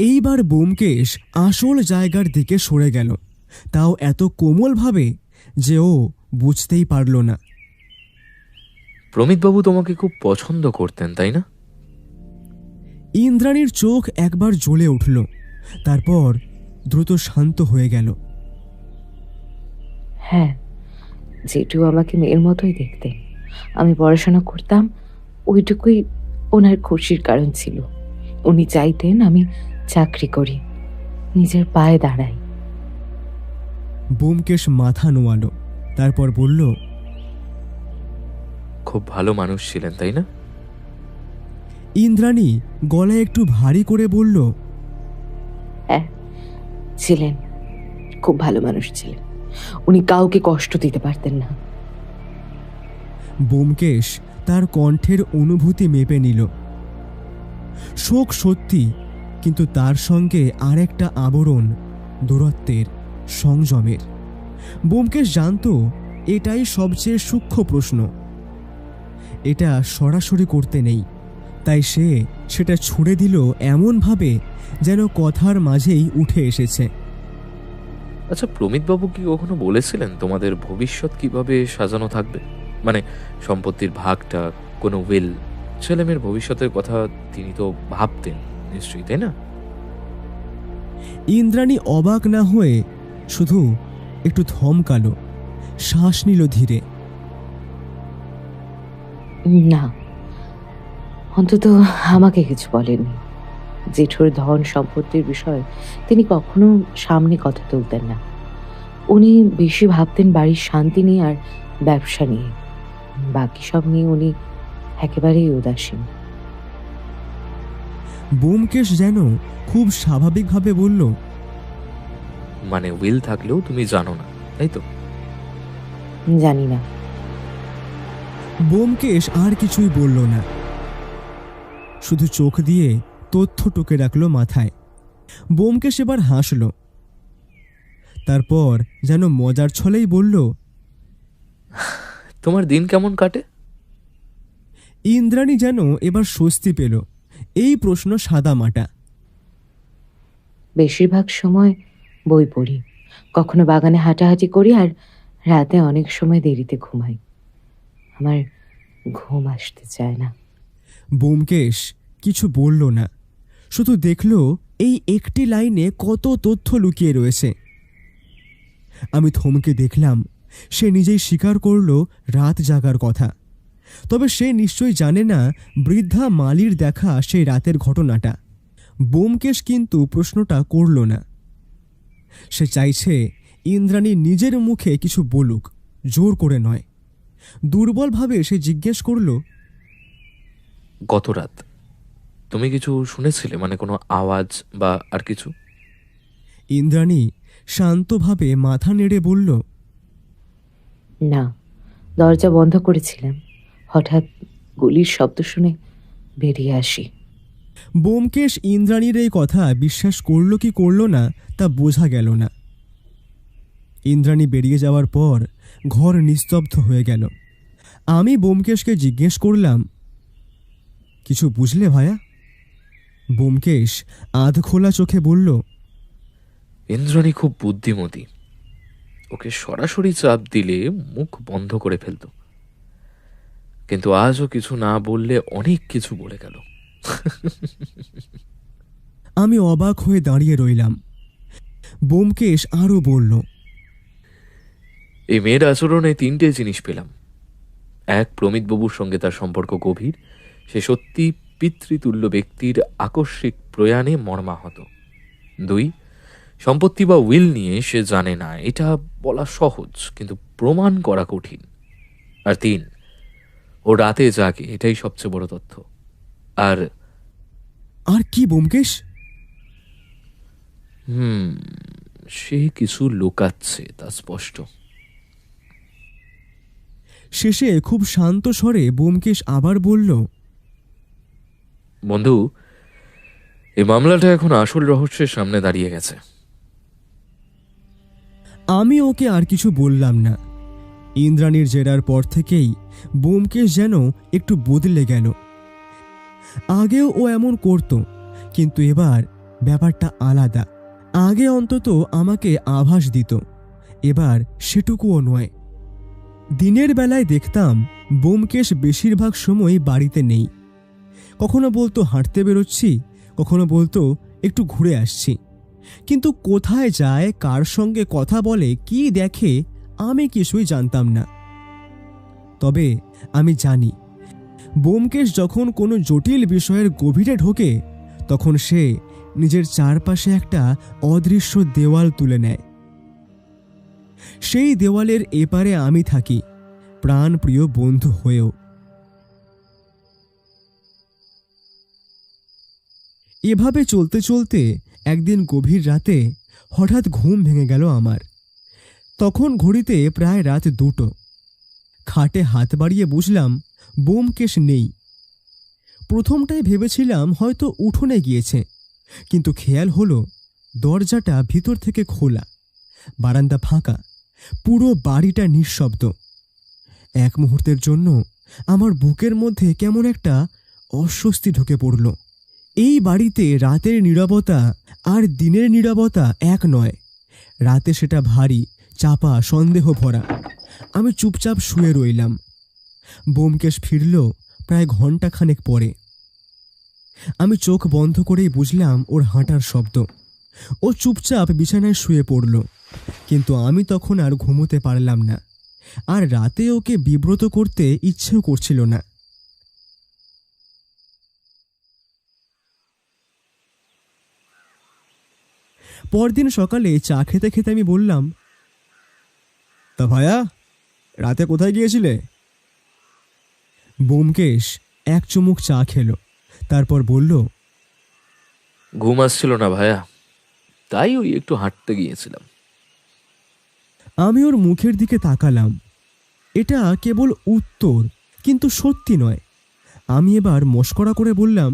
এইবার ব্যোমকেশ আসল জায়গার দিকে সরে গেল, তাও এত কোমলভাবে যে ও বুঝতেই পারল না। প্রমিতবাবু তোমাকে খুব পছন্দ করতেন, তাই না? ইন্দ্রাণীর চোখ একবার জ্বলে উঠল, তারপর দ্রুত শান্ত হয়ে গেল। হ্যাঁ, জেঠু আমাকে মেয়ের মতোই দেখতেন। আমি পড়াশোনা করতাম, ওইটুকুই ওনার খুশির কারণ ছিল। উনি চাইতেন আমি চাকরি করি, নিজের পায়ে দাঁড়াই। ব্যোমকেশ মাথা নোয়ালো, তারপর বলল, খুব ভালো মানুষ ছিলেন, তাই না? ইন্দ্রাণী গলায় একটু ভারী করে বলল, হ্যাঁ, ছিলেন, খুব ভালো মানুষ ছিলেন। উনি কাউকে কষ্ট দিতে পারতেন না। ব্যোমকেশ তার কণ্ঠের অনুভূতি মেপে নিল। শোক সত্যি, কিন্তু তার সঙ্গে আরেকটা আবরণ, দূরত্বের, সংযমের। ব্যোমকেশ জানত এটাই সবচেয়ে সূক্ষ্ম প্রশ্ন। এটা সরাসরি করতে নেই, তাই সে সেটা ছুড়ে দিল এমনভাবে যেন কথার মাঝেই উঠে এসেছে। আচ্ছা, প্রমিতবাবু কি কখনো বলেছিলেন তোমাদের ভবিষ্যৎ কিভাবে সাজানো থাকবে? মানে সম্পত্তির ভাগটা, কোনো উইল, ছেলেমেয়ের ভবিষ্যতের কথা তিনি তো ভাবতেন নিশ্চয়ই, তাই না? ইন্দ্রাণী অবাক না হয়ে শুধু একটু থমকালো, শ্বাস নিল ধীরে। না, অন্তত আমাকে কিছু বলেননি। জেঠুর ধন সম্পত্তির বিষয় তিনি কখনো সামনে কথা তুলতেন না। উনি বেশি ভাবতেন বাড়ির শান্তি নিয়ে আর ব্যবসা নিয়ে। বাকি সব নিয়ে উনি একেবারেই উদাসীন। ব্যোমকেশ যেন খুব স্বাভাবিকভাবে বলল, মানে উইল থাকলেও তুমি জানো না, তাই তো? জানি না। ব্যোমকেশ আর কিছুই বলল না, শুধু চোখ দিয়ে তথ্য টুকে রাখলো মাথায়। ব্যোমকেশ এবার হাসল, তারপর যেন মজার ছলেই বলল, তোমার দিন কেমন কাটে? ইন্দ্রাণী যেন এবার স্বস্তি পেল। এই প্রশ্ন সাদামাটা। বেশিরভাগ সময় বই পড়ি, কখনো বাগানে হাঁটাহাঁটি করি, আর রাতে অনেক সময় দেরিতে ঘুমাই। আমার ঘুম আসতে চায় না। ব্যোমকেশ কিছু বলল না, শুধু দেখল এই একটি লাইনে কত তথ্য লুকিয়ে রয়েছে। আমি থমকে দেখলাম, সে নিজেই স্বীকার করল রাত জাগার কথা। তবে সে নিশ্চয়ই জানে না বৃদ্ধা মালির দেখা সেই রাতের ঘটনাটা। ব্যোমকেশ কিন্তু প্রশ্নটা করল না। সে চাইছে ইন্দ্রাণী নিজের মুখে কিছু বলুক, জোর করে নয়। দুর্বলভাবে সে জিজ্ঞেস করল, গত রাত তুমি কিছু শুনেছিলে? মানে কোনো আওয়াজ বা আর কিছু? ইন্দ্রাণী শান্তভাবে মাথা নেড়ে বলল, না, দরজা বন্ধ করেছিলাম, হঠাৎ গুলির শব্দ শুনে বেরিয়ে আসি। ব্যোমকেশ ইন্দ্রাণীর এই কথা বিশ্বাস করল কি করল না তা বোঝা গেল না। ইন্দ্রাণী বেরিয়ে যাওয়ার পর ঘর নিস্তব্ধ হয়ে গেল। আমি ব্যোমকেশকে জিজ্ঞেস করলাম, কিছু বুঝলে ভায়া? ব্যোমকেশ আধ খোলা চোখে বলল, ইন্দ্রাণী খুব বুদ্ধিমতী, ওকে সরাসরি চাপ দিলে মুখ বন্ধ করে ফেলত, কিন্তু আজও কিছু না বললে অনেক কিছু বলে গেল। আমি অবাক হয়ে দাঁড়িয়ে রইলাম। ব্যোমকেশ আরও বলল, এই মেয়ের আচরণে তিনটে জিনিস পেলাম। এক, প্রমিতবাবুর সঙ্গে তার সম্পর্ক গভীর, সে সত্যি পিতৃতুল্য ব্যক্তির আকস্মিক প্রয়াণে মর্মাহত। দুই, সম্পত্তি বা উইল নিয়ে সে জানে না, এটা বলা সহজ কিন্তু প্রমাণ করা কঠিন। আর তিন, ও রাতে জাগে, এটাই সবচেয়ে বড় তথ্য। আর আর কি ব্যোমকেশ? সে কিছু লুকাচ্ছে, তা স্পষ্ট। শেষে খুব শান্ত স্বরে ব্যোমকেশ আবার বলল, বন্ধু, এই মামলাটা এখন আসল রহস্যের সামনে দাঁড়িয়ে গেছে। আমি ওকে আর কিছু বললাম না। ইন্দ্রাণীর জেরার পর থেকেই ব্যোমকেশ যেন একটু বদলে গেল। আগেও ও এমন করত, কিন্তু এবার ব্যাপারটা আলাদা। আগে অন্তত আমাকে আভাস দিত, এবার সেটুকুও নয়। দিনের বেলায় দেখতাম ব্যোমকেশ বেশিরভাগ সময় বাড়িতে নেই। কখনো বলতো হাঁটতে বেরোচ্ছি, কখনো বলতো একটু ঘুরে আসছি, কিন্তু কোথায় যায়, কার সঙ্গে কথা বলে, কি দেখে, আমি কিছুই জানতাম না। তবে আমি জানি ব্যোমকেশ যখন কোনো জটিল বিষয়ের গভীরে ঢোকে, তখন সে নিজের চারপাশে একটা অদৃশ্য দেওয়াল তুলে নেয়। সেই দেওয়ালের এপারে আমি থাকি, প্রাণপ্রিয় বন্ধু হয়েও। এভাবে চলতে চলতে একদিন গভীর রাতে হঠাৎ ঘুম ভেঙে গেল আমার। তখন ঘড়িতে প্রায় রাত 2টো। খাটে হাত বাড়িয়ে বুঝলাম ব্যোমকেশ নেই। প্রথমটায় ভেবেছিলাম হয়তো উঠোনে গিয়েছে, কিন্তু খেয়াল হলো দরজাটা ভিতর থেকে খোলা, বারান্দা ফাঁকা, পুরো বাড়িটা নিঃশব্দ। এক মুহূর্তের জন্য আমার বুকের মধ্যে কেমন একটা অস্বস্তি ঢুকে পড়ল। এই বাড়িতে রাতের নীরবতা আর দিনের নীরবতা এক নয়। রাতে সেটা ভারী, চাপা, সন্দেহ ভরা। আমি চুপচাপ শুয়ে রইলাম। ব্যোমকেশ ফিরল প্রায় ঘণ্টাখানেক পরে। আমি চোখ বন্ধ করেই বুঝলাম ওর হাঁটার শব্দ। ও চুপচাপ বিছানায় শুয়ে পড়ল, কিন্তু আমি তখন আর ঘুমোতে পারলাম না, আর রাতে ওকে বিব্রত করতে ইচ্ছেও করছিল না। পরদিন সকালে চা খেতে খেতে আমি বললাম, তা ভায়া, রাতে কোথায় গিয়েছিলে? ব্যোমকেশ এক চুমুক চা খেলো, তারপর বলল, ঘুম আসছিল না ভাইয়া, তাই ওই একটু হাঁটতে গিয়েছিলাম। আমি ওর মুখের দিকে তাকালাম। এটা কেবল উত্তর, কিন্তু সত্যি নয়। আমি এবার মশকরা করে বললাম,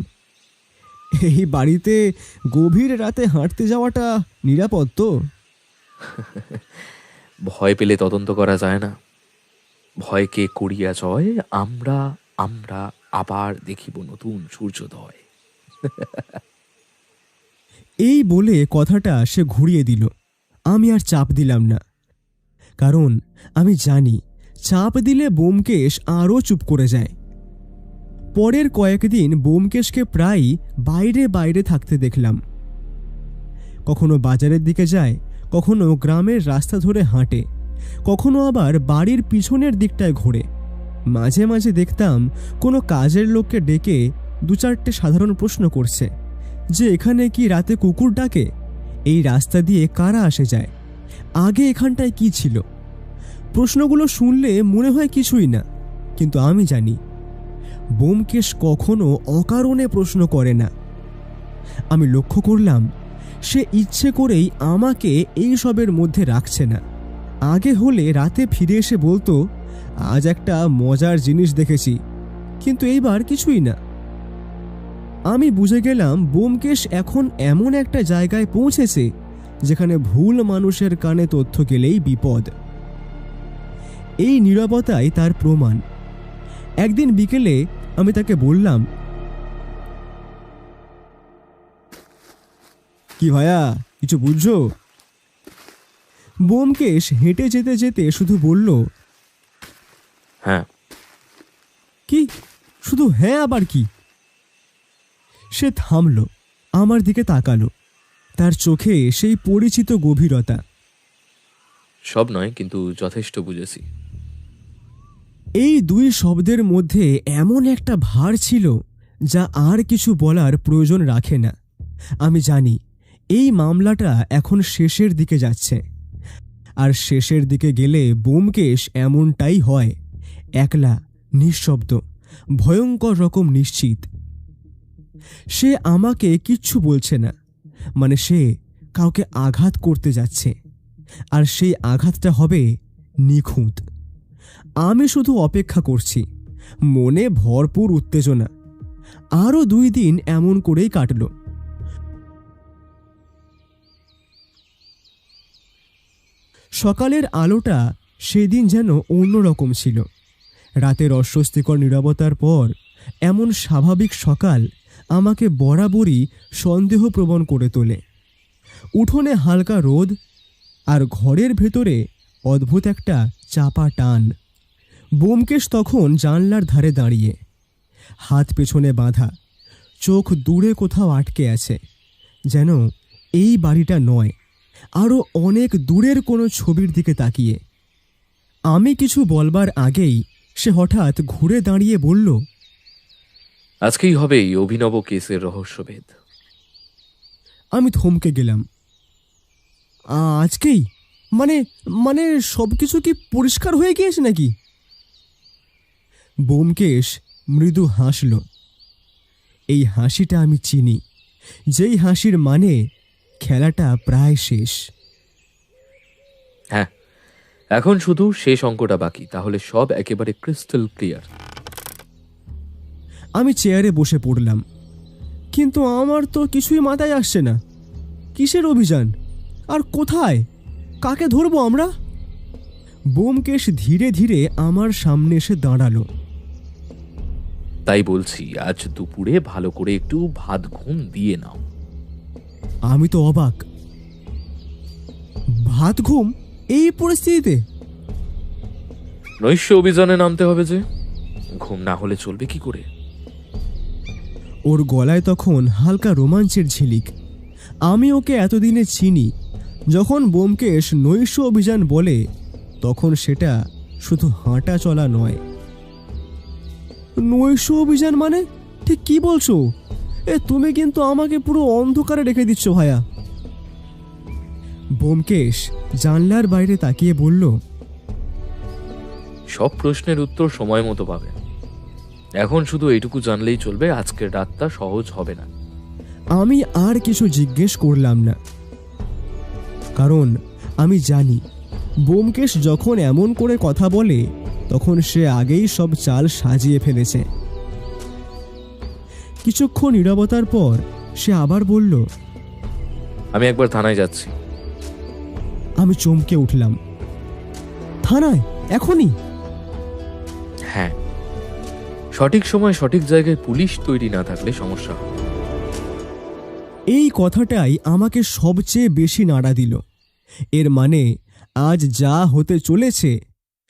এই বাড়িতে গভীর রাতে হাঁটতে যাওয়াটা নিরাপদ তো? ভয় পেলে তদন্ত করা যায় না। ভয়কে করিয়া জয়, আমরা আমরা আবার দেখিব নতুন সূর্যোদয়। এই বলে কথাটা সে ঘুরিয়ে দিল। আমি আর চাপ দিলাম না, কারণ আমি জানি চাপ দিলে ব্যোমকেশ আরও চুপ করে যায়। পরের কয়েকদিন ব্যোমকেশকে প্রায়ই বাইরে বাইরে থাকতে দেখলাম। কখনো বাজারের দিকে যায়, কখনো গ্রামের রাস্তা ধরে হাঁটে, কখনো আবার বাড়ির পিছনের দিকটায় ঘোরে। মাঝে মাঝে দেখতাম কোনো কাজের লোককে ডেকে 2-4টে সাধারণ প্রশ্ন করছে, যে এখানে কি রাতে কুকুর ডাকে, এই রাস্তা দিয়ে কারা আসে যায়, আগে এখানটায় কি ছিল। প্রশ্নগুলো শুনলে মনে হয় কিছুই না, কিন্তু আমি জানি ব্যোমকেশ কখনো অকারণে প্রশ্ন করে না। আমি লক্ষ্য করলাম সে ইচ্ছে করেই আমাকে এই সবের মধ্যে রাখছে না। আগে হলে রাতে ফিরে এসে বলতো, আজ একটা মজার জিনিস দেখেছি, কিন্তু এইবার কিছুই না। আমি বুঝে গেলাম ব্যোমকেশ এখন এমন একটা জায়গায় পৌঁছেছে যেখানে ভুল মানুষের কানে তথ্য গেলেই বিপদ। এই নীরবতাই তার প্রমাণ। একদিন বিকেলে আমি তাকে বললাম, কি ভাইয়া, কিছু বুঝছো? ব্যোমকেশ হেঁটে যেতে যেতে শুধু বলল, হ্যাঁ। কি? শুধু হ্যাঁ আবার কি? সে থামল, আমার দিকে তাকালো। তার চোখে সেই পরিচিত গভীরতা। সব নয়, কিন্তু যথেষ্ট বুঝেছি। এই 2 শব্দের মধ্যে এমন একটা ভার ছিল যা আর কিছু বলার প্রয়োজন রাখে না। আমি জানি এই মামলাটা এখন শেষের দিকে যাচ্ছে, আর শেষের দিকে গেলে ব্যোমকেশ এমনটাই হয়, একলা, নিঃশব্দ, ভয়ঙ্কর রকম নিশ্চিত। সে আমাকে কিচ্ছু বলছে না, মানে সে কাউকে আঘাত করতে যাচ্ছে, আর সেই আঘাতটা হবে নিখুঁত। আমি শুধু অপেক্ষা করছি, মনে ভরপুর উত্তেজনা। আরও 2 দিন এমন করেই কাটল। সকালের আলোটা সেদিন যেন অন্যরকম ছিল। রাতের অস্বস্তিকর নীরবতার পর এমন স্বাভাবিক সকাল আমাকে বরাবরই সন্দেহপ্রবণ করে তোলে। উঠোনে হালকা রোদ, আর ঘরের ভেতরে অদ্ভুত একটা চাপা টান। ব্যোমকেশ তখন জানলার ধারে দাঁড়িয়ে, হাত পেছনে বাঁধা, চোখ দূরে কোথাও আটকে আছে, যেন এই বাড়িটা নয়, আরও অনেক দূরের কোনো ছবির দিকে তাকিয়ে। আমি কিছু বলবার আগেই সে হঠাৎ ঘুরে দাঁড়িয়ে বলল, আজকেই হবে এই অভিনব কেসের রহস্যভেদ। আমি থমকে গেলাম। আজকেই? মানে মানে সব কিছু কি পরিষ্কার হয়ে গিয়েছে নাকি? ব্যোমকেশ মৃদু হাসল। এই হাসিটা আমি চিনি, যেই হাসির মানে খেলাটা প্রায় শেষ। হ্যাঁ, এখন শুধু শেষ অঙ্কটা বাকি, তাহলে সব একেবারে ক্রিস্টাল ক্লিয়ার। আমি চেয়ারে বসে পড়লাম, কিন্তু আমার তো কিছুই মাথায় আসছে না। কিসের অভিযান? আর কোথায়? কাকে ধরবো আমরা? ব্যোমকেশ ধীরে ধীরে আমার সামনে এসে দাঁড়ালো। তাই বলছি, আজ দুপুরে ভালো করে একটু ভাত ঘুম দিয়ে নাও। আমি তো অবাক। ভাত ঘুম এই পরিস্থিতিতে? নৈশ অভিযানে নামতে হবে যে, ঘুম না হলে চলবে কি করে? ওর গলায় তখন হালকা রোমাঞ্চের ঝিলিক। আমি ওকে এতদিনে চিনি। যখন ব্যোমকেশ নৈশ অভিযান বলে, তখন সেটা শুধু হাঁটা চলা নয়। নৈশ অভিযান মানে ঠিক কি বলছো? তুমি কিন্তু আমাকে পুরো অন্ধকারে রেখে দিচ্ছ ভাইয়া। ব্যোমকেশ জানলার বাইরে তাকিয়ে বলল, সব প্রশ্নের উত্তর সময় মতো পাবেন। এখন শুধু এইটুকু জানলেই চলবে, আজকের রাতটা সহজ হবে না। আমি আর কিছু জিজ্ঞেস করলাম না, কারণ আমি জানি ব্যোমকেশ যখন এমন করে কথা বলে, তখন সে আগেই সব চাল সাজিয়ে ফেলেছে। কিছুক্ষণ নীরবতার পর সে আবার বলল, আমি একবার থানায় যাচ্ছি। আমি চমকে উঠলাম। থানায়? এখনই? হ্যাঁ, সঠিক সময় সঠিক জায়গায় পুলিশ তৈরি না থাকলে সমস্যা হবে। এই কথাটাই আমাকে সবচেয়ে বেশি নাড়া দিল। এর মানে আজ যা হতে চলেছে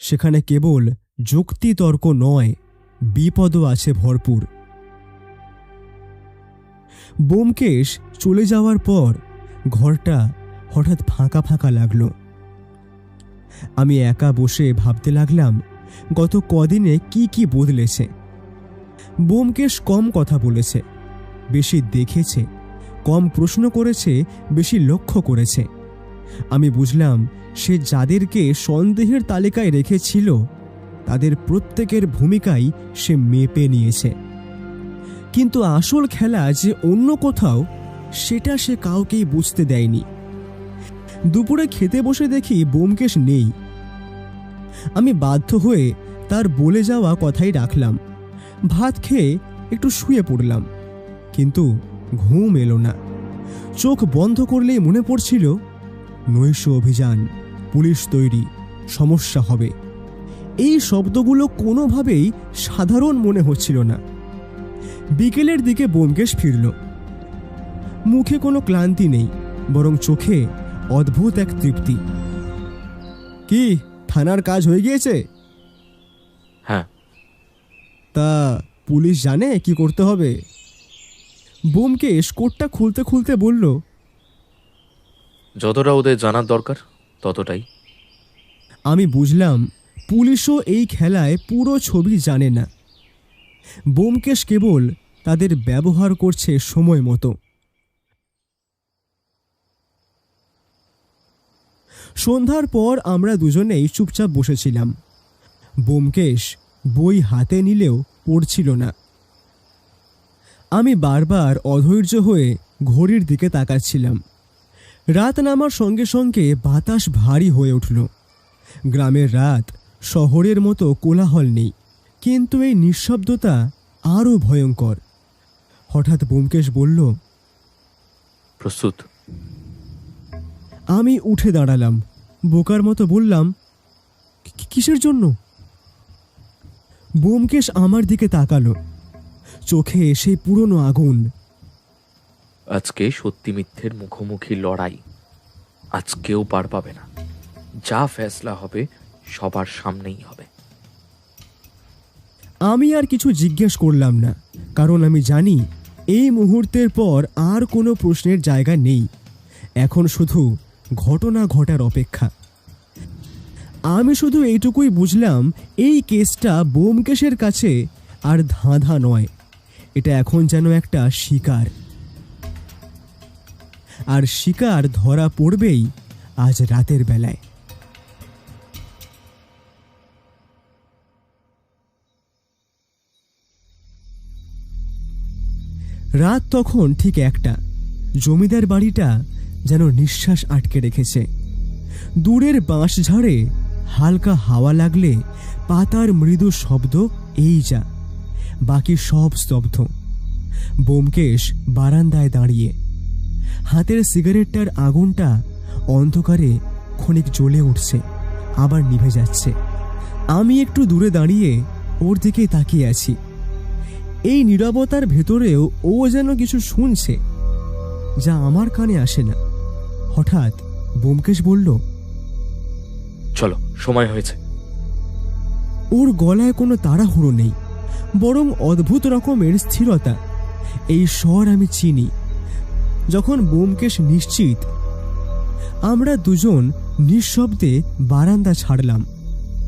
সেখানে কেবল যুক্তিতর্ক নয়, বিপদও আছে ভরপুর। ব্যোমকেশ চলে যাওয়ার পর ঘরটা হঠাৎ ফাঁকা ফাঁকা লাগলো। আমি একা বসে ভাবতে লাগলাম গত কদিনে কি কি বদলেছে। ব্যোমকেশ কম কথা বলেছে, বেশি দেখেছে, কম প্রশ্ন করেছে, বেশি লক্ষ্য করেছে। আমি বুঝলাম সে যাদেরকে সন্দেহের তালিকায় রেখেছিল, তাদের প্রত্যেকের ভূমিকাই সে মেপে নিয়েছে। কিন্তু আসল খেলা যে অন্য কোথাও, সেটা সে কাউকেই বুঝতে দেয়নি। দুপুরে খেতে বসে দেখি ব্যোমকেশ নেই। আমি বাধ্য হয়ে তার বলে যাওয়া কথাই রাখলাম। ভাত খেয়ে একটু শুয়ে পড়লাম, কিন্তু ঘুম এলো না। চোখ বন্ধ করলেই মনে পড়ছিল, নৈশ অভিযান, পুলিশ তৈরি, সমস্যা হবে। এই শব্দগুলো কোনোভাবেই সাধারণ মনে হচ্ছিল না। বিকেলের দিকে ব্যোমকেশ ফিরল। মুখে কোনো ক্লান্তি নেই, বরং চোখে অদ্ভুত এক তৃপ্তি। কি, থানার কাজ হয়ে গিয়েছে? হ্যাঁ। তা পুলিশ জানে কি করতে হবে? ব্যোমকেশ কোটটা খুলতে খুলতে বলল, যতটা ওদের জানার দরকার ততটাই। আমি বুঝলাম পুলিশও এই খেলায় পুরো ছবি জানে না। ব্যোমকেশ কেবল তাদের ব্যবহার করছে সময় মতো। সন্ধ্যার পর আমরা দুজনেই চুপচাপ বসেছিলাম। ব্যোমকেশ বই হাতে নিলেও পড়ছিল না। আমি বারবার অধৈর্য হয়ে ঘড়ির দিকে তাকাচ্ছিলাম। রাত নামার সঙ্গে সঙ্গে বাতাস ভারী হয়ে উঠল। গ্রামের রাত শহরের মতো কোলাহল নেই, কিন্তু এই নিঃশব্দতা আরও ভয়ঙ্কর। হঠাৎ ব্যোমকেশ বলল, প্রস্তুত? আমি উঠে দাঁড়ালাম। বোকার মতো বললাম, কিসের জন্য? ব্যোমকেশ আমার দিকে তাকালো, চোখে সেই পুরনো আগুন। আজকে সত্যি মিথ্যের মুখোমুখি লড়াই। আজ কেউ পার পাবে না। যা ফেসলা হবে সবার সামনেই হবে। আমি আর কিছু জিজ্ঞেস করলাম না, কারণ আমি জানি এই মুহূর্তের পর আর কোনো প্রশ্নের জায়গা নেই। এখন শুধু ঘটনা ঘটার অপেক্ষা। আমি শুধু এইটুকুই বুঝলাম, এই কেসটা ব্যোমকেশের কাছে আর ধাঁধা নয়, এটা এখন যেন একটা শিকার। আর শিকার ধরা পড়বেই আজ রাতের বেলায়। রাত তখন ঠিক 1টা। জমিদার বাড়িটা যেন নিঃশ্বাস আটকে রেখেছে। দূরের বাঁশঝাড়ে হালকা হাওয়া লাগলে পাতার মৃদু শব্দ, এই যা। বাকি সব স্তব্ধ। ব্যোমকেশ বারান্দায় দাঁড়িয়ে, হাতের সিগারেটটার আগুনটা অন্ধকারে ক্ষণিক জ্বলে উঠছে, আবার নিভে যাচ্ছে। আমি একটু দূরে দাঁড়িয়ে ওর দিকে তাকিয়ে আছি। এই নীরবতার ভেতরেও ও যেন কিছু শুনছে, যা আমার কানে আসে না। হঠাৎ ব্যোমকেশ বলল, চলো, সময় হয়েছে। ওর গলায় কোনো তাড়াহুড়ো নেই, বরং অদ্ভুত রকমের স্থিরতা। এই স্বর আমি চিনি। যখন ব্যোমকেশ নিশ্চিত, আমরা দুজন নিঃশব্দে বারান্দা ছাড়লাম।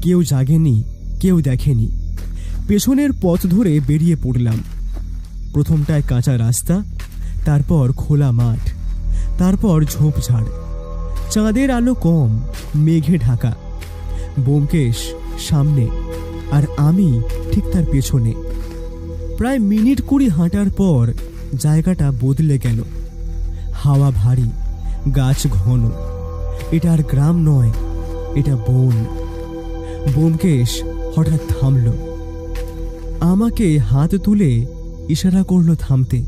কেউ জাগেনি, কেউ দেখেনি। পেছনের পথ ধরে বেরিয়ে পড়লাম। প্রথমটায় কাঁচা রাস্তা, তারপর খোলা মাঠ, তারপর ঝোপঝাড়। চাঁদের আলো কম, মেঘে ঢাকা। ব্যোমকেশ সামনে আর আমি ঠিক তার পেছনে। প্রায় মিনিট 20 হাঁটার পর জায়গাটা বদলে গেল। হাওয়া ভারী, গাছ ঘন। এটা আর গ্রাম নয়, এটা বন। ব্যোমকেশ হঠাৎ থামল, আমাকে হাত তুলে ইশারা করলো থামতে।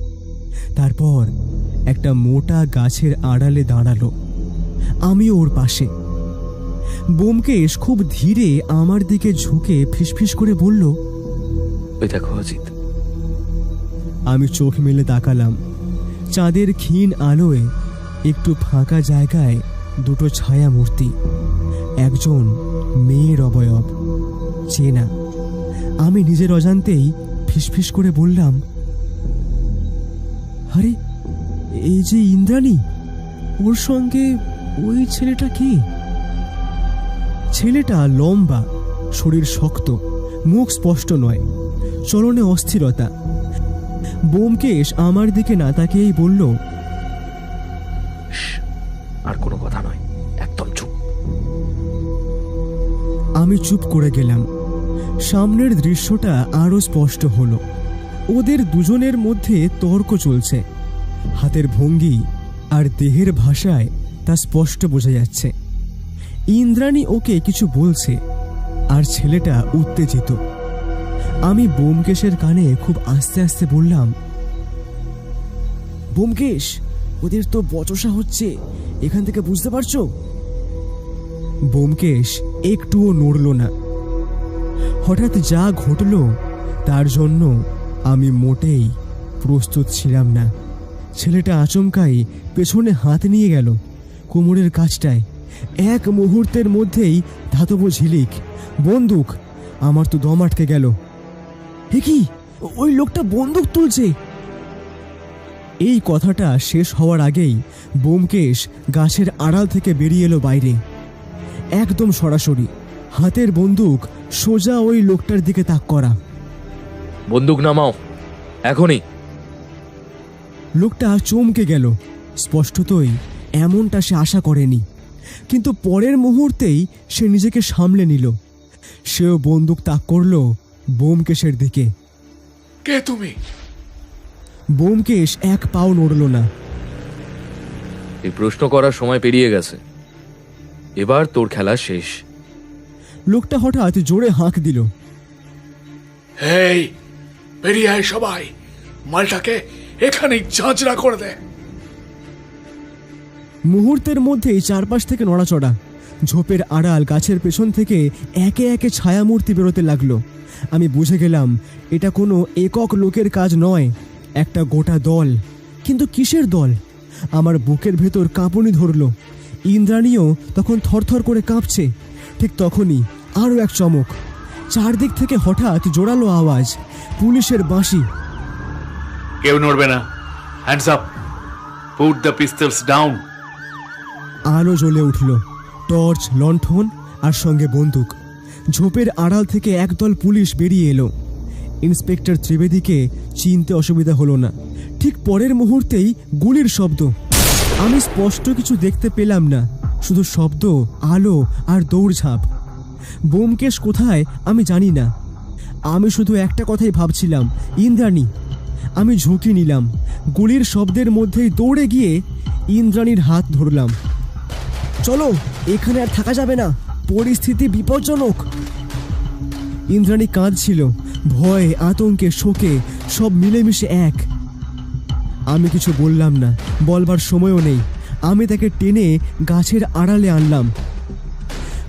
তারপর একটা মোটা গাছের আড়ালে দাঁড়ালো। আমি ওর পাশে। ব্যোমকেশ খুব ধীরে আমার দিকে ঝুঁকে ফিসফিস করে বলল, ওই দেখো অজিত। আমি চোখ মেলে তাকালাম। চাঁদের ক্ষীণ আলোয় একটু ফাঁকা জায়গায় দুটো ছায়া মূর্তি। একজন মেয়ের অবয়ব, চেনা। আমি নিজের অজান্তেই ফিসফিস করে বললাম, আরে এই যে ইন্দ্রাণী, ওর সঙ্গে ওই ছেলেটা কে? ছেলেটা লম্বা, শরীর শক্ত, মুখ স্পষ্ট নয়, চলনে অস্থিরতা। ব্যোমকেশ আমার দিকে না তাকিয়েই বলল, আর কোনো কথা নয়, একদম চুপ। আমি চুপ করে গেলাম। সামনের দৃশ্যটা আরো স্পষ্ট হলো। ওদের দুজনের মধ্যে তর্ক চলছে। হাতের ভঙ্গি আর দেহের ভাষায় তা স্পষ্ট বোঝা যাচ্ছে। ইন্দ্রাণী ওকে কিছু বলছে, আর ছেলেটা উত্তেজিত। আমি ব্যোমকেশের কানে খুব আস্তে আস্তে বললাম, ব্যোমকেশ, ওদের তো বচসা হচ্ছে, এখান থেকে বুঝতে পারছো? ব্যোমকেশ একটুও নড়ল না। হঠাৎ যা ঘটল তার জন্য আমি মোটেই প্রস্তুত ছিলাম না। ছেলেটা আচমকাই পেছনে হাত নিয়ে গেল, কোমরের কাছটায়। এক মুহূর্তের মধ্যেই ধাতব ঝিলিক, বন্দুক। আমার তো দম আটকে গেল। এ কি, ওই লোকটা বন্দুক তুলছে! এই কথাটা শেষ হওয়ার আগেই ব্যোমকেশ গাছের আড়াল থেকে বেরিয়ে এলো বাইরে, একদম সরাসরি, হাতের বন্দুক সোজা ওই লোকটার দিকে তাক করা। বন্দুক নামাও, এখনই। লোকটা চমকে গেল। স্পষ্টতই এমনটা সে আশা করেনি, কিন্তু পরের মুহূর্তেই সে নিজেকে সামলে নিল। সেও বন্দুক তাক করল ব্যোমকেশের দিকে। কে তুমি? ব্যোমকেশ এক পাও নড়ল না। এই প্রশ্ন করার সময় পেরিয়ে গেছে, এবার তোর খেলা শেষ। লোকটা হঠাৎ জোরে হাঁক দিল। এই বেরিয়ে আয় সবাই, মালটাকে এখানেই ঝাঁঝরা করে দে। মুহূর্তের মধ্যেই চারপাশ থেকে নড়াচড়া, ঝোপের আড়াল গাছের পেছন থেকে একে একে ছায়ামূর্তি বেরোতে লাগলো। আমি বুঝে গেলাম এটা কোনো একক লোকের কাজ নয়, একটা গোটা দল। কিন্তু কিসের দল? আমার বুকের ভেতর কাঁপুনি ধরল। ইন্দ্রাণীও তখন থরথর করে কাঁপছে। ঠিক তখনই আরও এক চমক, চারদিক থেকে হঠাৎ জোরালো আওয়াজ, পুলিশের বাঁশি। কেউ নড়বে না, hands up, put the pistols down. আলো জ্বলে উঠল, টর্চ, লণ্ঠন আর সঙ্গে বন্দুক। ঝোপের আড়াল থেকে একদল পুলিশ বেরিয়ে এলো। ইন্সপেক্টর ত্রিবেদীকে চিনতে অসুবিধা হলো না। ঠিক পরের মুহূর্তেই গুলির শব্দ। আমি স্পষ্ট কিছু দেখতে পেলাম না, শুধু শব্দ, আলো আর দৌড়ঝাঁপ। ব্যোমকেশ কোথায় আমি জানি না। আমি শুধু একটা কথাই ভাবছিলাম, ইন্দ্রাণী। আমি ঝুঁকি নিলাম, গুলির শব্দের মধ্যেই দৌড়ে গিয়ে ইন্দ্রাণীর হাত ধরলাম। চলো, এখানে আর থাকা যাবে না, পরিস্থিতি বিপজ্জনক। ইন্দ্রাণী কাঁদছিল, ভয়ে, আতঙ্কে, শোকে সব মিলেমিশে এক। আমি কিছু বললাম না, বলবার সময়ও নেই। আমি তাকে টেনে গাছের আড়ালে আনলাম।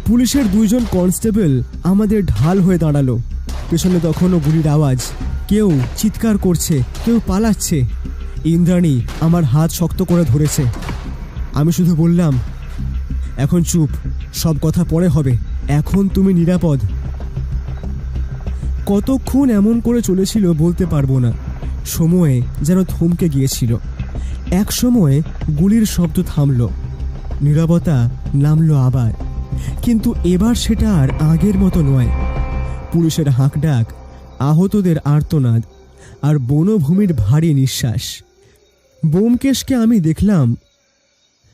পুলিশের 2 জন কনস্টেবল আমাদের ঢাল হয়ে দাঁড়ালো। পেছনে তখনও গুলির আওয়াজ, কেউ চিৎকার করছে, কেউ পালাচ্ছে। ইন্দ্রাণী আমার হাত শক্ত করে ধরেছে। আমি শুধু বললাম, এখন চুপ, সব কথা পরে হবে, এখন তুমি নিরাপদ। কতক্ষণ এমন করে চলেছিল বলতে পারবো না। সময়ে যেন থমকে গিয়েছিল। এক সময়ে গুলির শব্দ থামল, নীরবতা নামলো আবার। কিন্তু এবার সেটা আর আগের মতো নয়। পুলিশের হাঁকডাক, আহতদের আর্তনাদ আর বনভূমির ভারী নিঃশ্বাস। ব্যোমকেশকে আমি দেখলাম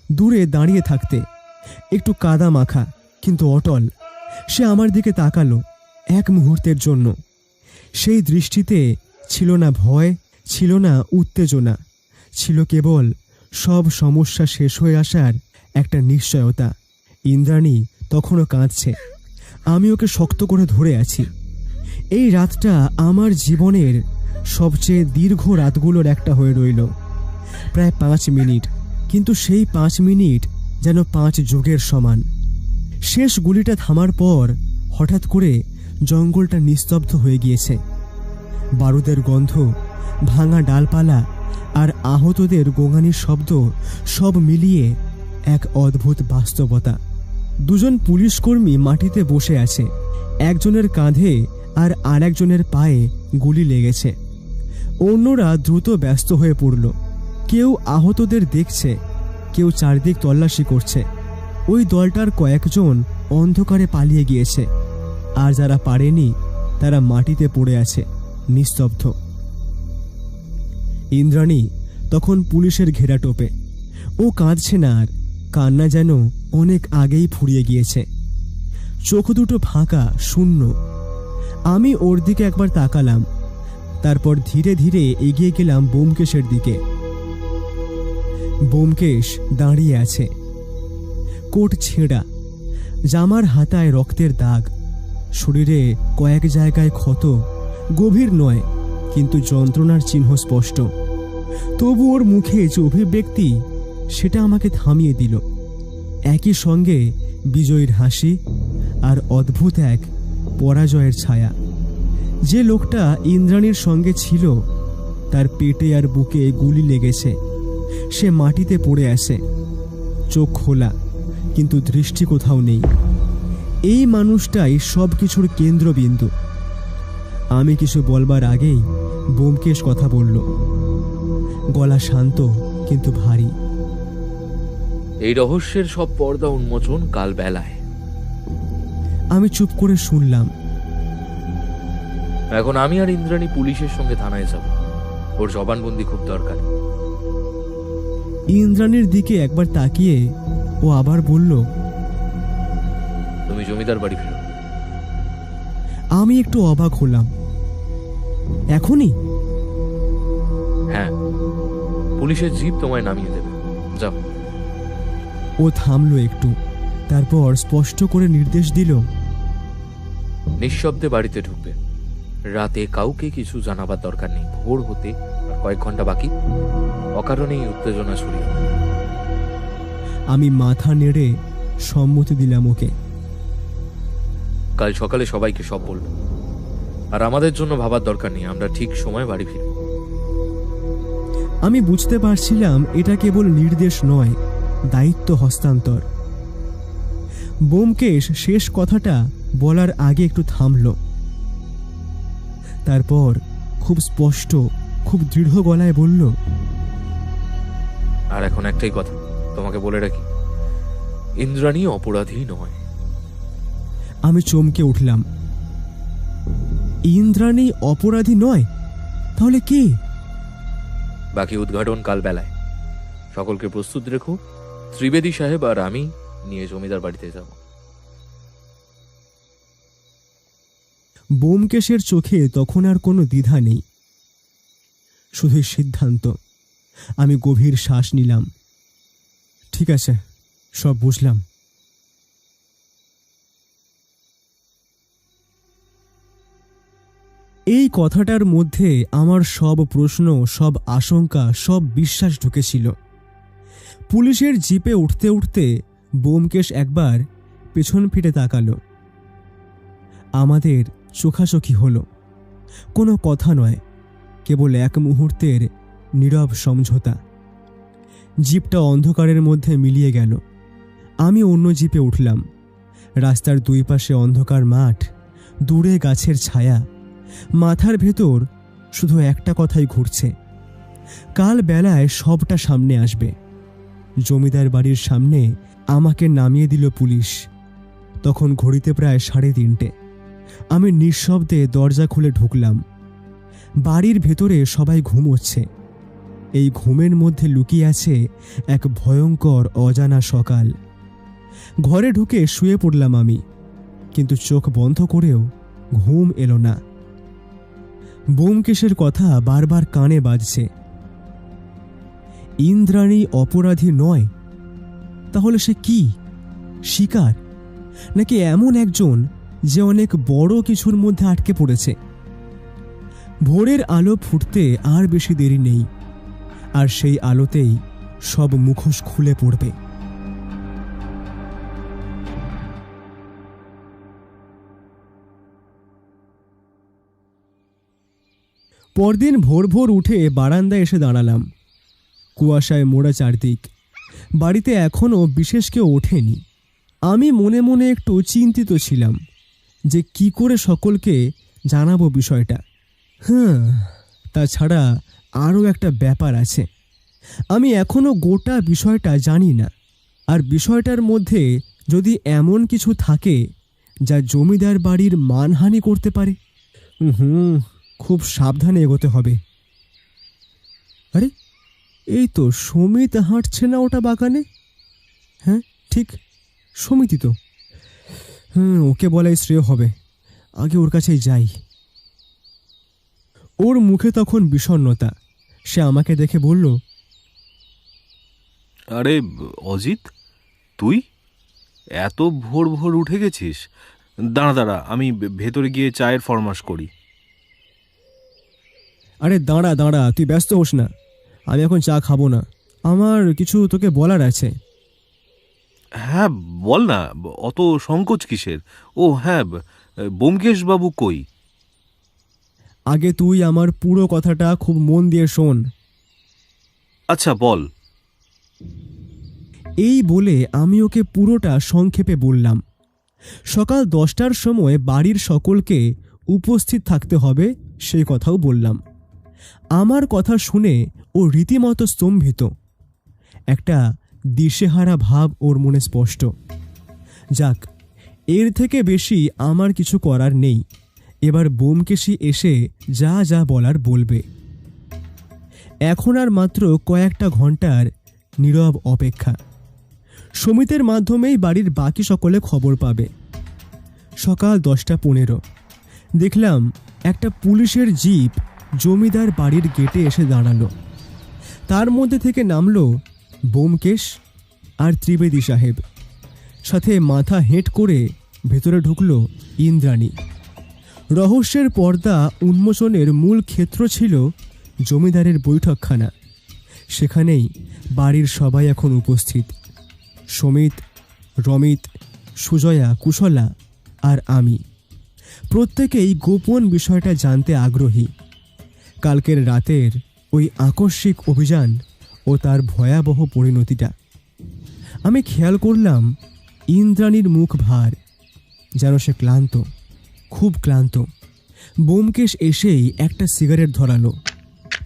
দূরে দাঁড়িয়ে থাকতে, একটু কাদা মাখা কিন্তু অটল। সে আমার দিকে তাকালো এক মুহূর্তের জন্য। সেই দৃষ্টিতে ছিল না ভয়, ছিল না উত্তেজনা, ছিল কেবল সব সমস্যা শেষ হয়ে আসার একটা নিশ্চয়তা। ইন্দ্রাণী তখনও কাঁদছে, আমি ওকে শক্ত করে ধরে আছি। এই রাতটা আমার জীবনের সবচেয়ে দীর্ঘ রাতগুলোর একটা হয়ে রইল। প্রায় 5 মিনিট, কিন্তু সেই 5 মিনিট যেন 5 যুগের সমান। শেষ গুলিটা থামার পর হঠাৎ করে জঙ্গলটা নিস্তব্ধ হয়ে গিয়েছে। বারুদের গন্ধ, ভাঙা ডালপালা আর আহতদের গোঙানির শব্দ সব মিলিয়ে এক অদ্ভুত বাস্তবতা। 2 জন পুলিশকর্মী মাটিতে বসে আছে। একজনের কাঁধে আর আরেকজনের পায়ে গুলি লেগেছে। অন্যরা দ্রুত ব্যস্ত হয়ে পড়ল। কেউ আহতদের দেখছে, কেউ চারদিক তল্লাশি করছে। ওই দলটার কয়েকজন অন্ধকারে পালিয়ে গিয়েছে, আর যারা পারেনি তারা মাটিতে পড়ে আছে নিস্তব্ধ। ইন্দ্রাণী তখন পুলিশের ঘেরাটোপে। ও কাঁদছে না আর, কান্না যেন অনেক আগেই ফুরিয়ে গিয়েছে। চোখ দুটো ফাঁকা, শূন্য। আমি ওর দিকে একবার তাকালাম, তারপর ধীরে ধীরে এগিয়ে গেলাম ব্যোমকেশের দিকে। ব্যোমকেশ দাঁড়িয়ে আছে, কোট ছেঁড়া, জামার হাতায় রক্তের দাগ, শরীরে কয়েক জায়গায় ক্ষত, গভীর নয় কিন্তু যন্ত্রণার চিহ্ন স্পষ্ট। তবু ওর মুখে যে অভিব্যক্তি, সেটা আমাকে থামিয়ে দিল। একই সঙ্গে বিজয়ীর হাসি আর অদ্ভুত এক পরাজয়ের ছায়া। যে লোকটা ইন্দ্রাণীর সঙ্গে ছিল তার পেটে আর বুকে গুলি লেগেছে। সে মাটিতে পড়ে আছে, চোখ খোলা কিন্তু দৃষ্টি কোথাও নেই। এই মানুষটাই সব কিছুর কেন্দ্রবিন্দু। আমি কিছু বলবার আগেই ব্যোমকেশ কথা বলল, গলা শান্ত কিন্তু ভারী। এই রহস্যের সব পর্দা উন্মোচন কাল বেলায়। আমি চুপ করে শুনলাম। এখন আমি আর ইন্দ্রাণী পুলিশের সঙ্গে থানায় যাব, ওর জবানবন্দি খুব দরকার। ইন্দ্রাণীর দিকে একবার তাকিয়ে ও আবার বলল, তুমি জমিদার বাড়ি ফেরো। আমি একটু অবাক হলাম। এখনই? হ্যাঁ, পুলিশের জিপ তোমায় নামিয়ে দেবে। যাও। ও থামলো একটু, তারপর স্পষ্ট করে নির্দেশ দিল, নিঃশব্দে বাড়িতে ঢুকবে। রাতে কাউকে কিছু জানাবার দরকার নেই। ভোর হতে আর কয়েক ঘন্টা বাকি। অকারণেই উত্তেজনা ছড়িয়ে। আমি মাথা নেড়ে সম্মতি দিলাম ওকে। কাল সকালে সবাইকে সব বলবো। আর আমাদের জন্য ভাবার দরকার নেই, আমরা ঠিক সময় বাড়ি ফিরব। আমি বুঝতে পারছিলাম এটা কেবল নির্দেশ নয়, দায়িত্ব হস্তান্তর। ব্যোমকেশ শেষ কথাটা বলার আগে একটু থামল, তারপর খুব স্পষ্ট, খুব দৃঢ় গলায় বলল, আর এখন একটাই কথা তোমাকে বলে রাখি, ইন্দ্রাণী অপরাধী নয়। আমি চমকে উঠলাম। ইন্দ্রাণী অপরাধী নয়? তাহলে কে? বাকি উদ্ঘাটন কাল বেলায়। সকলকে প্রস্তুত রেখো। ত্রিবেদী সাহেব আর আমি নিয়ে জমিদার বাড়িতে যাব। ব্যোমকেশের চোখে তখন আর কোনো দ্বিধা নেই, শুধুই সিদ্ধান্ত। আমি গভীর শ্বাস নিলাম। ঠিক আছে, সব বুঝলাম। এই কথাটার মধ্যে আমার সব প্রশ্ন, সব আশঙ্কা, সব বিশ্বাস ঢুকেছিল। পুলিশের জিপে উঠতে উঠতে ব্যোমকেশ একবার পেছন ফিরে তাকালো। আমাদের চোখাচোখি হলো। কোনো কথা নয়, কেবল এক মুহূর্তের নীরব সমঝোতা। জিপটা অন্ধকারের মধ্যে মিলিয়ে গেল। আমি অন্য জিপে উঠলাম। রাস্তার দুই পাশে অন্ধকার মাঠ, দূরে গাছের ছায়া। মাথার ভেতর শুধু একটা কথাই ঘুরছে, কাল বেলায় সবটা সামনে আসবে। জমিদার বাড়ির সামনে আমাকে নামিয়ে দিল পুলিশ। তখন ঘড়িতে প্রায় 3:30। আমি নিঃশব্দে দরজা খুলে ঢুকলাম। বাড়ির ভেতরে সবাই ঘুমোচ্ছে। এই ঘুমের মধ্যে লুকিয়ে আছে এক ভয়ঙ্কর অজানা সকাল। ঘরে ঢুকে শুয়ে পড়লাম আমি, কিন্তু চোখ বন্ধ করেও ঘুম এলো না। ব্যোমকেশের কথা বারবার কানে বাজছে। ইন্দ্রাণী অপরাধী নয়? তাহলে সে কি? শিকার, নাকি এমন একজন যে অনেক বড় কিছুর মধ্যে আটকে পড়েছে? ভোরের আলো ফুটতে আর বেশি দেরি নেই, আর সেই আলোতেই সব মুখোশ খুলে পড়বে। পরদিন ভোর ভোর উঠে বারান্দায় এসে দাঁড়ালাম। কুয়াশায় মোড়া চারদিক। বাড়িতে এখনও বিশেষ কেউ ওঠেনি। আমি মনে মনে একটু চিন্তিত ছিলাম যে কি করে সকলকে জানাবো বিষয়টা। তাছাড়া আরও একটা ব্যাপার আছে, আমি এখনও গোটা বিষয়টা জানি না। আর বিষয়টার মধ্যে যদি এমন কিছু থাকে যা জমিদার বাড়ির মানহানি করতে পারে, খুব সাবধানে এগোতে হবে। আরে, এই তো সমিত হাঁটছে না ওটা বাগানে? হ্যাঁ ঠিক, সমিতি তো। ওকে বলাই শ্রেয় হবে। আগে ওর কাছেই যাই। ওর মুখে তখন বিষণ্ণতা। সে আমাকে দেখে বলল, আরে অজিত, তুই এত ভোর ভোর উঠে গেছিস? দাঁড়া দাঁড়া, আমি ভেতরে গিয়ে চায়ের ফরমাশ করি। আরে দাঁড়া দাঁড়া, তুই ব্যস্ত হোস না। আমি এখন চা খাবো না, আমার কিছু তোকে বলার আছে। হ্যাঁ বল না, অত সংকোচ কিসের? ও হ্যাঁ, ব্যোমকেশ বাবু কই? আগে তুই আমার পুরো কথাটা খুব মন দিয়ে শোন। আচ্ছা বল। এই বলে আমি ওকে পুরোটা সংক্ষেপে বললাম। সকাল 10টার সময় বাড়ির সকলকে উপস্থিত থাকতে হবে সেই কথাও বললাম। আমার কথা শুনে ও রীতিমতো স্তম্ভিত। একটা দিশেহারা ভাব ওর মনে স্পষ্ট। যাক, এর থেকে বেশি আমার কিছু করার নেই। এবার ব্যোমকেশই এসে যা যা বলার বলবে। এখন আর মাত্র কয়েকটা ঘন্টার নীরব অপেক্ষা। সমিতির মাধ্যমেই বাড়ির বাকি সকলে খবর পাবে। সকাল 10:15 দেখলাম একটা পুলিশের জিপ জমিদার বাড়ির গেটে এসে দাঁড়ালো। তার মধ্যে থেকে নামলো ব্যোমকেশ আর ত্রিবেদী সাহেব, সাথে মাথা হেঁট করে ভেতরে ঢুকলো ইন্দ্রাণী। রহস্যের পর্দা উন্মোচনের মূল ক্ষেত্র ছিল জমিদারের বৈঠকখানা। সেখানেই বাড়ির সবাই এখন উপস্থিত, সমিত, রমিত, সুজয়া, কুশলা আর আমি। প্রত্যেকেই গোপন বিষয়টা জানতে আগ্রহী। কালকের রাতের ওই আকস্মিক অভিযান ও তার ভয়াবহ পরিণতিটা। আমি খেয়াল করলাম ইন্দ্রাণীর মুখ ভার, যেন সে ক্লান্ত, খুব ক্লান্ত। ব্যোমকেশ এসেই একটা সিগারেট ধরালো,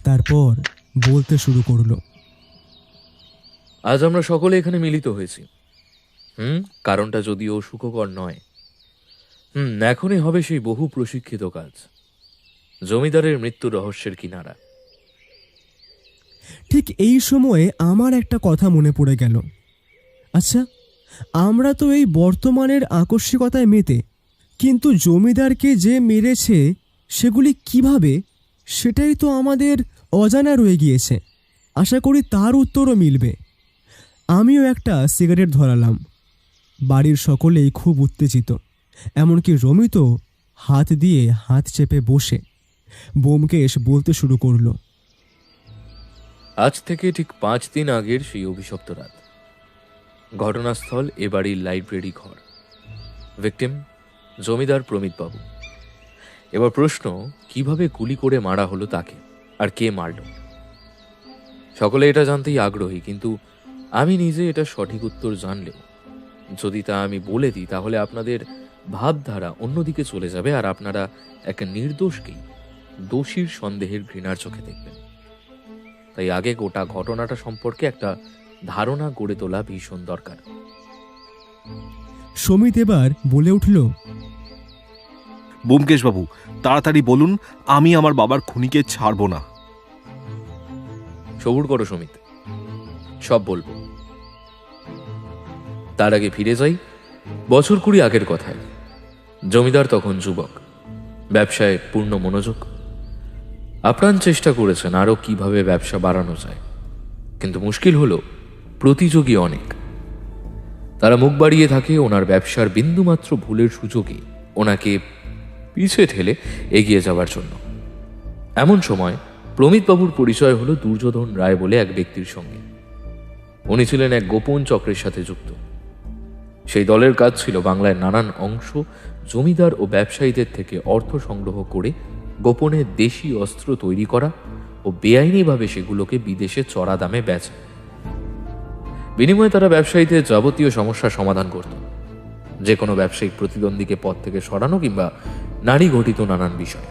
তারপর বলতে শুরু করলো। আজ আমরা সকলে এখানে মিলিত হয়েছি। কারণটা যদিও সুখকর নয়। এখনই হবে সেই বহু প্রশিক্ষিত কাজ, জমিদারের মৃত্যু রহস্যের কিনারা। ঠিক এই সময়ে আমার একটা কথা মনে পড়ে গেল। আচ্ছা, আমরা তো এই বর্তমানের আকস্মিকতায় মেতে, কিন্তু জমিদারকে যে মেরেছে সেগুলি কিভাবে, সেটাই তো আমাদের অজানা রয়ে গিয়েছে। আশা করি তার উত্তরও মিলবে। আমিও একটা সিগারেট ধরালাম। বাড়ির সকলেই খুব উত্তেজিত, এমনকি রমিতও হাত দিয়ে হাত চেপে বসে। ব্যোমকেশ বলতে শুরু করলো। আজ থেকে ঠিক 5 দিন আগের সেই অভিশপ্ত রাত। ঘটনাস্থল এ বাড়ির লাইব্রেরি ঘর। ভিকটিম জমিদার প্রমিতবাবু। এবার প্রশ্ন, কিভাবে গুলি করে মারা হলো তাকে, আর কে মারল? সকলে এটা জানতেই আগ্রহী, কিন্তু আমি নিজে এটা সঠিক উত্তর জানলেও যদি তা আমি বলে দিই তাহলে আপনাদের ভাবধারা অন্যদিকে চলে যাবে, আর আপনারা এক নির্দোষকেই দোষীর সন্দেহের ঘৃণার চোখে দেখবেন। তাই আগে গোটা ঘটনাটা সম্পর্কে একটা ধারণা গড়ে তোলা ভীষণ দরকার। সমিত এবার বলে উঠল। ব্যোমকেশ বাবু, তাড়াতাড়ি বলুন, আমি আমার বাবার খুনিকে ছাড়ব না। সবুর করো সমিত, সব বলবো। তার আগে ফিরে যাই বছর 20 আগের কথায়। জমিদার তখন যুবক, ব্যবসায় পূর্ণ মনোযোগ। আপ্রাণ চেষ্টা করেছেন আরো কিভাবে ব্যবসা বাড়ানো যায়, কিন্তু মুশকিল হলো প্রতিযোগী অনেক। তারা মুখ বাড়িয়ে থাকে ওনার ব্যবসার বিন্দুমাত্র ভুলের সুযোগে ওনাকে পিছিয়ে ঠেলে এগিয়ে যাওয়ার জন্য। এমন সময় প্রমিতবাবুর পরিচয় হলো দুর্যোধন রায় বলে এক ব্যক্তির সঙ্গে। উনি ছিলেন এক গোপন চক্রের সাথে যুক্ত। সেই দলের কাজ ছিল বাংলায় নানান অংশ জমিদার ও ব্যবসায়ীদের থেকে অর্থ সংগ্রহ করে গোপনে দেশি অস্ত্র তৈরি করা ও বেআইনিভাবে সেগুলোকে বিদেশে চড়া দামে বেচা। বিনিময়ে তারা ব্যবসায়ীদের যাবতীয় সমস্যার সমাধান করত, যে কোনো ব্যবসায়িক প্রতিদ্বন্দ্বীকে পদ থেকে সরানো কিংবা নারী ঘটিত নানান বিষয়।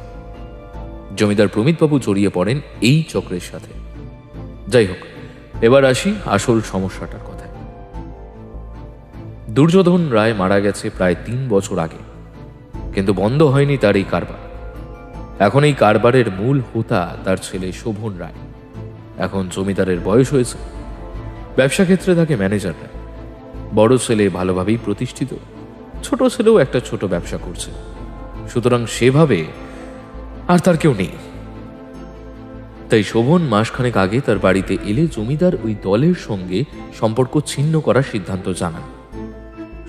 জমিদার প্রমিতবাবু জড়িয়ে পড়েন এই চক্রের সাথে। যাই হোক, এবার আসি আসল সমস্যাটার কথায়। দুর্যোধন রায় মারা গেছে প্রায় 3 বছর আগে, কিন্তু বন্ধ হয়নি তার এই কারবার। এখন এই কারবারের মূল হোতা তার ছেলে শোভন রায়। এখন জমিদারের বয়স হয়েছে, ব্যবসা ক্ষেত্রে থাকে ম্যানেজার রায়। বড় ছেলে ভালোভাবেই প্রতিষ্ঠিত, ছোট ছেলেও একটা ছোট ব্যবসা করছে। সুতরাং সেভাবে আর তার কেউ নেই। তাই শোভন মাসখানেক আগে তার বাড়িতে এলে জমিদার ওই দলের সঙ্গে সম্পর্ক ছিন্ন করার সিদ্ধান্ত জানান।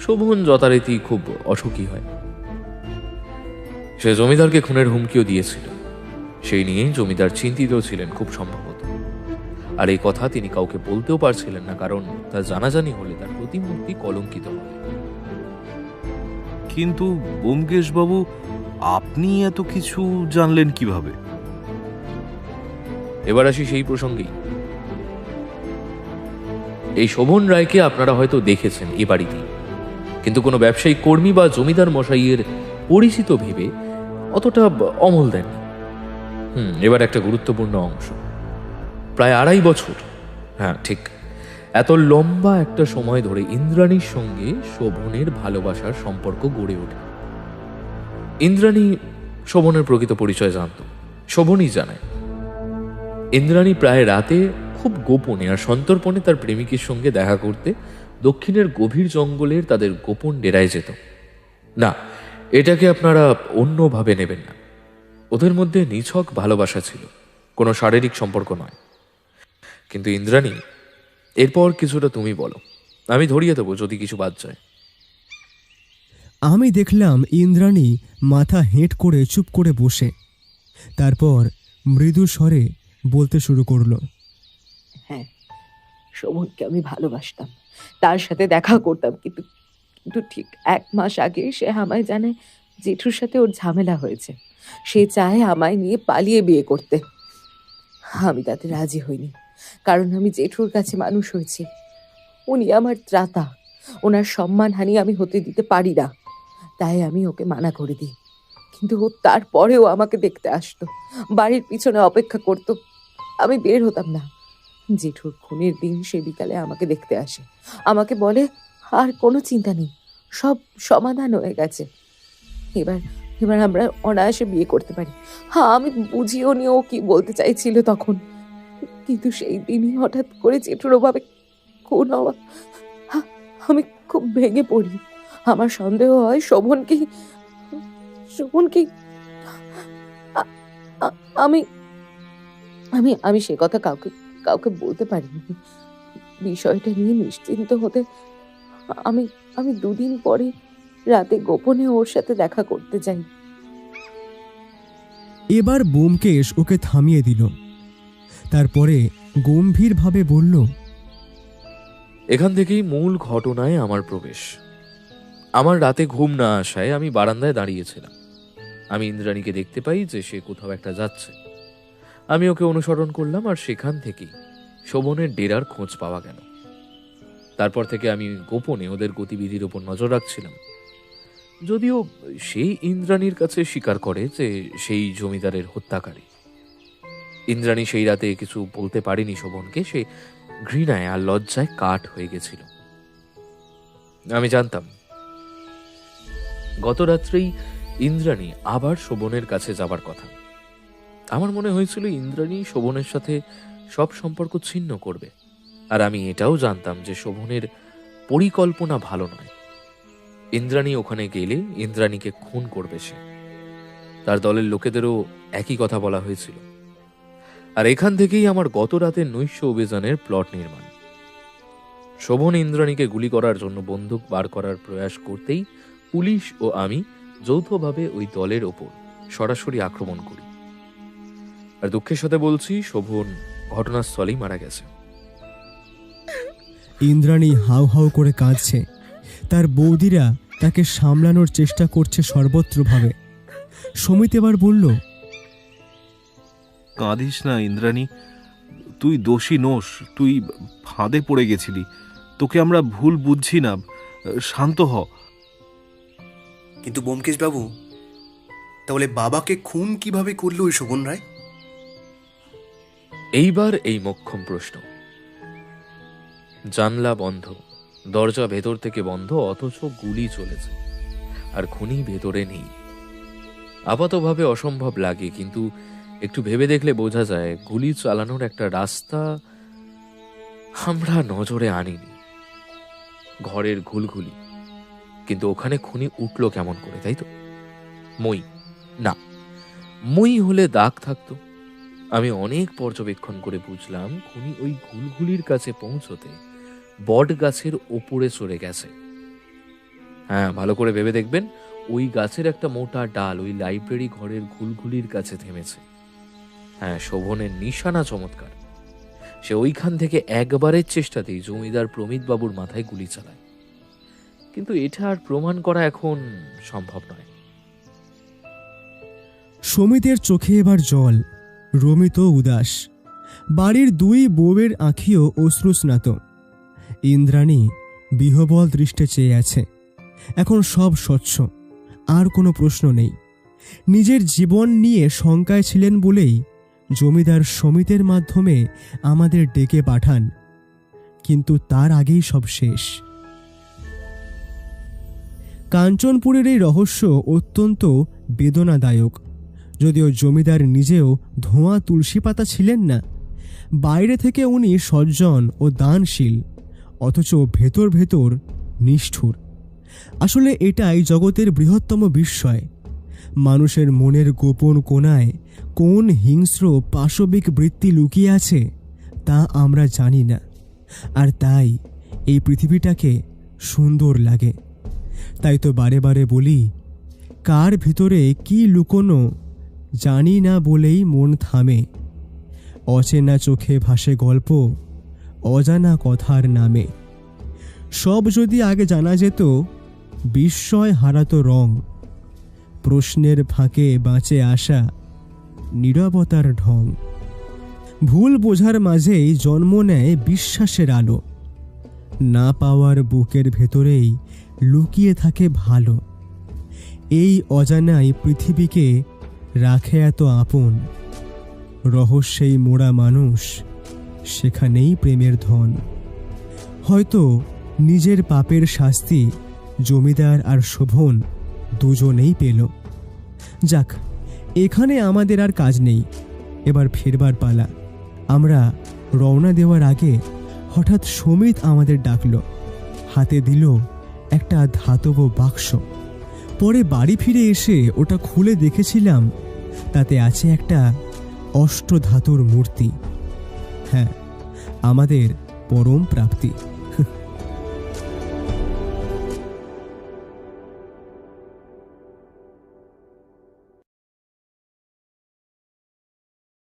শোভন যথারীতি খুব অসুখী হয়। সে জমিদারকে খুনের হুমকিও দিয়েছিল। সেই নিয়েই জমিদার চিন্তিত ছিলেন খুব সম্ভবত। আর এই কথা তিনি কাউকে বলতেও পারছিলেন না, কারণ তা জানাজানি হলে তার প্রতিমূর্তি কলঙ্কিত হবে। কিন্তু ব্যোমকেশ বাবু, আপনি এত কিছু জানলেন কিভাবে? এবার আসি সেই প্রসঙ্গেই। এই শোভন রায়কে আপনারা হয়তো দেখেছেন এ বাড়িতেই, কিন্তু কোনো ব্যবসায়িক কর্মী বা জমিদার মশাইয়ের পরিচিত ভেবে অতটা অমল দেননি। এবার একটা গুরুত্বপূর্ণ অংশ। প্রায় 2.5 বছর, হ্যাঁ ঠিক, এত লম্বা একটা সময় ধরে ইন্দ্রাণীর সঙ্গে শোভনের ভালোবাসার সম্পর্ক গড়ে ওঠে। ইন্দ্রাণী শোভনের প্রকৃত পরিচয় জানত, শোভনই জানায়। ইন্দ্রাণী প্রায় রাতে খুব গোপনে আর সন্তর্পণে তার প্রেমিকের সঙ্গে দেখা করতে দক্ষিণের গভীর জঙ্গলের তাদের গোপন ডেরায় যেত। না, এটাকে আপনারা অন্যভাবে নেবেন না। ওদের মধ্যে নিছক ভালোবাসা ছিল, কোনো শারীরিক সম্পর্ক নয়। কিন্তু ইন্দ্রাণী, এরপর কিছুটা তুমি বলো, আমি ধরিয়ে দেবো যদি কিছু বাদ যায়। আমি দেখলাম ইন্দ্রাণী মাথা হেঁট করে চুপ করে বসে, তারপর মৃদু স্বরে বলতে শুরু করলো। হ্যাঁ, শোভনকে আমি ভালোবাসতাম, তার সাথে দেখা করতাম, কিন্তু কিন্তু ঠিক 1 মাস আগে সে আমায় জানে জেঠুর সাথে ওর ঝামেলা হয়েছে। সে চায় আমায় নিয়ে পালিয়ে বিয়ে করতে। আমি তাতে রাজি হইনি, কারণ আমি জেঠুর কাছে মানুষ হয়েছি। উনি আমার ত্রাতা, ওনার সম্মানহানি আমি হতে দিতে পারি না। তাই আমি ওকে মানা করে দিই। কিন্তু ও তারপরেও আমাকে দেখতে আসতো, বাড়ির পিছনে অপেক্ষা করতো। আমি বের হতাম না। জেঠুর খুনের দিন সে বিকালে আমাকে দেখতে আসে, আমাকে বলে আর কোনো চিন্তা নেই, সব সমাধান হয়ে গেছে, এবার এবার আমরা অনায়াসে বিয়ে করতে পারি। হ্যাঁ, আমি বুঝিও নি ও কি বলতে চাইছিল তখন। কিন্তু সেই দিনই হঠাৎ করে জেঠুর ওভাবে খুন হওয়া, আমি খুব ভেঙে পড়ি। আমার সন্দেহ হয় শোভন কি আমি আমি আমি সে কথা কাউকে কাউকে বলতে পারিনি। বিষয়টা নিয়ে নিশ্চিন্ত হতে আমি আমি 2 দিন পরে রাতে গোপনে ওর সাথে দেখা করতে যাই। এবার ব্যোমকেশ ওকে থামিয়ে দিল। তারপরে গম্ভীরভাবে বলল, এখান থেকেই মূল ঘটনায় আমার প্রবেশ। আমার রাতে ঘুম না আসায় আমি বারান্দায় দাঁড়িয়েছিলাম। আমি ইন্দ্রাণীকে দেখতে পাই যে সে কোথাও একটা যাচ্ছে। আমি ওকে অনুসরণ করলাম, আর সেখান থেকেই শোভনের ডেরার খোঁজ পাওয়া গেল। তারপর থেকে আমি গোপনে ওদের গতিবিধির উপর নজর রাখছিলাম। যদিও সেই ইন্দ্রাণীর কাছে স্বীকার করে যে সেই জমিদারের হত্যাকারী। ইন্দ্রাণী সেই রাতে কিছু বলতে পারেনি শোভনকে, সে ঘৃণায় আর লজ্জায় কাঠ হয়ে গেছিল। আমি জানতাম গত রাত্রেই ইন্দ্রাণী আবার শোভনের কাছে যাবার কথা। আমার মনে হয়েছিল ইন্দ্রাণী শোভনের সাথে সব সম্পর্ক ছিন্ন করবে, আর আমি এটাও জানতাম যে শোভনের পরিকল্পনা ভালো নয়। ইন্দ্রাণী ওখানে গেলে ইন্দ্রাণীকে খুন করবে সে। তার দলের লোকেদেরও একই কথা বলা হয়েছিল। আর এখান থেকেই আমার গত রাতের নৈশ অভিযানের প্লট নির্মাণ। শোভন ইন্দ্রাণীকে গুলি করার জন্য বন্দুক বার করার প্রয়াস করতেই পুলিশ ও আমি যৌথভাবে ওই দলের ওপর সরাসরি আক্রমণ করি। আর দুঃখের সাথে বলছি, শোভন ঘটনাস্থলেই মারা গেছে। ইন্দ্রাণী হাউ হাউ করে কাঁদছে। তার বৌদিরা তাকে সামলানোর চেষ্টা করছে সর্বত্রভাবে। সমিত এবার বলল, কাঁদিস না ইন্দ্রাণী, তুই দোষী নোস, তুই ফাঁদে পড়ে গেছিলি। তোকে আমরা ভুল বুঝছি না, শান্ত হ। কিন্তু ব্যোমকেশ বাবু, তাহলে বাবাকে খুন কিভাবে করলো ওই শোভন রায়? এইবার এই মোক্ষম প্রশ্ন। জানলা বন্ধ, দরজা ভেতর থেকে বন্ধ, অথচ গুলি চলেছে, আর খুনি ভেতরে নেই। আপাতভাবে অসম্ভব লাগে, কিন্তু একটু ভেবে দেখলে বোঝা যায় গুলি চালানোর একটা রাস্তা আমরা নজরে আনিনি। ঘরের ঘুলঘুলি, কিন্তু ওখানে খুনি উঠল কেমন করে, তাই তো? মই না, মই হলে দাগ থাকতো। আমি অনেক পর্যবেক্ষণ করে বুঝলাম খুনি ওই ঘুলঘুলির কাছে পৌঁছতে বট গাছের ওপরে চড়ে গেছে। হ্যাঁ, ভালো করে ভেবে দেখবেন, ওই গাছের একটা মোটা ডাল ওই লাইব্রেরি ঘরের ঘুলঘুলির কাছে থেমেছে। হ্যাঁ, শোভনের নিশানা চমৎকার। সে ওইখান থেকে একবারের চেষ্টাতেই জমিদার প্রমিত বাবুর মাথায় গুলি চালায়। কিন্তু এটা আর প্রমাণ করা এখন সম্ভব নয়। সমিতের চোখে এবার জল, রমিত উদাস। বাড়ির 2 বউয়ের আঁখিও অশ্রুস্নাত। ইন্দ্রাণী বিহবল দৃষ্টে চেয়ে আছে। এখন সব স্বচ্ছ, আর কোনো প্রশ্ন নেই। নিজের জীবন নিয়ে শঙ্কায় ছিলেন বলেই জমিদার সমিতের মাধ্যমে আমাদের ডেকে পাঠান, কিন্তু তার আগেই সব শেষ। কাঞ্চনপুরের এই রহস্য অত্যন্ত বেদনাদায়ক। যদিও জমিদার নিজেও ধোঁয়া তুলসী পাতা ছিলেন না, বাইরে থেকে উনি সজ্জন ও দানশীল, অথচ ভেতর ভেতর নিষ্ঠুর। আসলে এটাই জগতের বৃহত্তম বিস্ময়। মানুষের মনের গোপন কোণায় কোন হিংস্র পাশবিক বৃত্তি লুকিয়ে আছে তা আমরা জানি না, আর তাই এই পৃথিবীটাকে সুন্দর লাগে। তাই তো বারে বারে বলি, কার ভিতরে কি লুকোনো জানি না বলেই মন থামে। অচেনা চোখে ভাসে গল্প অজানা কথার নামে। সব যদি আগে জানা যেত, বিস্ময় হারাতো রং। প্রশ্নের ফাঁকে বাঁচে আসা নীরবতার ঢং। ভুল বোঝার মাঝেই জন্ম নেয় বিশ্বাসের আলো। না পাওয়ার বুকের ভেতরেই লুকিয়ে থাকে ভালো। এই অজানাই পৃথিবীকে রাখে এত আপন। রহস্যেই মোড়া মানুষ, সেখানেই প্রেমের ধন। হয়তো নিজের পাপের শাস্তি জমিদার আর শোভন দুজনেই পেল। যাক, এখানে আমাদের আর কাজ নেই, এবার ফিরবার পালা। আমরা রওনা দেওয়ার আগে হঠাৎ সমিত আমাদের ডাকল, হাতে দিল একটা ধাতব বাক্স। পরে বাড়ি ফিরে এসে ওটা খুলে দেখেছিলাম, তাতে আছে একটা অষ্টধাতুর মূর্তি। হ্যাঁ, আমাদের পরম প্রাপ্তি।